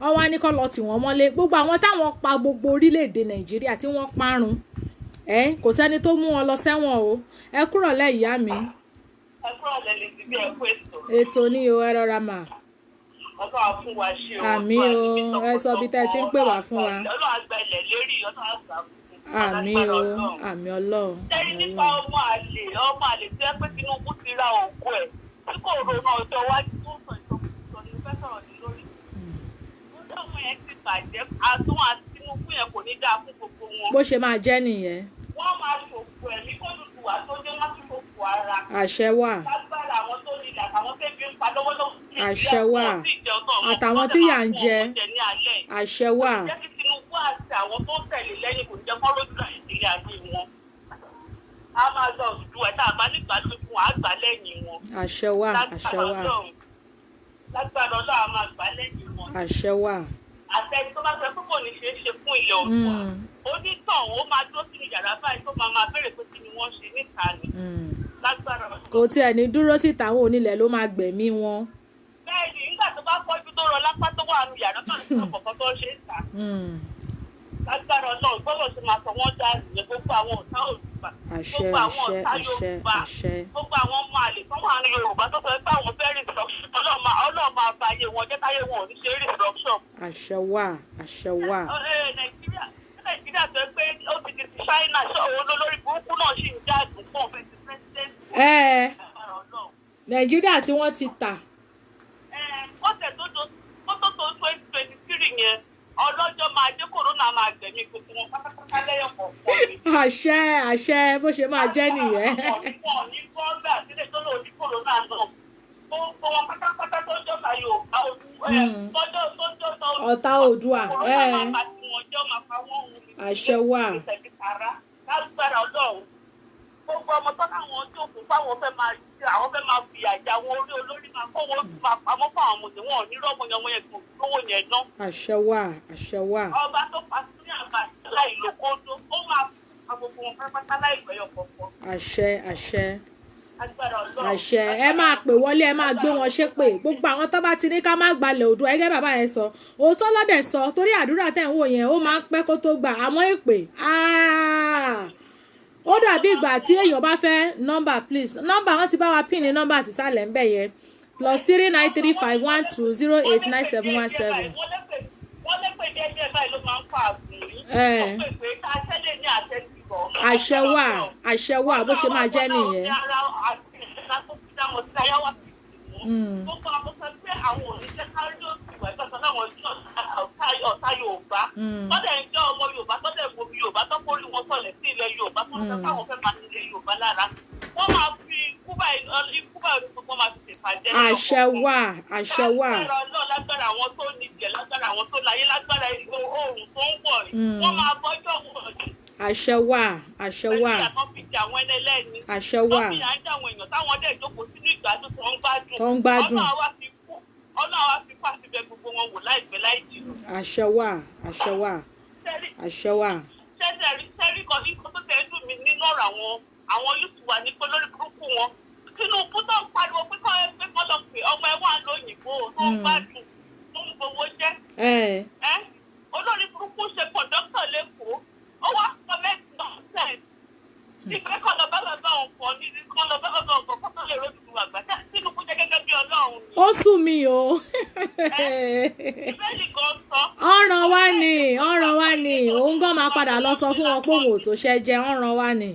wọ́n wá ní kọ́ lọ tì wọ́n mọ́lé. Gbogbo àwọn táwọn pa gbogbo orílẹ̀-èdè Nàìjíríà tí wọ́n parun. Kò sẹ́ni tó mú wọn lọ sẹ́wọ̀n o. Ẹ kúrò lẹ́ ìyá mi. Ètò ní o, ẹ rọra mà. Ọlọ́run á fún wa ṣe o. Àmín o, ẹ sọ bí tẹ́ ti ń pè wá fún wa. Ọlọ́run á gba ilẹ̀ lérí, Ọlọ́run á gbà fún wa. Àmín o, àmín Ọlọ́run. Ṣẹ́rí nípa ọmọ àlè tí ẹ pé Tinubu ti ra òkú ẹ̀ tí kò ronú ọjọ́ iwájú tó sọ ìsọkúsọ ní fẹ́ sọ̀rọ̀ ní lórí. Ọmọ yẹn ti bàjẹ́, àtún àti Tinubu yẹn kò ní dáa fún gbogbo wọn. Bó ṣe máa jẹ́ nìyẹn. Wọ́n máa ṣòfò ẹ̀mí kó dùdù wá tó dé wọ́n ti ṣòfò ara. Àṣẹ wà. Lágbára àwọn tó ní ìdà àtàwọn tẹ́bí ń pa lọ́wọ́lọ́wọ́. Àṣẹ wà. Àtàwọn tí yà ń jẹ. Àṣẹ wà. Jẹ́ kí Tinubu àti àwọn tó tẹ̀lé lẹ́yìn kò jẹ́ kọ́ lójú Nàìjíríà ní wọn. A máa lọ ju ẹ̀ta àgbá nígbà tó fún wa àgbà lẹ́yìn wọn. Àṣẹ wà. Àṣẹ wà. Lágbára Ọlọ́run a máa gbà lẹ́yìn wọn. Àṣẹ wà. Àtẹni tó bá sọ pé kò ní ṣeé ṣe fún ilẹ̀ Oòduà. Onítàn ó máa dúró sínú yàrá báyìí tó máa béèrè pé kí ni wọ́n ṣe níta ni. Lágbára Ọlọ́run. Kò tiẹ̀ ní dúró síta àwọn onílẹ̀ ló máa gbẹ̀mí wọn. Bẹ́ẹ̀ni, nígbà tó bá pọ́jú tó rọ lápá tó wà nù yàrá tó ń sọ kọ̀ọ̀kan tó ṣe ń ta. Lágbára Ọlọ́run gbọ́dọ̀ ṣe máa sọ wọ́n dá ìyẹn gbogbo àwọn ọ̀tá Yorùbá. Àṣẹ, àṣẹ, àṣẹ, àṣẹ. Gbogbo àwọn ọmọ àlè tó wà ní Yorùbá tó sọ pé àwọn fẹ́ restructure Ọlọ́run máa fa ayé wọn jẹ́ káyé wọn ò ní ṣe restructure. Àṣẹ wà, àṣẹ wà. Nàìjíríà tó pé ó ti di ti China ṣé òun lólórí burúkú náà ṣì ń jáde fún ọ̀fẹ́ ti president. Nàìjíríà tí wọ́n ti tà. Ọ̀sẹ̀ tó 2023 yẹn ọlọ́jọ́ máa dé kòrónà máa gbẹ̀mí gbogbo wọn pátápátá lẹ́yọ̀ kọ̀ọ̀kan. Àṣẹ, àṣẹ bó ṣe máa jẹ́ nìyẹn. Wọ́n ní bọ́ọ̀gbà sílẹ̀ tó lò ní kòrónà náà. Gbogbo gbogbo wọn pátápátá tó ń jọba Yorùbá ọ̀tá Oòduà àṣẹ wà. lágbára Ọlọ́run gbogbo ọmọ tó láwọn jókòó fáwọn fẹ́ máa fi àjà wọn olórí máa kó wọn máa pamọ́ fún àwọn ọmọdé wọn ò ní rọ́mọ yan wọn yẹn kò lówó yẹn ná. àṣẹ wà àṣẹ wà. ọba tó pa sí àgbà láì lókòódó ó máa fa gbogbo wọn pátápátá láì gbẹ̀yọ̀ kọ̀ọ̀kan. àṣẹ àṣẹ àṣẹ ẹ máa pè wọlé ẹ máa gbé wọn ṣépè gbogbo àwọn tó bá ti ní ká má gbalẹ̀ Oòduà ẹgẹ́ bàbá yẹn sọ òótọ́ lọ́dẹ̀ sọ torí àdúrà tẹ̀ ń wò yẹn ó máa ń pẹ́ kó tó gbà àmọ́ èpè ó dàbí ìgbà tí èèyàn bá fẹ́ nọ́mbà please nọ́mbà wọn ti bá wa pín ní nọ́mbà sísàlẹ̀ ń bẹ̀ yẹn +3935120897117. wọ́n lè pè déédéé báyìí ló máa ń fa àgùn rí. pé ká ṣẹlẹ̀ ní àtẹ̀síbọ̀. àṣẹ wà bó ṣe máa jẹ́ nìyẹn. gbogbo àwọn sọ pé àwọn òṣìṣẹ́ kárí òsì wà ìgbà sọ́nà àwọn ọ̀tá Yorùbá tọ́jà ń jẹ́ ọmọ Yorùbá tọ́jà ń bomi Yorùbá tó kórì wọn sọ̀lẹ̀ sí ilẹ̀ Yorùbá tó ń sọ káwọn fẹ́ máa nílẹ̀ Yorùbá lára wọ́n máa fi kúbà gbogbo máa fi ṣèpàdé. àṣẹ wà. lágbára àwọn tó níjẹ̀ lágbára àwọn tó láyé lágbára oòrùn tó ń wọ̀ rí wọ́n máa bọ́jọ́ wọ̀ rí. àṣẹ wà. àṣẹ wà. Ọlọ́run á fi pàṣẹ gbogbo wọn wò láìpẹ́ láì jìnnà. àṣẹ wà. sẹ́rí kan ní kó tó tẹ̀ dùn mí nínú ọ̀rọ̀ àwọn yóò wà ní pé lórí burúkú wọn. Tinubu tó ń pariwo pé kọ́ lọ pé ọmọ ẹ wà lóyìnbó tó ń gbádùn tó ń gbowó jẹ́. Olórí burúkú ṣe kọ̀ńdọ́tọ̀ lẹ́kọ̀ọ́ ó wá sọ mẹ́tì náà sẹ́ẹ̀. ìfẹ́ kọ́ lọ bá bàbá òun kọ́ ní kọ́ lọ bá bàbá òun kọ́ kó tó lè rọ́ọ̀dù fún àgbà Tinubu jẹ́ gẹ́gẹ́ bí Ọlọ́run ni. ó sùn mí o. Bíbélì gan sọ. ọ̀ràn wá ní òun gan máa padà lọ sọ fún wọn pé òun ò tó ṣe jẹ ọ̀ràn wá ní.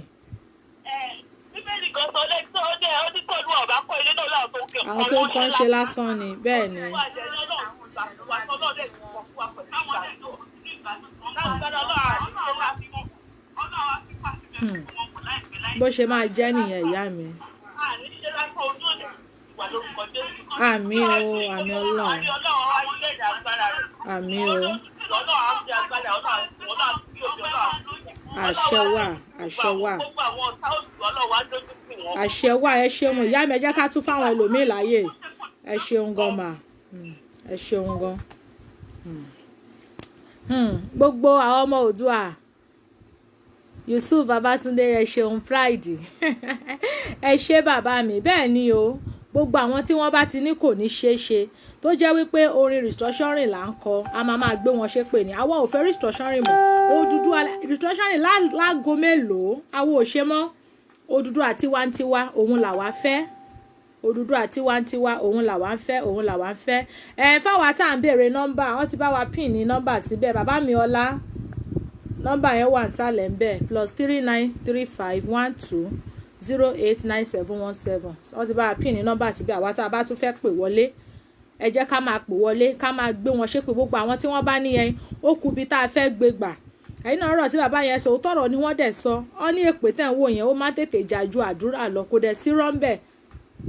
Bíbélì gan sọ lẹ́yìn tó ó dẹ̀ ó ní kó lu ọ̀bá kọ́ ilé náà láwọn tó ń kẹ́ àwọn tó ń kọ́ ń ṣe lásán ni bẹ́ẹ̀ ni. bó ṣe máa jẹ́ nìyẹn ìyá mi. àmì o àmì Ọlọ́run àmì o àṣẹ wà ẹ ṣeun ìyá mi ẹ jẹ́ ká tún fáwọn ẹlòmíì láàyè ẹ ṣeun gan mà ẹ ṣeun gan gbogbo àwọn ọmọ Oòduà Yusuf Babatunde ẹ ṣeun Pride ẹ ṣe bàbá mi bẹ́ẹ̀ ni o gbogbo àwọn tí wọ́n bá ti ní kò ní ṣeé ṣe tó jẹ́ wípé orin restructuring là ń kọ a máa gbé wọn ṣépè ní àwa ò fẹ́ restructuring mọ́ Oduduwa restructuring láago mélòó àwa ò ṣe mọ́ Oduduwa tiwantiwa òun làwa fẹ́ Oduduwa tiwantiwa òun làwa ń fẹ́ fáwa tá à ń béèrè nọ́mbà wọ́n ti bá wa pín ní nọ́mbà síbẹ̀ bàbá mi ọlá nọ́mbà yẹn wà nísàlẹ̀ ń bẹ̀ +3935120897117 wọ́n ti bá wa pín ní nọ́mbà síbẹ̀ àwa tá a bá tún fẹ́ pè wọlé ẹ jẹ́ ká máa pè wọlé ká máa gbé wọn ṣépè gbogbo àwọn tí wọ́n bá níyẹn ó kù bí tá a fẹ́ gbé gbà ẹ̀yin náà rọ̀ tí bàbá yẹn sọ òótọ́ ọ̀rọ̀ ni wọ́n dẹ̀ sọ ọ́ ní èpè tẹ̀ ń wò yẹn ó má tètè jà ju àdúrà lọ kò dẹ̀ sí rọ́ńbẹ̀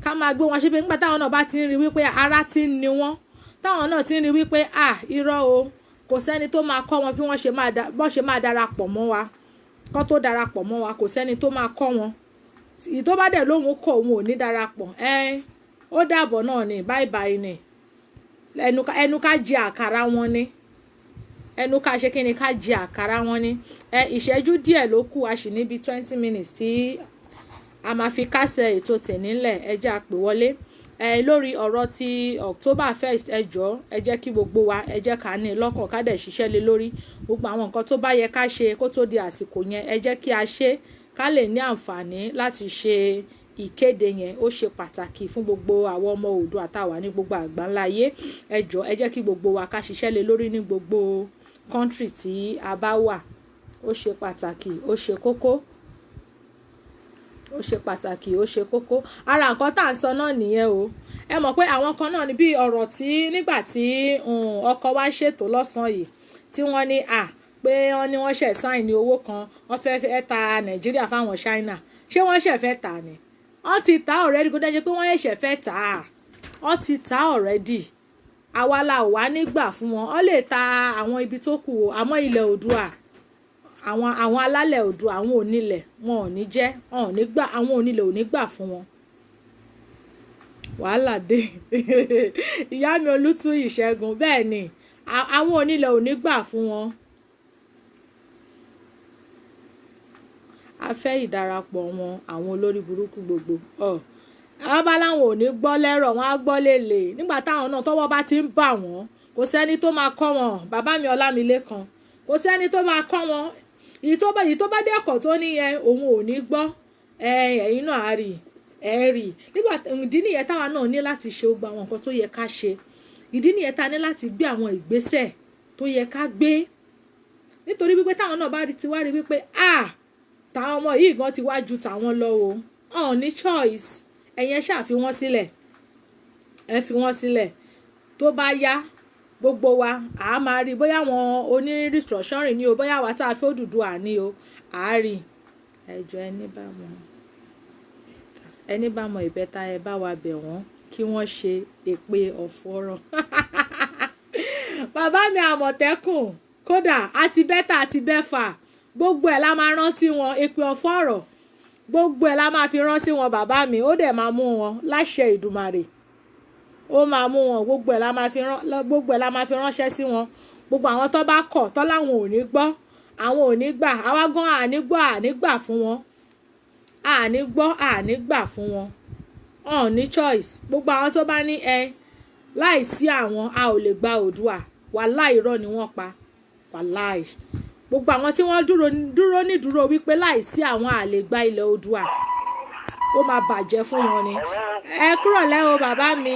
ká máa gbé wọn ṣépè nígbà táwọn náà bá ti ń rí wípé ara ti ń ni wọ́n táwọn náà ti ń rí wípé irọ́ o kò sẹ́ni tó máa kọ́ wọn bí wọ́n ṣe máa darapọ̀ mọ́ wa kó tó darapọ̀ mọ́ wa kò sẹ́ni tó máa kọ́ wọn ìtó bá dẹ̀ lóhun kọ̀ òun ò ní darapọ̀ ó dàbọ̀ náà ni báyìí ni ẹnu ká jẹ àkàrà wọn ni ẹnu ká ṣe kí ni ká jẹ àkàrà wọn ni ìṣẹ́jú díẹ̀ ló kù a sì níbi 20 minutes tí a máa fi kásẹ̀ ètò tènílẹ̀ ẹ jẹ́ àpè wọlé lórí ọ̀rọ̀ ti October 1st ẹ jọ̀ọ́ ẹ jẹ́ kí gbogbo wa ẹ jẹ́ ká ní lọ́kàn ká dẹ̀ ṣiṣẹ́ lé lórí gbogbo àwọn nǹkan tó bá yẹ ká ṣe kó tó di àsìkò yẹn ẹ jẹ́ kí a ṣe ká lè ní àǹfààní láti ṣe ìkéde yẹn ó ṣe pàtàkì fún gbogbo àwọn ọmọ Oòduà àtàwà ní gbogbo àgbáńlá ayé ẹ jọ̀ọ́ ẹ jẹ́ kí gbogbo wa ká ṣiṣẹ́ lé lórí ní gbogbo country tí a bá wà ó ṣe pàtàkì ó ṣe kókó ó ṣe pàtàkì ó ṣe kókó ara nǹkan tá à ń sọ náà nìyẹn o ẹ mọ̀ pé àwọn kan náà ní bí ọ̀rọ̀ tí nígbà tí ọkọ wa ń ṣètò lọ́sàn-án yìí tí wọ́n ní pé wọ́n ní wọ́n ṣẹ̀ sáìn ní owó kan wọ́n fẹ́ ta Nàìjíríà fáwọn China ṣé wọ́n ṣẹ̀ fẹ́ tà ni wọ́n ti ta already kó dájú pé wọ́n ṣẹ̀ fẹ́ tà á wọ́n ti ta already àwa la ò wá nígbà fún wọn wọ́n lè ta àwọn ibi tó kù o àmọ́ ilẹ̀ Oòduà àwọn alálẹ̀ Oòduà àwọn onílẹ̀ wọn ò ní jẹ́ wọn ò ní gbà àwọn onílẹ̀ ò ní gbà fún wọn wàhálà dé ìyá mi Olútú Ìṣẹ́gun bẹ́ẹ̀ ni àwọn onílẹ̀ ò ní gbà fún wọn a fẹ́ ìdarapọ̀ wọn àwọn olórí burúkú gbogbo àwọn bá láwọn ò ní gbọ́ lẹ́rọ̀ wọn á gbọ́ lélè nígbà táwọn náà tọ́wọ́ bá ti ń bà wọ́n kò sẹ́ni tó máa kọ́ wọn bàbá mi Ọlámilékan kò sẹ́ni tó máa kọ́ wọn èyí tó bá dẹ́kọ̀ tó níyẹn òun ò ní gbọ́ ẹ̀yin náà á rí rí nígbà ìdí nìyẹn táwa náà ní láti ṣe gbogbo àwọn nǹkan tó yẹ ká ṣe ìdí nìyẹn tá ní láti gbé àwọn ìgbésẹ̀ tó yẹ ká gbé nítorí wípé táwọn náà bá ti wá rí wípé táwọn ọmọ yìí gan ti wá ju tàwọn lọ o ọ̀ ní choice ẹ̀yẹn ṣáà fi wọ́n sílẹ̀ ẹ fi wọ́n sílẹ̀ tó bá yá gbogbo wa a máa rí bóyá àwọn oní restructuring ni o bóyá wa tá a fẹ́ Odùduwà ni o a rí ẹjọ́ ẹni bá mọ ìbẹ́ta ẹ bá wa bẹ̀ wọ́n kí wọ́n ṣe èpè ọ̀fọ̀rọ̀ bàbá mi Àmọ̀tẹ́kùn kódà àti bẹ́tà àti bẹ́fà gbogbo ẹ̀ la máa rántí wọn èpè ọ̀fọ̀rọ̀ gbogbo ẹ̀ la máa fi rántí wọn bàbá mi ó dẹ̀ máa mú wọn láṣẹ Ìdùmarè ó máa mú wọn gbogbo ẹ̀ la máa fi ránṣẹ́ sí wọn gbogbo àwọn tó bá kọ̀ tó láwọn ò ní gbọ́ àwọn ò ní gbà àwa gan àní gbọ́ àní gbà fún wọn àní gbọ́ àní gbà fún wọn ní choice gbogbo àwọn tó bá ní láìsí àwọn a ò lè gba Oòduà wàláì irọ́ ni wọ́n pa wàláì gbogbo àwọn tí wọ́n dúró nídúró wípé láìsí àwọn a lè gba ilẹ̀ Oòduà ó máa bàjẹ́ fún wọn ni ẹ kúrò lẹ́wọ̀ bàbá mi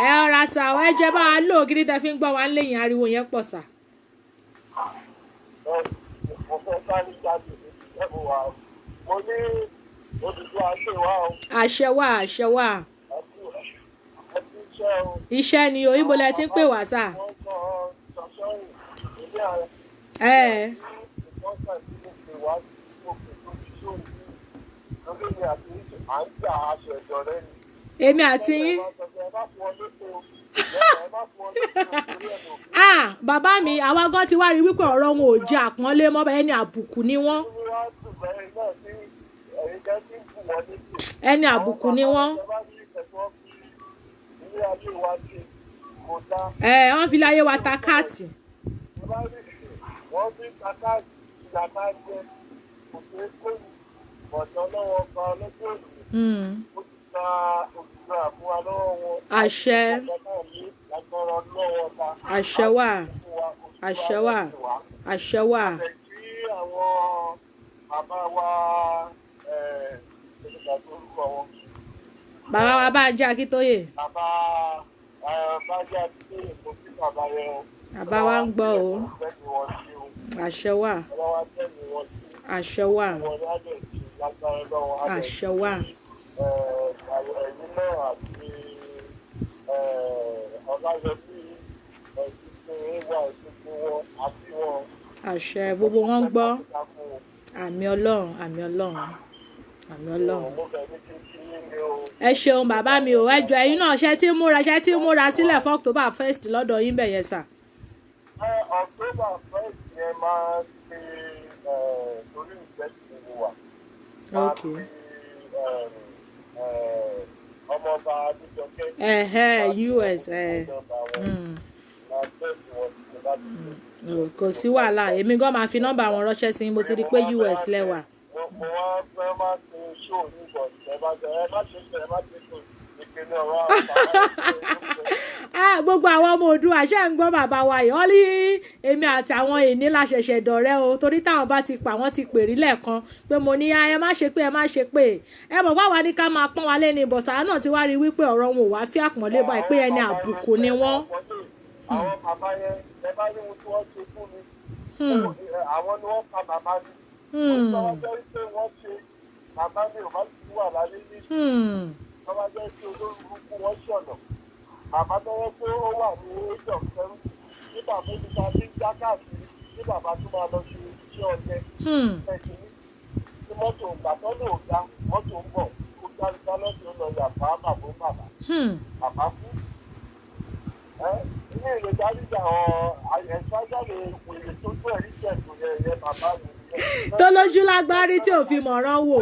ẹ ọ̀rá sà ẹ jẹ́ bá wa lò kí ní tẹ́ fi ń gbọ́ wa ń léyìn ariwo yẹn pọ̀ sà. mo ní Odùduwà àṣẹ wà iṣẹ́ ni òyìnbó lẹ ti ń pè wá sà. Èmi àti yín bàbá mi àwa gan ti wá rí wípé ọ̀rọ̀ wọn ò jẹ́ àpọ́nlé mọ́ ẹni àbùkù ni wọ́n ẹni àbùkù ni wọ́n wọ́n fi láyé wa ta káàtì. Àṣẹ wà. Bàbá wa Bánjí Akíntóyè. Bàbá wa ń gbọ́ o. Àṣẹ wà. Àṣẹ gbogbo wọn ń gbọ́. Àmì Ọlọ́run. Ẹ ṣeun bàbá mi ò ẹjọ́ ẹ̀yin náà ṣe tí ń múra sílẹ̀ fún October 1st lọ́dọ̀ yín bẹ̀ yẹn sà. October 1st yẹn máa ṣe torí ìfẹ́ tí mo wà. Okay. Ọmọọba Adéjọkẹ́. US. Kò sí wàhálà èmi gan máa fi nọ́mbà wọn ránṣẹ́ sí mo ti rí pé US lẹ́wà. Mo wá fẹ́ máa ṣe ṣóò nígbà ẹ má ṣe ìpínlẹ̀ ọ̀rọ̀ gbogbo àwọn ọmọ Oòduà ṣe ń gbọ́ bàbá wa yìí wọ́n ní èmi àti àwọn èní la ṣẹ̀ṣẹ̀ dọ̀rẹ́ o torí táwọn bá ti pa wọ́n ti pèrí lẹ́ẹ̀kan pé mo ní ẹ má ṣe pé ẹ mọ̀ wá ní ká máa pọ́n wa lẹ́ni bọ̀tà náà ti wá rí wípé ọ̀rọ̀ wọn ò wá fi àpọ́nlé báyìí pé ẹni àbùkù ni wọ́n. àwọn bàbá yẹn ẹ bá ní ohun tí wọ́n ṣe fún mi àwọn ni wọ́n pa bàbá mi. wọ́n jẹ́ pé wọ́n ṣe bàbá mi ò má ti wà láyé ní wọ́n jẹ́ pé olórúkú wọ́n ṣọ̀nà bàbá tọ́wọ́ pé ó wà ní ẹjọ́ kẹrù nígbà méjì ta ní já káàkiri ní bàbá tó máa lọ ṣe iṣẹ́ ọdẹ ẹ̀kíní tí mọ́tò gbàtọ́ lè ò dá mọ́tò ń bọ̀ ó kálukú lọ́sùn lọ yàgbá bàbá bàbá. Bàbá kú. Ilé ìlú dáríjà ẹ̀ṣájáde wèrè tó tó ẹ̀rí jẹ̀dù yẹ bàbá mi. tó lójú lágbárí tí ò fi mọ̀ràn wò.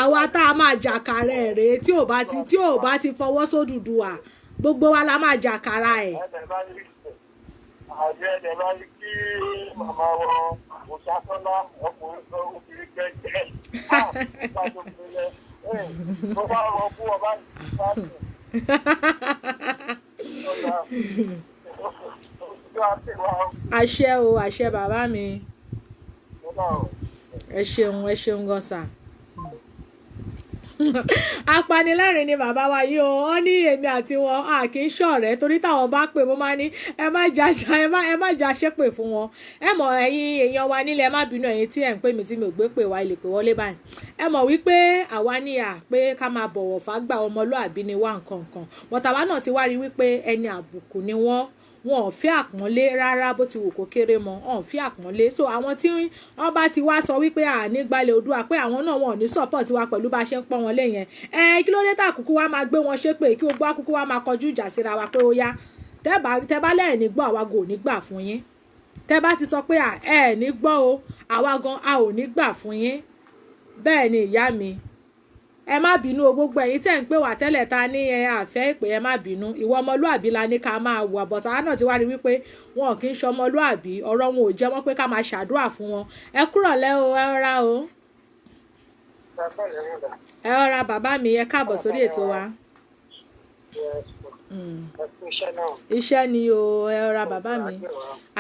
àwa tá a máa jàkàrà ẹ̀ rèé tí ò bá ti fọwọ́ sódùduwà gbogbo wa la máa jàkàrà ẹ̀. Àjẹ́ ẹ̀dẹ̀ bá rí kí màmá wọn òṣàtọ́lá ọkùnrin kan obìnrin kẹ́kẹ́. Tó bá rọ fún ọba ìsáàtì. Àṣẹ o, àṣẹ bàbá mi. Ẹ ṣeun gan sà. Apanilẹ́rìn ni bàbá wa yìí o, wọ́n ní èmi àti wọn a kì í ṣọ̀rẹ́ torí táwọn bá pè mo máa ní ẹ má jà ṣépè fún wọn. Ẹ mọ̀ ẹ̀yin èèyàn wa nílẹ̀, ẹ má bínú ẹ̀yin tí ẹ̀ ń pè mí tí mi ò gbé pè wá ilé pè wọlé báyìí. Ẹ mọ̀ wípé àwa ní pé ká máa bọ̀wọ̀ fágbà ọmọlúàbí ni wá nǹkan kan. Bọ̀tàwá náà ti wá rí wípé ẹni àbùkù ni wọn ò fẹ́ àpọ́nlé rárá bó ti wù kó kéré mọ́, wọn ò fẹ́ àpọ́nlé. So àwọn tí wọ́n bá ti wá sọ wípé àní gbalẹ̀ Oòduà pé àwọn náà wọn ò ní support wa pẹ̀lú bá ṣe ń pọ́n wọn lé yẹn. Kí ló dé tá àkúkú wa máa gbé wọn ṣépè kí gbogbo àkúkú wa máa kọjú ìjà síra wa pé ó yá tẹ́ bá lẹ́ẹ̀ ní gbọ́ àwa gò ní gbà fún yín. Tẹ́ bá ti sọ pé ẹ ní gbọ́ o àwa gan a ò ní gbà fún yín. Bẹ́ẹ̀ ni ìyá mi. Ẹ má bínú o gbogbo ẹ̀yin tẹ́ ń pè wá tẹ́lẹ̀ ta ní àfẹ́ ìpè ẹ má bínú. Ìwọ ọmọlúàbí la ní ká máa wà bọ̀tà náà ti wá rí wípé wọn kì í ṣe ọmọlúàbí ọ̀rọ̀ wọn ò jẹ́ wọ́n pé ká máa ṣàdúrà fún wọn. Ẹ kúrọ̀lẹ́ o, ẹ rọra o. Ẹ rọra bàbá mi, ẹ káàbọ̀ sórí ètò wa. Iṣẹ́ ni o, ẹ rọra bàbá mi.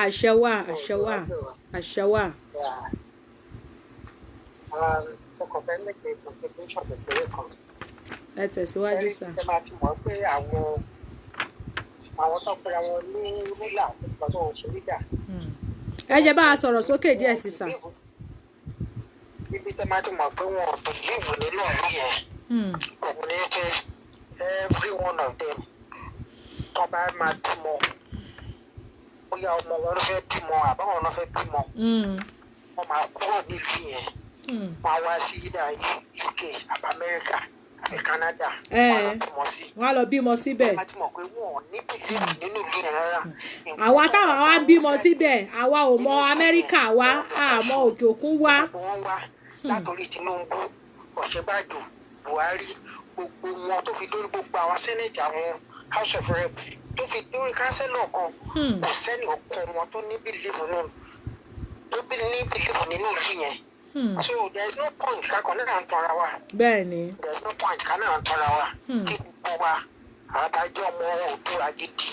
Àṣẹ wà, àṣẹ wà, àṣẹ wà. Ẹ tẹ̀síwájú sà. Ẹ máa ti mọ̀ pé àwọn tó pera wọn ní rúlà nípa tó ń ṣe nígbà. Ẹ jẹ́ bá a sọ̀rọ̀ sókè díẹ̀ sí sà. Ibi tẹ́ máa ti mọ̀ pé wọn ò bìlíìfù nínú ọ̀rọ̀ yẹn. Òun ni pé every one of them tó bá máa bímọ bóyá ọmọ wọn ló fẹ́ bímọ àbáwọn ló fẹ́ bímọ. Wọ́n máa kúrò nílùú yẹn. Wọ́n á wá sí UK àbí Amẹ́ríkà àbí Canada. Wọ́n á lọ bímọ síbẹ̀. Wọ́n á ti mọ̀ pé wọn ò ní bìlíìfù nínú ìlú yẹn rárá. Àwa táwa wá bímọ síbẹ̀ àwa ò mọ Amẹ́ríkà wá àmọ́ òkè òkun wá. Wọ́n wá látòrí Tinubu, Ọ̀ṣínbàjò, Buhari, gbogbo wọn tó fi dórí gbogbo àwọn Senate, àwọn House of Rep tó fi dórí kánsẹ́lọ̀ kan kò sẹ́ni ọkọ wọn tó ní bìlíìfù nínú ìlú yẹn. So there is no point kakọ náà ń tọra wa. Bẹ́ẹ̀ni. There is no point ká náà ń tọra wa. Kí gbogbo wa àtàjọ ọmọ Oòduà gidi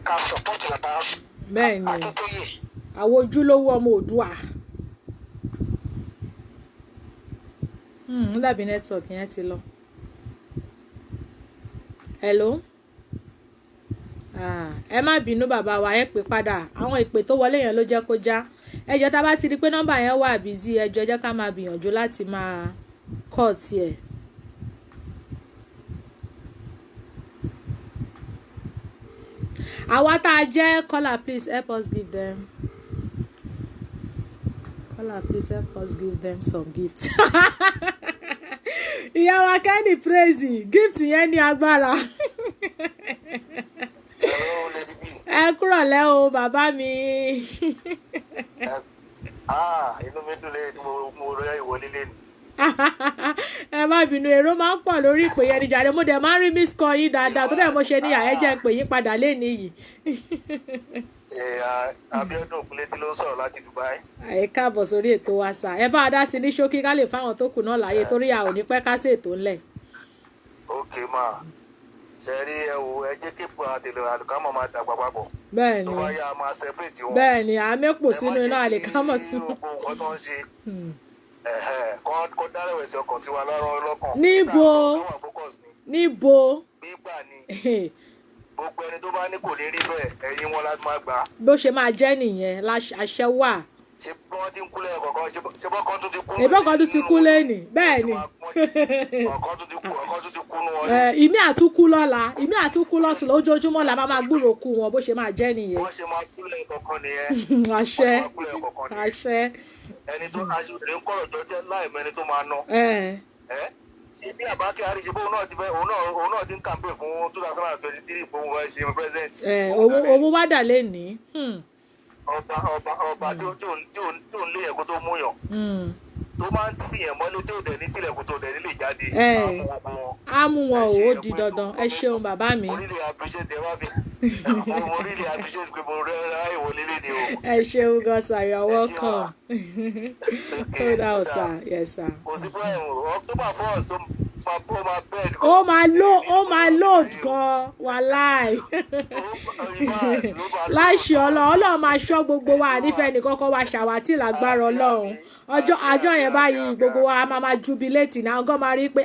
ká support bàbá Akíntóyè. Àwọn ojúlówó ọmọ Oòduà. Dàbí network yẹn ti lọ. Hello. Ẹ má bínú bàbá wa, ẹ pè padà. Àwọn ìpè tó wọlé yẹn ló jẹ́ kó já. Ẹ jọ̀ọ́ tá bá ti rí pé nọ́mbà yẹn wà busy, ẹ jọ̀ọ́ jẹ́ ká máa gbìyànjú láti máa call tiẹ̀. Àwa tá a jẹ́ caller, please help us give them. Caller, please help us give them some gifts. Ìyá wa Kenny praise gift yẹn ní agbára. Ẹ kúrọ̀lẹ́ o bàbá mi. Inú mi dùn lẹ́yìn tí mo rẹ́ ìwọlé lẹ́nu. Ẹ má bínú, èrò máa ń pọ̀ lórí ìpè yẹn níjàre, mo dẹ̀ máa ń rí miss call yín dáadáa tó dẹ̀ mo ṣe ní àyẹ́jẹ́ pè yín padà lẹ́nu yìí. Abíọ́dún Ògúnlétí ló ń sọ̀rọ̀ láti Dubai. Ẹ káàbọ̀ sórí ètò wa sà. Ẹ bá a dá sí ní ṣókí ká lè fáwọn tó kù náà láàyè torí a ò ní pẹ́ ká sí ètò ńlẹ̀. Ok ma, ṣe rí ẹ wo ẹ jẹ́ kí ipò àtẹlẹ àlùkámọ̀ máa dàgbà papọ̀. Bẹ́ẹ̀ni. Tó bá yá a máa separate wọn. Bẹ́ẹ̀ni, à mẹ́pò sínú iná àlùkámọ̀ sínú. Ẹ má jẹ́ kí gbogbo nǹkan tó ń ṣe kọ́ dárẹ̀wẹ̀sì ọkàn sí wa lọ́kàn. Níbo. Gbígbà ni. Gbogbo ẹni tó bá ní kò ní rí bẹ́ẹ̀ ẹ̀yin wọn láti máa gbà. Bó ṣe máa jẹ́ nìyẹn àṣẹ wà ṣe bí wọ́n ti ń kú lẹ́yìn kọ̀ọ̀kan ṣe bọ́kàn tó ti kú. ìbọ́kan tó ti kú lẹ́nì bẹ́ẹ̀ ni. ọ̀kan tó ti kú nù wọn. ìmí àtúkú lọ́la ìmí àtúkú lọ́tún lójoojúmọ́ la máa gbúrò kú wọn bó ṣe máa jẹ́ nìyẹn. wọ́n ṣe máa kú lẹ́yìn kọ̀ọ̀kan nìyẹn. àṣẹ àṣẹ. ẹni tó aṣèwèrè ń kọ̀rọ̀ jọ jẹ́ láì mẹ́ni tó máa ná. ṣé bí Àbá Kyari ṣe bó òun náà ti ń kàmpé fún 2023 pé òun fẹ́ ṣe president. owó wá dà lẹ́nìí. ọba tí ò ń lé ẹ̀kọ́ tó mú yàn tó máa ń tìyàn mọ́lé tí ò dẹ̀ ní tilẹ̀kùn tó dẹ̀ nílé jáde á mú wọn ò di dandan ẹ ṣeun bàbá mi. mo really appreciate ẹ wá fi mo really appreciate pé mo rẹ́ ráyè wọlé lé ní o. ẹ ṣeun gan sir, you are welcome. hold on sir, yes sir. kò sí problem October 1st ó máa load gan wàláì láṣẹ Ọlọ́run máa ṣọ́ gbogbo wa nífẹ̀ẹ́ nìkọ́kọ́ wa ṣàwátì lágbára Ọlọ́run àjọ yẹn báyìí gbogbo wa máa jubilate náà ọgọ́ máa rí pé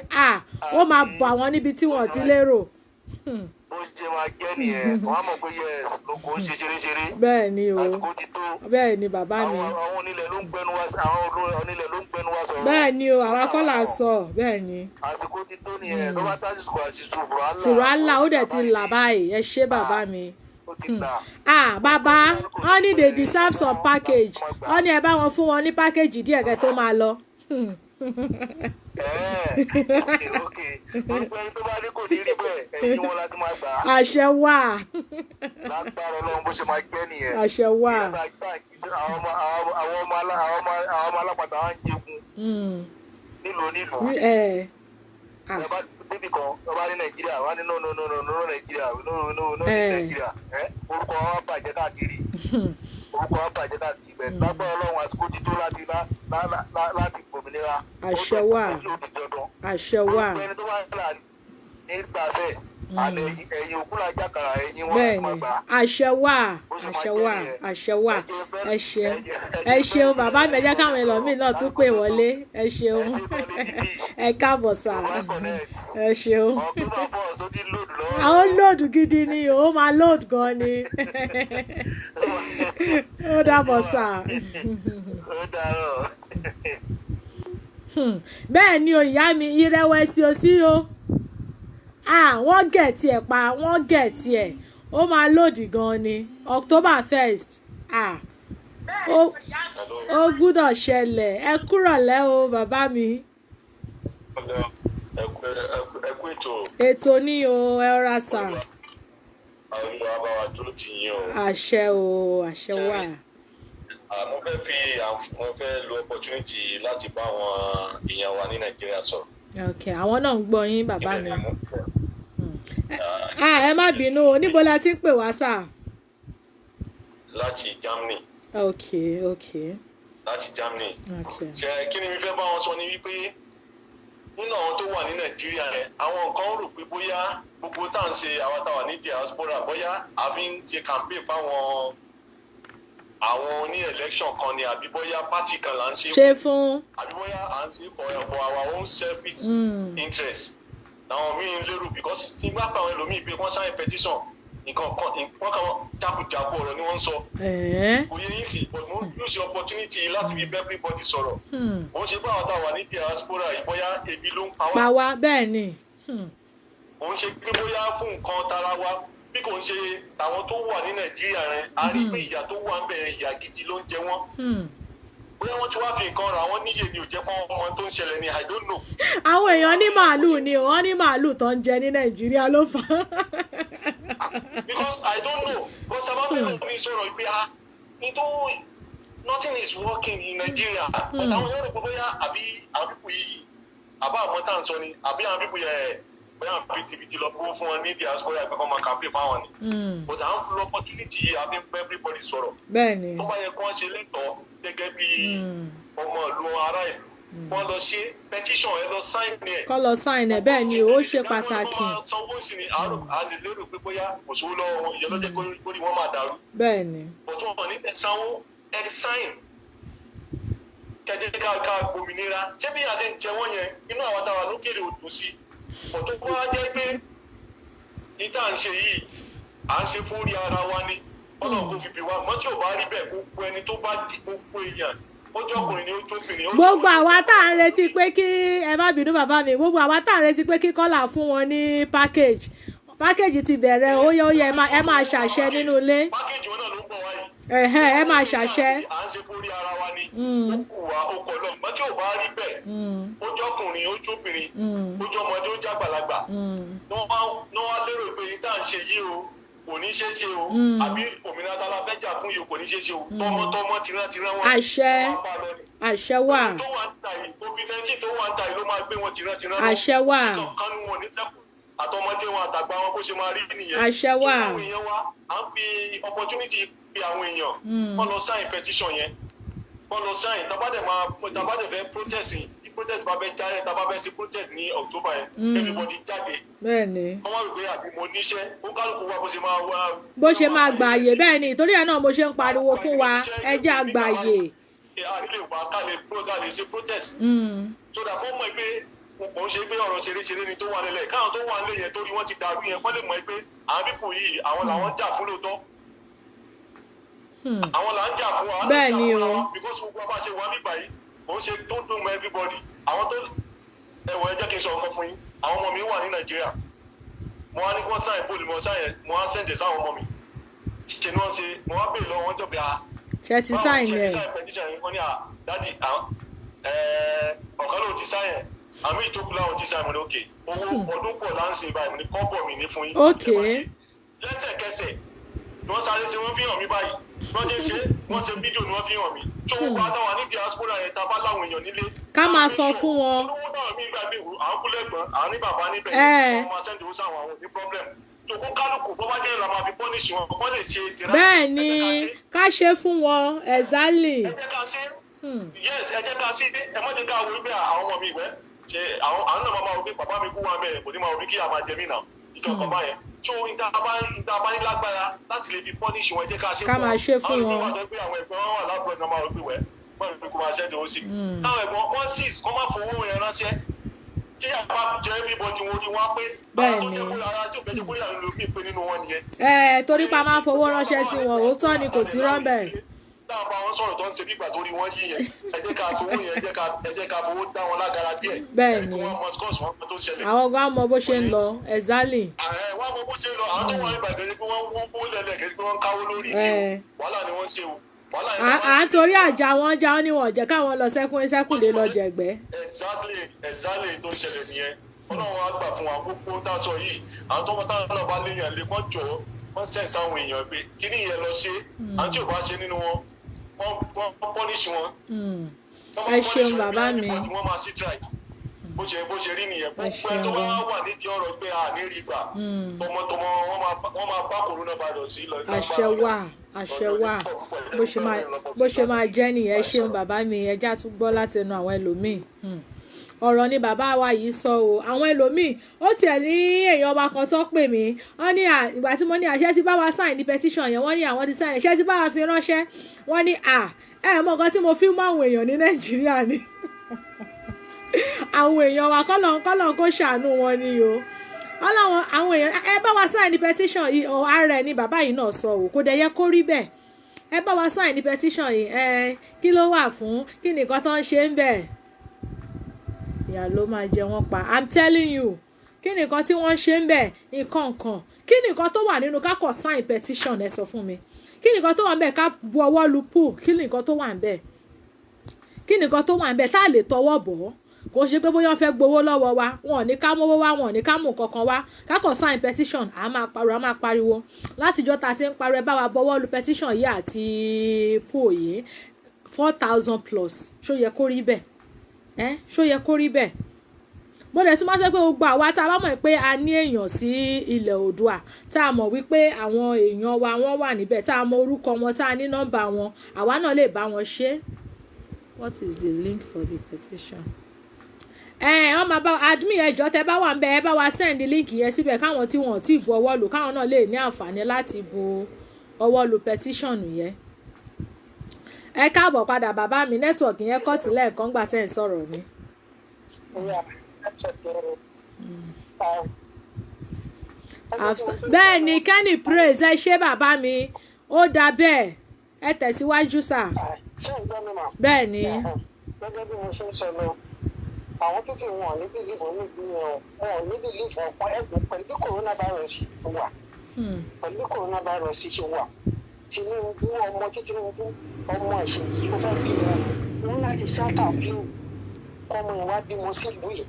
ó máa bọ̀ àwọn níbi tí wọ́n ti lérò. bó ṣe máa jẹ́ nìyẹn wọ́n á mọ̀ pé yes kò ń ṣe ṣeréṣeré. bẹ́ẹ̀ ni o àsìkò ti tó. bẹ́ẹ̀ ni bàbá mi. àwọn onílẹ̀ ló ń gbẹnu wá sọ̀rọ̀. bẹ́ẹ̀ ni o àwa kọ́ là sọ bẹ́ẹ̀ ni. àsìkò ti tó nìyẹn tó bá tásìkò àṣìṣù fùràlà ó dẹ̀ ti là báyìí ẹ ṣé bàbá mi. bàbá wọ́n ní they deserve some package wọ́n ní ẹ bá wọn fún wọn ní package díẹ̀ kẹ́ tó máa lọ. gbogbo ẹni tó bá ní kò ní rí bẹ́ẹ̀ ẹ̀yìn wọn láti máa gbà á. àṣẹ wà. lágbára Ọlọ́run bó ṣe máa jẹ́ nìyẹn. àṣẹ wà. àwọn ọmọ alápàtà wa ń jẹun nílùú. níbi kan ọba ní Nàìjíríà wà ní no Nàìjíríà no Nàìjíríà orúkọ wa bàjẹ́ káàkiri bẹ́ẹ̀ lágbára Ọlọ́run àsìkò ti tó láti gbòmìnira. àṣẹ wà àṣẹ wà. gbogbo ẹni tó bá ń rà nígbàsẹ̀ àlẹ́ ẹ̀yìn òkú la jákàrà ẹ̀yìn wọn máa gbà. àṣẹ wà àṣẹ wà ẹ ṣeun bàbá mi ẹ jẹ́ káwọn ẹlòmíì náà tún pè wọlé ẹ ṣeun ẹ káàbọ̀ sà ẹ ṣeun. àwọn lóòdù gidi ni ó máa lóòdù gan ni ó dàbọ̀ sà. ó dàrọ̀. bẹ́ẹ̀ ni o ìyá mi ìrẹ̀wẹ̀sì ò sí o wọ́n gẹ̀ẹ́tì ẹ̀ pa wọ́n gẹ̀ẹ́tì ẹ̀ ó máa lòdì gan ni October 1st ó gbúdọ̀ ṣẹlẹ̀ ẹ kúrọ̀lẹ́ o bàbá mi. ẹ kú ètò ní o ẹ rà sà. àwọn ìwà àbáwá dúró tì yín o. àṣẹ o àṣẹ wà. mo fẹ́ lo opportunity láti bá àwọn èèyàn wa ní Nàìjíríà sọ̀rọ̀. ok àwọn náà ń gbọ́ yín bàbá mi. ẹ má bínú o níbo la ti ń pè wá sà. láti Germany. ok láti Germany. ṣe kí ni mi fẹ́ bá wọn sọ ni wípé nínú àwọn tó wà ní Nàìjíríà rẹ àwọn kan rò pé bóyá gbogbo tá à ń ṣe àwọn táwa ní diaspora bóyá a fi ń ṣe campaign fáwọn àwọn oní election kan ni àbí bóyá party kan là ń ṣe fún àbí bóyá à ń ṣe for our own selfish interest làwọn míì ń lérò because tí wọ́n pa àwọn ẹlòmíì pé wọ́n sign petition nǹkan kan wọ́n kàn jákujàku ọ̀rọ̀ ni wọ́n ń sọ kò yẹ yín sí but mo use opportunity láti fi bẹ́ everybody sọ̀rọ̀ ó ṣe bá àwọn táwa ní diaspora yìí bóyá ebi ló ń pa wá bẹ́ẹ̀ ni ó ń ṣe pé bóyá fún nǹkan tara wa bí kò ń ṣe àwọn tó wà ní Nàìjíríà rẹ a rí pé ìyà tó wà ń bẹ ìyà gidi ló ń jẹ wọ́n bóyá wọ́n ti wá fi nǹkan ra wọ́n níyè ni ò jẹ́ fún ọmọ tó ń ṣẹlẹ̀ ní I don't know. àwọn èèyàn ní màálù ni wọ́n ní màálù tó ń jẹ ní Nàìjíríà ló fà á. because I don't know because sábà bẹ̀rẹ̀ ní sọ̀rọ̀ pé nothing is working in Nigeria but àwọn yóò rò pé bóyá àbí àwọn pípò yìí àbá àwọn tá à ń sọ ni àbí àwọn pípò yẹ bóyá ptpt lọ kó fún wọn ní diaspora ìpẹ́kọ̀ máa campaign fáwọn ni but à ń lo opportunity yìí àbí everybody sọ̀rọ̀ bẹ́ẹ̀ni tó bá yẹ kí wọ́n ṣe lẹ́tọ̀ọ́ gẹ́gẹ́ bí ọmọ ìlú ará ìlú wọ́n lọ ṣe petition ẹ lọ sign ẹ. kọ́ lọ sign ẹ bẹ́ẹ̀ ni ó ṣe pàtàkì. sanwó sí ni a lè lérò pé bóyá kò sówó lọ́wọ́ wọn ìyẹn ló jẹ́ kórìí wọ́n máa dàrú. bẹ́ẹ̀ ni. bọ̀tún wọn ní ẹ sanwó ẹ sign kẹjẹ ká gbòmìnira ṣé bí àti jẹ wọ́n yẹn inú àwọn táwa lókèrè ò dùn sí bọ̀tún wọn á jẹ́ pé ìta à ń ṣe yìí à ń ṣe fún orí ara wa ni ọlọ́run kò fi bí wa mọ́ tí ò bá rí bẹ́ẹ̀ gbogbo ẹni tó bá di gbogbo èèyàn ó jẹ́ ọkùnrin ni ó jóbìnrin. gbogbo àwa tá à ń retí pé kí ẹ má bínú bàbá mi gbogbo àwa tá à ń retí pé kí kọ́là fún wọn ní package ti bẹ̀rẹ̀ ó yẹ ẹ máa ṣàṣẹ nínú ilé. package wọn náà ló ń bọ̀ wáyé. ẹ máa ṣàṣẹ. à ń ṣe kórí ara wa ni. ó kù wá ó kọ lọ mọ́ tí ò bá rí bẹ́ẹ̀ ó jẹ́ ọkùnrin ó jóbìnrin ó jẹ́ ọmọdé ó jẹ́ àgbàlagbà ní wọ́n á lérò pé yìí tá à ń ṣe yìí o kò ní ṣe é ṣe o àbí òmìnira tá a la fẹ́ jà fún yìí kò ní ṣe é ṣe o tọmọtọmọ tìrantìran wọn. àṣẹ wà. covid-19 tó wà ń ta yìí ló máa gbé wọn tìrantìran. àṣẹ wà. kánú wọn ní sẹ́kù àtọmọdé wọn àtàgbà wọn bó ṣe máa rí nìyẹn. àṣẹ wà. kí àwọn èèyàn wa à ń fi opportunity pe àwọn èèyàn wọ́n lọ sign petition yẹn wọ́n lọ sign tabadẹ fẹ́ protest tí protest bá fẹ́ jáde tabá fẹ́ sí protest ní October yẹn everybody jáde. bẹ́ẹ̀ni. wọ́n wá rò pé àbí mo níṣẹ́ ó kálukú wa bó ṣe máa wá. bó ṣe máa gbààyè bẹ́ẹ̀ ni ìtorí ẹ̀ náà mo ṣe ń pariwo fún wa ẹ jẹ́ àgbààyè. àrílẹ̀ òbá ká lè ṣe protest. so that kọ́ mọ̀ pé kò ń ṣe pé ọ̀rọ̀ ṣeré ni tó wà nílẹ̀ káwọn tó wà nílẹ̀ yẹn torí wọ́n ti dàrú yẹn kọ́ lè mọ̀ pé àwọn pípò yìí àwọn làwọn jà fún lóòótọ́. àwọn là ń jà fún wa. bẹ́ẹ̀ ni o. because gbogbo àbá ṣe wà nígbà yìí kò ń ṣe tó dùn mọ́ everybody àwọn tó ẹ̀wọ̀ ẹ jẹ́ kí n sọ nǹkan fún yín àwọn ọmọ mi wà ní Nàìjíríà mo wá ní kí wọ́n sáyẹn bóòlù mo sáyẹn mo wá sẹ́ǹdẹ̀ sáwọn ọmọ mi ṣe ni wọ́n ṣe mo wá bèèrè lọ́wọ́ wọn jọ bí a. ṣe ti sáyẹn rẹ̀. wọ́n ní dádì ọ̀kan ló ti sáyẹn àmì ìtókù láwọn ti sáyẹn mo ní òkè owó ọdún pọ̀ láǹsìn báyìí mo ní kọ́bọ̀ mi ní fún yín. lẹ́sẹ̀kẹsẹ̀ ni wọ́n sáré ṣe wọ́n fi hàn mí báyìí wọ́n ṣe fídíò ni wọ́n fi hàn mí tó gbogbo àtàwọn ní diaspora yẹn tá a bá láwọn èèyàn nílé. ká máa sọ fún wọn. olówó náà mi gbàgbé àwọn kúlẹ̀gbọ́n àwọn ní bàbá níbẹ̀ wọ́n máa sẹ́ndì owó sáwọn àwọn ní problem tó kó kálukú bọ́ bá jẹ́ ìlànà máa fi pọ́nìṣì wọn wọ́n lè ṣe ìdíra. bẹ́ẹ̀ ni ká ṣe fún wọn exactly. ẹ jẹ́ ká ṣe yes ẹ jẹ́ ká ṣe ẹ má jẹ́ ká wo ibẹ̀ àwọn ọmọ mi ìwẹ́ ṣe àwọn náà máa wọ pé bàbá mi kú wa bẹ́ẹ̀ kò ní máa wọ bí kí a máa jẹ mí náà ìjọba báyẹn tó ìta bá ní lágbára láti lè fi pọ́nìṣì wọn ẹ jẹ́ ká ṣe fún wọn. ká máa ṣe fún wọn. àwọn ìgbà tó gbé àwọn ẹ̀gbọ́n wọn wà lábúrò náà máa wọ pé wẹ́ wọ́n fi kó máa ṣẹ́ndì owó sí. táwọn ẹ̀gbọ́n wọ́n sì kọ́ máa fowó yẹn ránṣẹ́ tí àpá jẹ́ everybody wọn orí wọn pé bẹ́ẹ̀ ni torí pa máa fowó ránṣẹ́ sí wọn òótọ́ ni kò sí rọ́ńbẹ̀. táwọn bá wọn sọ̀rọ̀ tó ń ṣe bí ìgbà tó rí wọn yí yẹn ẹ jẹ́ ká fowó yẹn ẹ jẹ́ ká fowó dá wọn lágara díẹ̀. bẹ́ẹ̀ ni àwọn gan mọ bó ṣe ń lọ exactly. wọ́n mọ bó ṣe ń lọ àwọn tó wà nígbà gẹ́gẹ́ pé wọ́n kó lẹ́lẹ̀ gẹ́gẹ́ pé wọ́n káwó lórí wàhálà ni wọ́n ṣe o. à ń torí àjà wọn já wọn níwọ̀n jẹ́ káwọn lọ sẹ́kùnlé lọ jẹ̀gbẹ́. exactly tó ń ṣẹlẹ̀ nìyẹn ọlọ́run á gbà fún wa gbogbo tá a sọ yìí àwọn tó táwọn náà bá léèyàn lè wọ́n jọ wọ́n sẹ́ǹsì àwọn èèyàn pé kí ni ìyẹn lọ ṣe àwọn tí ò bá ṣe nínú wọn wọ́n pọ́níṣì wọn. ẹ ṣeun bàbá mi. wọ́n máa sí strike bó ṣe rí nìyẹn gbogbo ẹ tó bá wà nídìí ọ̀rọ̀ pé a ní rí gbà tọmọtọmọ wọ́n máa bá coronavirus sí lọ. àṣẹ wà bó ṣe máa jẹ́ nìyẹn. ẹ ṣeun bàbá mi ẹjá tún gbọ́ láti ẹnu àwọn ẹlòmíì ọ̀rọ̀ ni bàbá wa yìí sọ o àwọn ẹlòmíì ó tiẹ̀ ní èèyàn ọba kan tó pè mí wọ́n ní ìgbà tí mo ní àṣẹ tí bá wa sign ní petition yẹn wọ́n ní àwọn ti sign àṣẹ tí bá wa fi ránṣẹ́ wọ́n ní mọ nǹkan tí mo fi mọ́ àwọn èèyàn ní Nàìjíríà ni àwọn èèyàn wa kọ́lọ̀ kó ṣàánú wọn ni o ọlọ́wọ́n àwọn èèyàn ẹ bá wa sign ní petition yìí ààrẹ ni bàbá yìí náà sọ o kò dẹ̀ yẹ kó rí bẹ́ẹ̀ ẹ bá wa sign ní petition yìí kí ló wà fún kí nìkan tó ń ṣe ń bẹ̀ ìyá ló máa jẹ wọ́n pa I'm telling you kí nìkan tí wọ́n ṣe ń bẹ̀ nǹkan kí nìkan tó wà nínú ká kọ sign petition ẹ sọ fún mi kí nìkan tó wà ń bẹ̀ ká bu ọwọ́ lu pool kí nìkan tó wà ń bẹ̀ kí nìkan tó wà ń bẹ̀ tá a lè tọwọ́ bọ̀ kò ṣe pé bóyá wọ́n fẹ́ gbowó lọ́wọ́ wa wọn ò ní ká mówó wá wọn ò ní ká mú kankan wá ká kọ sign petition a máa pariwo látijọ́ ta ti ń pariwo ẹ bá wa bọwọ́ lu petition yìí àti pool yìí 4,000 plus ṣó yẹ kó rí bẹ́ẹ̀ ṣó yẹ kó rí bẹ́ẹ̀ mo dẹ̀ tún máa sọ pé gbogbo àwa tá a bá mọ̀ pé a ní èèyàn sí ilẹ̀ Oòduà tá a mọ̀ wípé àwọn èèyàn wa wọ́n wà níbẹ̀ tá a mọ̀ orúkọ wọn tá a ní nọ́mbà wọn àwa náà lè bá wọn ṣe. What is the link for the petition? wọ́n máa bá admin ẹjọ́ tẹ bá wà ń bẹ ẹ bá wa send link yẹn síbẹ̀ káwọn tí wọ́n ti bu ọwọ́ lù káwọn náà lè ní àǹfààní láti bu ọwọ́ lù petition yẹn. ẹ káàbọ̀ padà bàbá mi nẹ́tíwọ̀kì yẹn kọ́ tí lẹ́ẹ̀kan gbà tẹ́ ẹ̀ sọ̀rọ̀ ni. bẹ́ẹ̀ ni Kenny praise ẹ ṣé bàbá mi ó dà bẹ́ẹ̀ ẹ tẹ̀síwájú sà. ṣé ń gbọ́ mi mà. bẹ́ẹ̀ ni. gẹ́gẹ́ bí mo ṣe ń sọ lọ àwọn tó fi wọn ní bílíìfù wọn ò ní bílíìfù ọ̀pọ̀ ẹ̀gbọ́n pẹ̀lú bí coronavirus wà pẹ̀lú bí coronavirus ṣe wà Tinubu ọmọ tí Tinubu ọmọ ẹ̀sìn yìí ó fẹ́ bí wọn láti ṣáàtà bí ọmọ ìwà bímọ sílùú yìí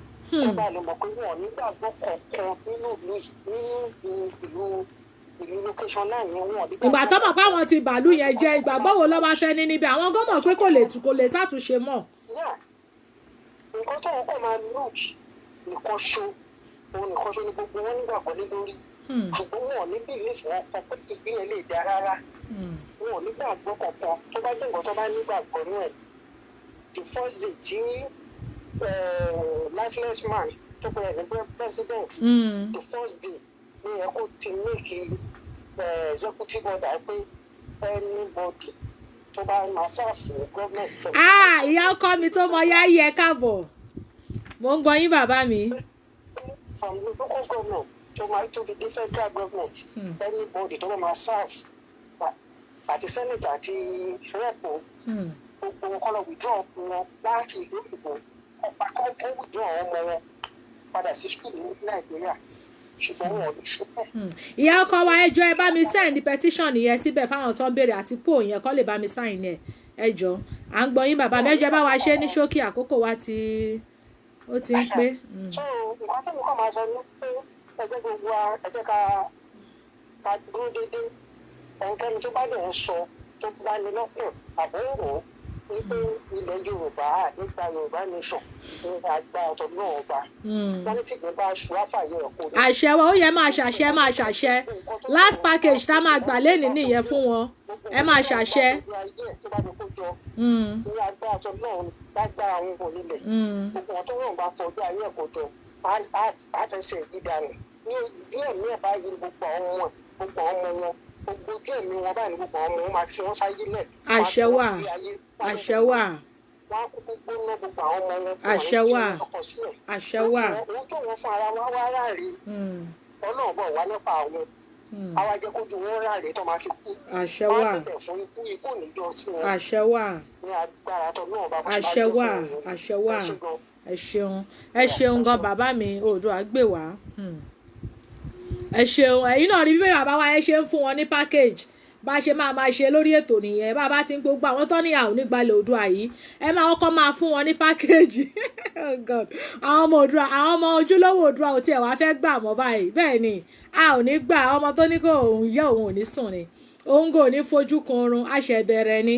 tó bá lè mọ̀ pé wọn ò nígbàgbọ́ kọ̀ọ̀kan nínú ìlú yìí nínú ìlú location náà yẹn wọn ò nígbàgbọ́. ìgbà tó mọ̀ pé àwọn ti bàálù yẹn jẹ́ ìgbàgbọ́ wo ló bá fẹ́ ní níbi àwọn gómọ̀ pé kò lè ṣàtúnṣe mọ́. nǹkan tó ń kọ́ máa look nìkan ṣo ní gbogbo wọn nígbàgbọ́ lé lórí ṣùgbọ́n wọn ò ní bílíìfù wọn kan pé ìgbìyànjú lè dá rárá wọn ò nígbàgbọ́ kankan tó bá jẹ́ nǹkan tó bá nígbàgbọ́ náà the first day tí lifeless man tó bẹ̀rẹ̀ ní president the first day ní ẹ kó ti make executive order pé anybody tó bá máa ṣàfù government. ìyá ọkọ mi tó mọ yáyí ẹ káàbọ̀ mo ń gbọ́ yín bàbá mi. from the local government to the federal government anybody tó bá máa ṣàfù àti senate àti rep gbogbo wọn kọ́ lọ withdraw wọn láti ìlú ìbò kọ́ withdraw ọmọ wọn padà sí school ní Nàìjíríà ṣùgbọ́n wọn ò ní ṣe bẹ́ẹ̀. ìyá ọkọ wa ẹjọ́ ẹ bá mi sign the petition yẹn síbẹ̀ fáwọn tó ń béèrè àti poll yẹn kọ́ lè bá mi sign ẹ̀ ẹjọ́ à ń gbọ́ yín bàbá mi ẹjọ́ bá wa ṣe ní ṣókí àkókò wa ó ti ń pé. so nǹkan tó ń kọ́ máa sọ ní pé ẹ jẹ́ gbogbo ẹ jẹ́ ká dúró déédéé ẹnikẹ́ni tó bá dẹ̀ ń sọ tó bá ní lọ́kàn àbúrò wípé ilẹ̀ Yorùbá nípa Yorùbá nation ní àgbà ọ̀tọ̀ náà ọba wọ́n ní tìgbẹ́ bá aṣọ àfàyè ẹ̀kọ́ ní. àṣẹ wa ó yẹ máa ṣàṣẹ last package tá a máa gbà lẹ́nìí nìyẹn fún wọn ẹ máa ṣàṣẹ. ní àgbà ọ̀tọ̀ náà lágbá àwọn onílẹ̀ gbogbo ọ̀tọ̀ náà bá fọdún ayé ẹ̀kọ́ jọ àfẹsẹ̀ dídánù ní díẹ̀ ní ẹ̀bá yìí gbogbo ọmọ wọn gbogbo ojú ẹ̀mí wọn báyìí gbogbo ọmọ wọn máa fi wọn sáyé lẹ̀. àṣẹ wà wọn kúkú gbóná gbogbo àwọn ọmọ wọn. àṣẹ wà owó tó wọn fún ara wa wá ráre Ọlọ́run bọ̀ wá nípa àwọn àwa jẹ́ kójú wọn ráre tó máa fi kú. àṣẹ wà wọn bẹ̀rẹ̀ fún ikú níjọ tí wọn. àṣẹ wà ní agbára tó náà bá bá àṣẹ wà ẹ ṣeun gan bàbá mi Oòduà gbè wá. ẹ ṣeun ẹ̀yin náà rí bí bàbá wa yẹn ṣe ń fún wọn ní package bá ṣe máa ṣe lórí ètò nìyẹn bá bá ti ń gbogbo àwọn tó ní àwọn onígbàlẹ̀ Oòduà yìí ẹ máa kọ́kọ́ máa fún wọn ní package oh God àwọn ọmọ Oòduà àwọn ọmọ ojúlówó Oòduà ò tiẹ̀ wá fẹ́ gbà mọ́ báyìí bẹ́ẹ̀ ni a ò ní gbà ọmọ tó ní kó òun yẹ òun ò ní sùn ni òun kò ní fojú kan oorun àṣẹ bẹ̀rẹ̀ ni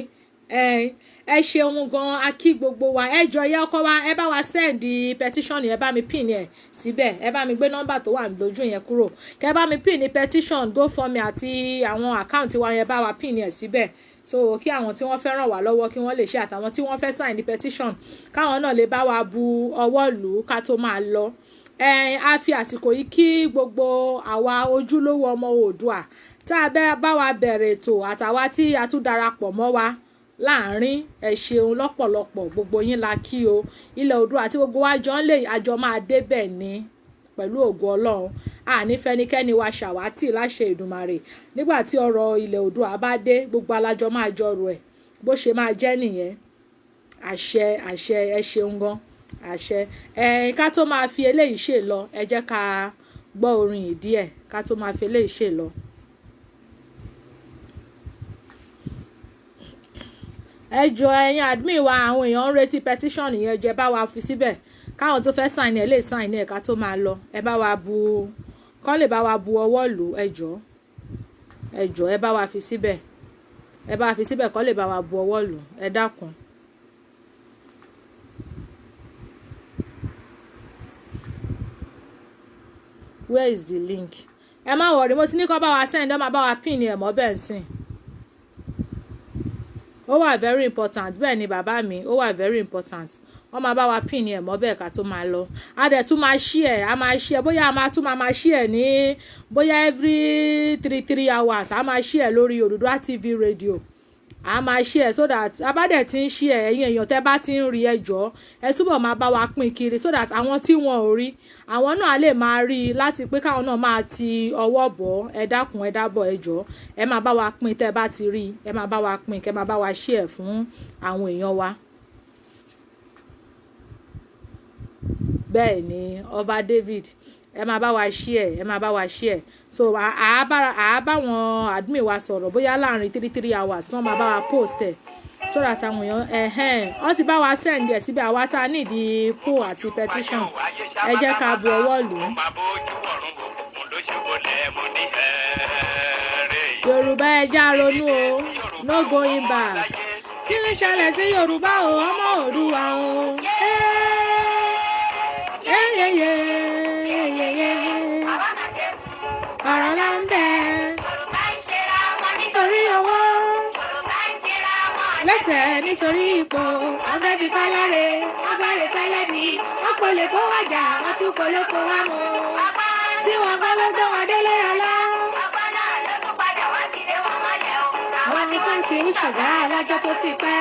ẹ ṣeun gan akí gbogbo wa ẹ jọ yẹ ọkọ wa ẹ bá wa send petition ẹ bá mi pin ẹ síbẹ̀ ẹ bá mi gbé nọ́mbà tó wà lójú yẹn kúrò kẹ bá mi pin petition GoFundMe àti àwọn àkáǹtì wa yẹn bá wa pin ẹ síbẹ̀ so kí àwọn tí wọ́n fẹ́ ràn wá lọ́wọ́ kí wọ́n lè ṣe àtàwọn tí wọ́n fẹ́ sign the petition káwọn náà lè bá wa bu ọwọ́ lù ú ká tó máa lọ a fi àsìkò yìí kí gbogbo àwa ojúlówó ọmọ Oòduà tá a bá wa bẹ̀rẹ̀ ètò àtàwa tí a tún darapọ̀ mọ́ wa láàrin ẹ ṣeun lọ́pọ̀lọpọ̀ gbogbo yín la kí o ilẹ̀ Oòduà àti gbogbo wa jọ ń lè àjọ máa débẹ̀ ní pẹ̀lú ògo Ọlọ́run àní fẹ́nikẹ́ni wa ṣàwátì láṣẹ Èdùmàrè nígbà tí ọ̀rọ̀ ilẹ̀ Oòduà bá dé gbogbo alájọ máa jọrò ẹ̀ bó ṣe máa jẹ́ nìyẹn àṣẹ ẹ ṣeun gan àṣẹ ká tó máa fi eléyìí ṣe lọ ẹ jẹ́ ká gbọ́ orin ìdí ẹ̀ ká tó máa fi eléyìí ṣe lọ. ẹ jọ ẹ̀yin admin wa àwọn èèyàn ń retí petition yẹn jẹ́ bá wa fi síbẹ̀ káwọn tó fẹ́ sign ẹ̀ lè sign ẹ̀ ká tó máa lọ ẹ bá wa bu kán lè bá wa bu ọwọ́ lù ẹ jọ ẹ bá wa fi síbẹ̀ kán lè bá wa bu ọwọ́ lù ẹ dákun. Where is the link? ẹ má wọrí mo ti ní kó bá wa send ẹ má bá wa pin ẹ̀ mọ́ bẹ́ẹ̀ sìn. ó wà very important bẹ́ẹ̀ ni bàbá mi ó wà very important wọ́n máa bá wa pin ẹ̀ mọ́ bẹ́ẹ̀ ká tó máa lọ a dẹ̀ tún máa share a máa share bóyá a máa tún máa share ní bóyá every 3 hours a máa share lórí Oduduwa TV radio a máa share so that abádẹ̀ tí ń share ẹ̀yin èèyàn tẹ́ bá ti ń rí ẹjọ́ ẹ túbọ̀ máa bá wa pín kiri so that àwọn tí wọn ò rí àwọn náà lè máa rí i láti pé káwọn náà máa ti ọwọ́ bọ̀ ẹ dákun ẹ dábọ̀ ẹjọ́ ẹ máa bá wa pín tẹ́ bá ti rí ẹ máa bá wa pín kẹ́ máa bá wa share fún àwọn èèyàn wa. bẹ́ẹ̀ ni ọba David ẹ máa bá wa share ẹ máa bá wa share so àá bá wọn admin wa sọ̀rọ̀ bóyá láàrin 3 hours kí wọ́n máa bá wa post ẹ̀ so that àwọn èèyàn wọ́n ti bá wa send ẹ̀ síbi àwa tá a nídìí poll àti petition ẹ jẹ́ ká bu ọwọ́ lù ú. Yorùbá ẹ já ronú o no going back kí ló ṣẹlẹ̀ sí Yorùbá o ọmọ Oòduà o. ọ̀rọ̀ là ń bẹ nítorí owó lẹ́sẹ̀ nítorí ipò ọ̀fẹ́ fi pálárẹ̀ ọgbàrẹ̀ pẹ́lẹ́ bí wọ́n pọ̀lẹ̀ kó wájà wọ́n tún pọ̀lẹ̀ kó wá mọ́ tí wọ́n kọ́ ló gbọ́ wọn délé ọlá. àwọn ọmọ tó ń ti ń ṣọ̀gá alájọ́ tó ti pẹ́.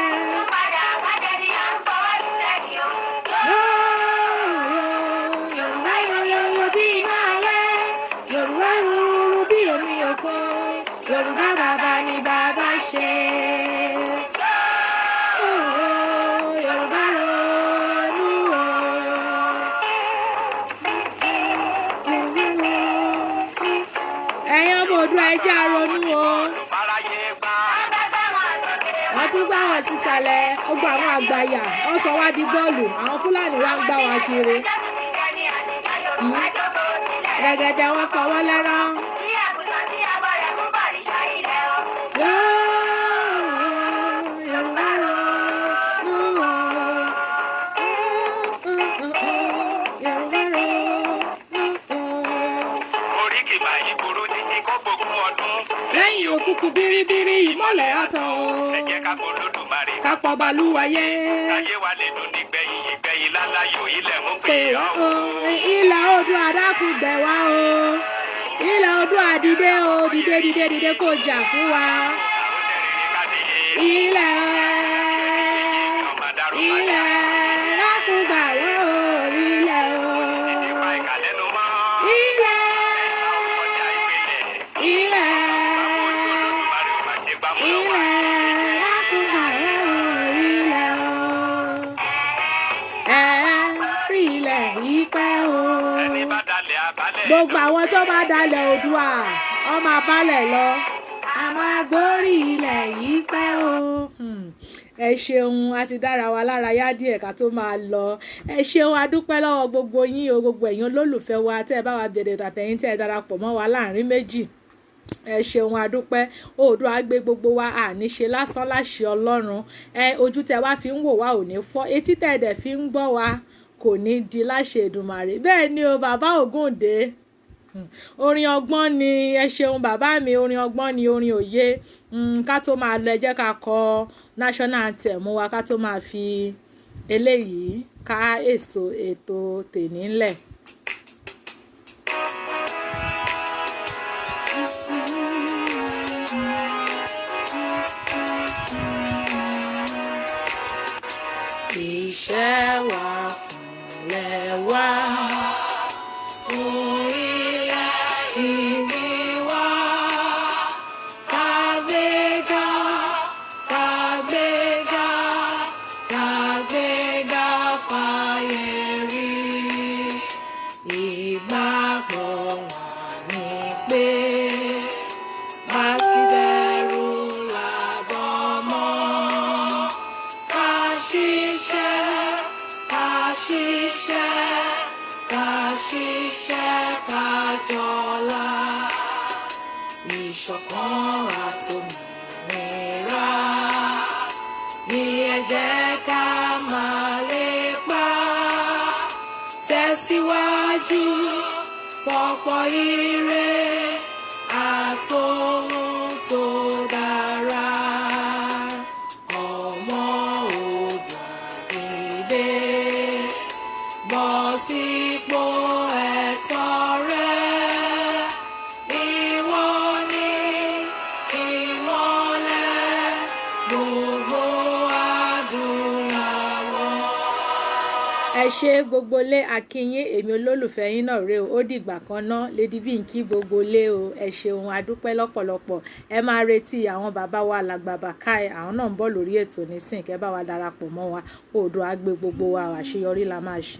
Yorùbá bàbá ni bàbá ṣe. Yorùbá ronú o. ẹ̀yin ọmọ Oòduà ẹ jẹ́ á ronú o. wọ́n tún gbá wọn sísàlẹ̀ ọgbà àwọn àgbàyà wọ́n sọ wá di bọ́ọ̀lù àwọn Fúlàní wá ń gbá wa kiri. rẹ̀gẹ̀dẹ̀ wọn fọwọ́ lẹ́rán. lẹ́yìn òkùnkùn biribiri ìmọ́lẹ̀ àtàn o. ẹ jẹ́ ká bolódùmarè. ká pọ̀ balùwàyé. káyé wa lè dùn nígbẹ̀yìn ìgbẹ̀yìn láláyò ilẹ̀ mú pé ọ́. ilẹ̀ Oòduà dákun gbẹ̀ wá o. ilẹ̀ Oòduà dìde o dìde kó jà fún wa. ilẹ̀ dákun gbà wá o. ilẹ̀ o. gbogbo àwọn tó bá dalẹ̀ Oòduà wọ́n máa bálẹ̀ lọ a máa gbórí ilẹ̀ yìí pẹ́ o. ẹ ṣeun a ti dára wa lára yá díẹ̀ ká tó máa lọ ẹ ṣeun a dúpẹ́ lọ́wọ́ gbogbo yín o gbogbo ẹ̀yin olólùfẹ́ wa tẹ́ ẹ bá wa bẹ̀rẹ̀ tàtẹ̀yìn tẹ́ ẹ darapọ̀ mọ́ wa láàrin méjì ẹ ṣeun a dúpẹ́ Oòduà gbé gbogbo wa àní ṣe lásán láṣẹ Ọlọ́run ojú tẹ́ wá fi ń wò wá ò ní fọ́ etí tẹ́ ẹ dẹ̀ fi ń gbọ́ wa kò ní di láṣẹ Èdùmàrè bẹ́ẹ̀ ni o bàbá Ògúndé orin ọgbọ́n ni ẹ ṣeun bàbá mi orin ọgbọ́n ni orin òye ká tó máa lọ ẹ jẹ́ ká kọ national anthem wa ká tó máa fi eléyìí ká ètò tèní ńlẹ̀. iṣẹ́ wa fúnlẹ̀ wá fún ilẹ̀ ìní wa kàgbéga kàgbéga kàgbéga fàyè rí ìgbàgbọ́ wa ní pé bá ti bẹ̀rù làbọ̀ mọ́ ká ṣiṣẹ́ ká jọlá ìṣọ̀kan àtòmìnira ní ẹ jẹ́ ká máa lépa tẹ̀síwájú fọ̀pọ̀ ire àtòhun tó dára. ọmọ Oòduà dìde bọ́ sípò ẹ̀tọ́ rẹ ìwọ ni ìmọ́lẹ̀ ṣe gbogbo lé akínyín èmi olólùfẹ́ yín náà rè o ó dìgbà kan náà Lady B ń kí gbogbo lé o ẹ ṣeun adúpẹ́ lọ́pọ̀lọpọ̀ ẹ máa retí àwọn bàbá wa làgbàbà káì àwọn náà ń bọ̀ lórí ètò nísìn kẹ́ bá wa darapọ̀ mọ́ wa Oòduà á gbé gbogbo wa àṣeyọrí la máa ṣe.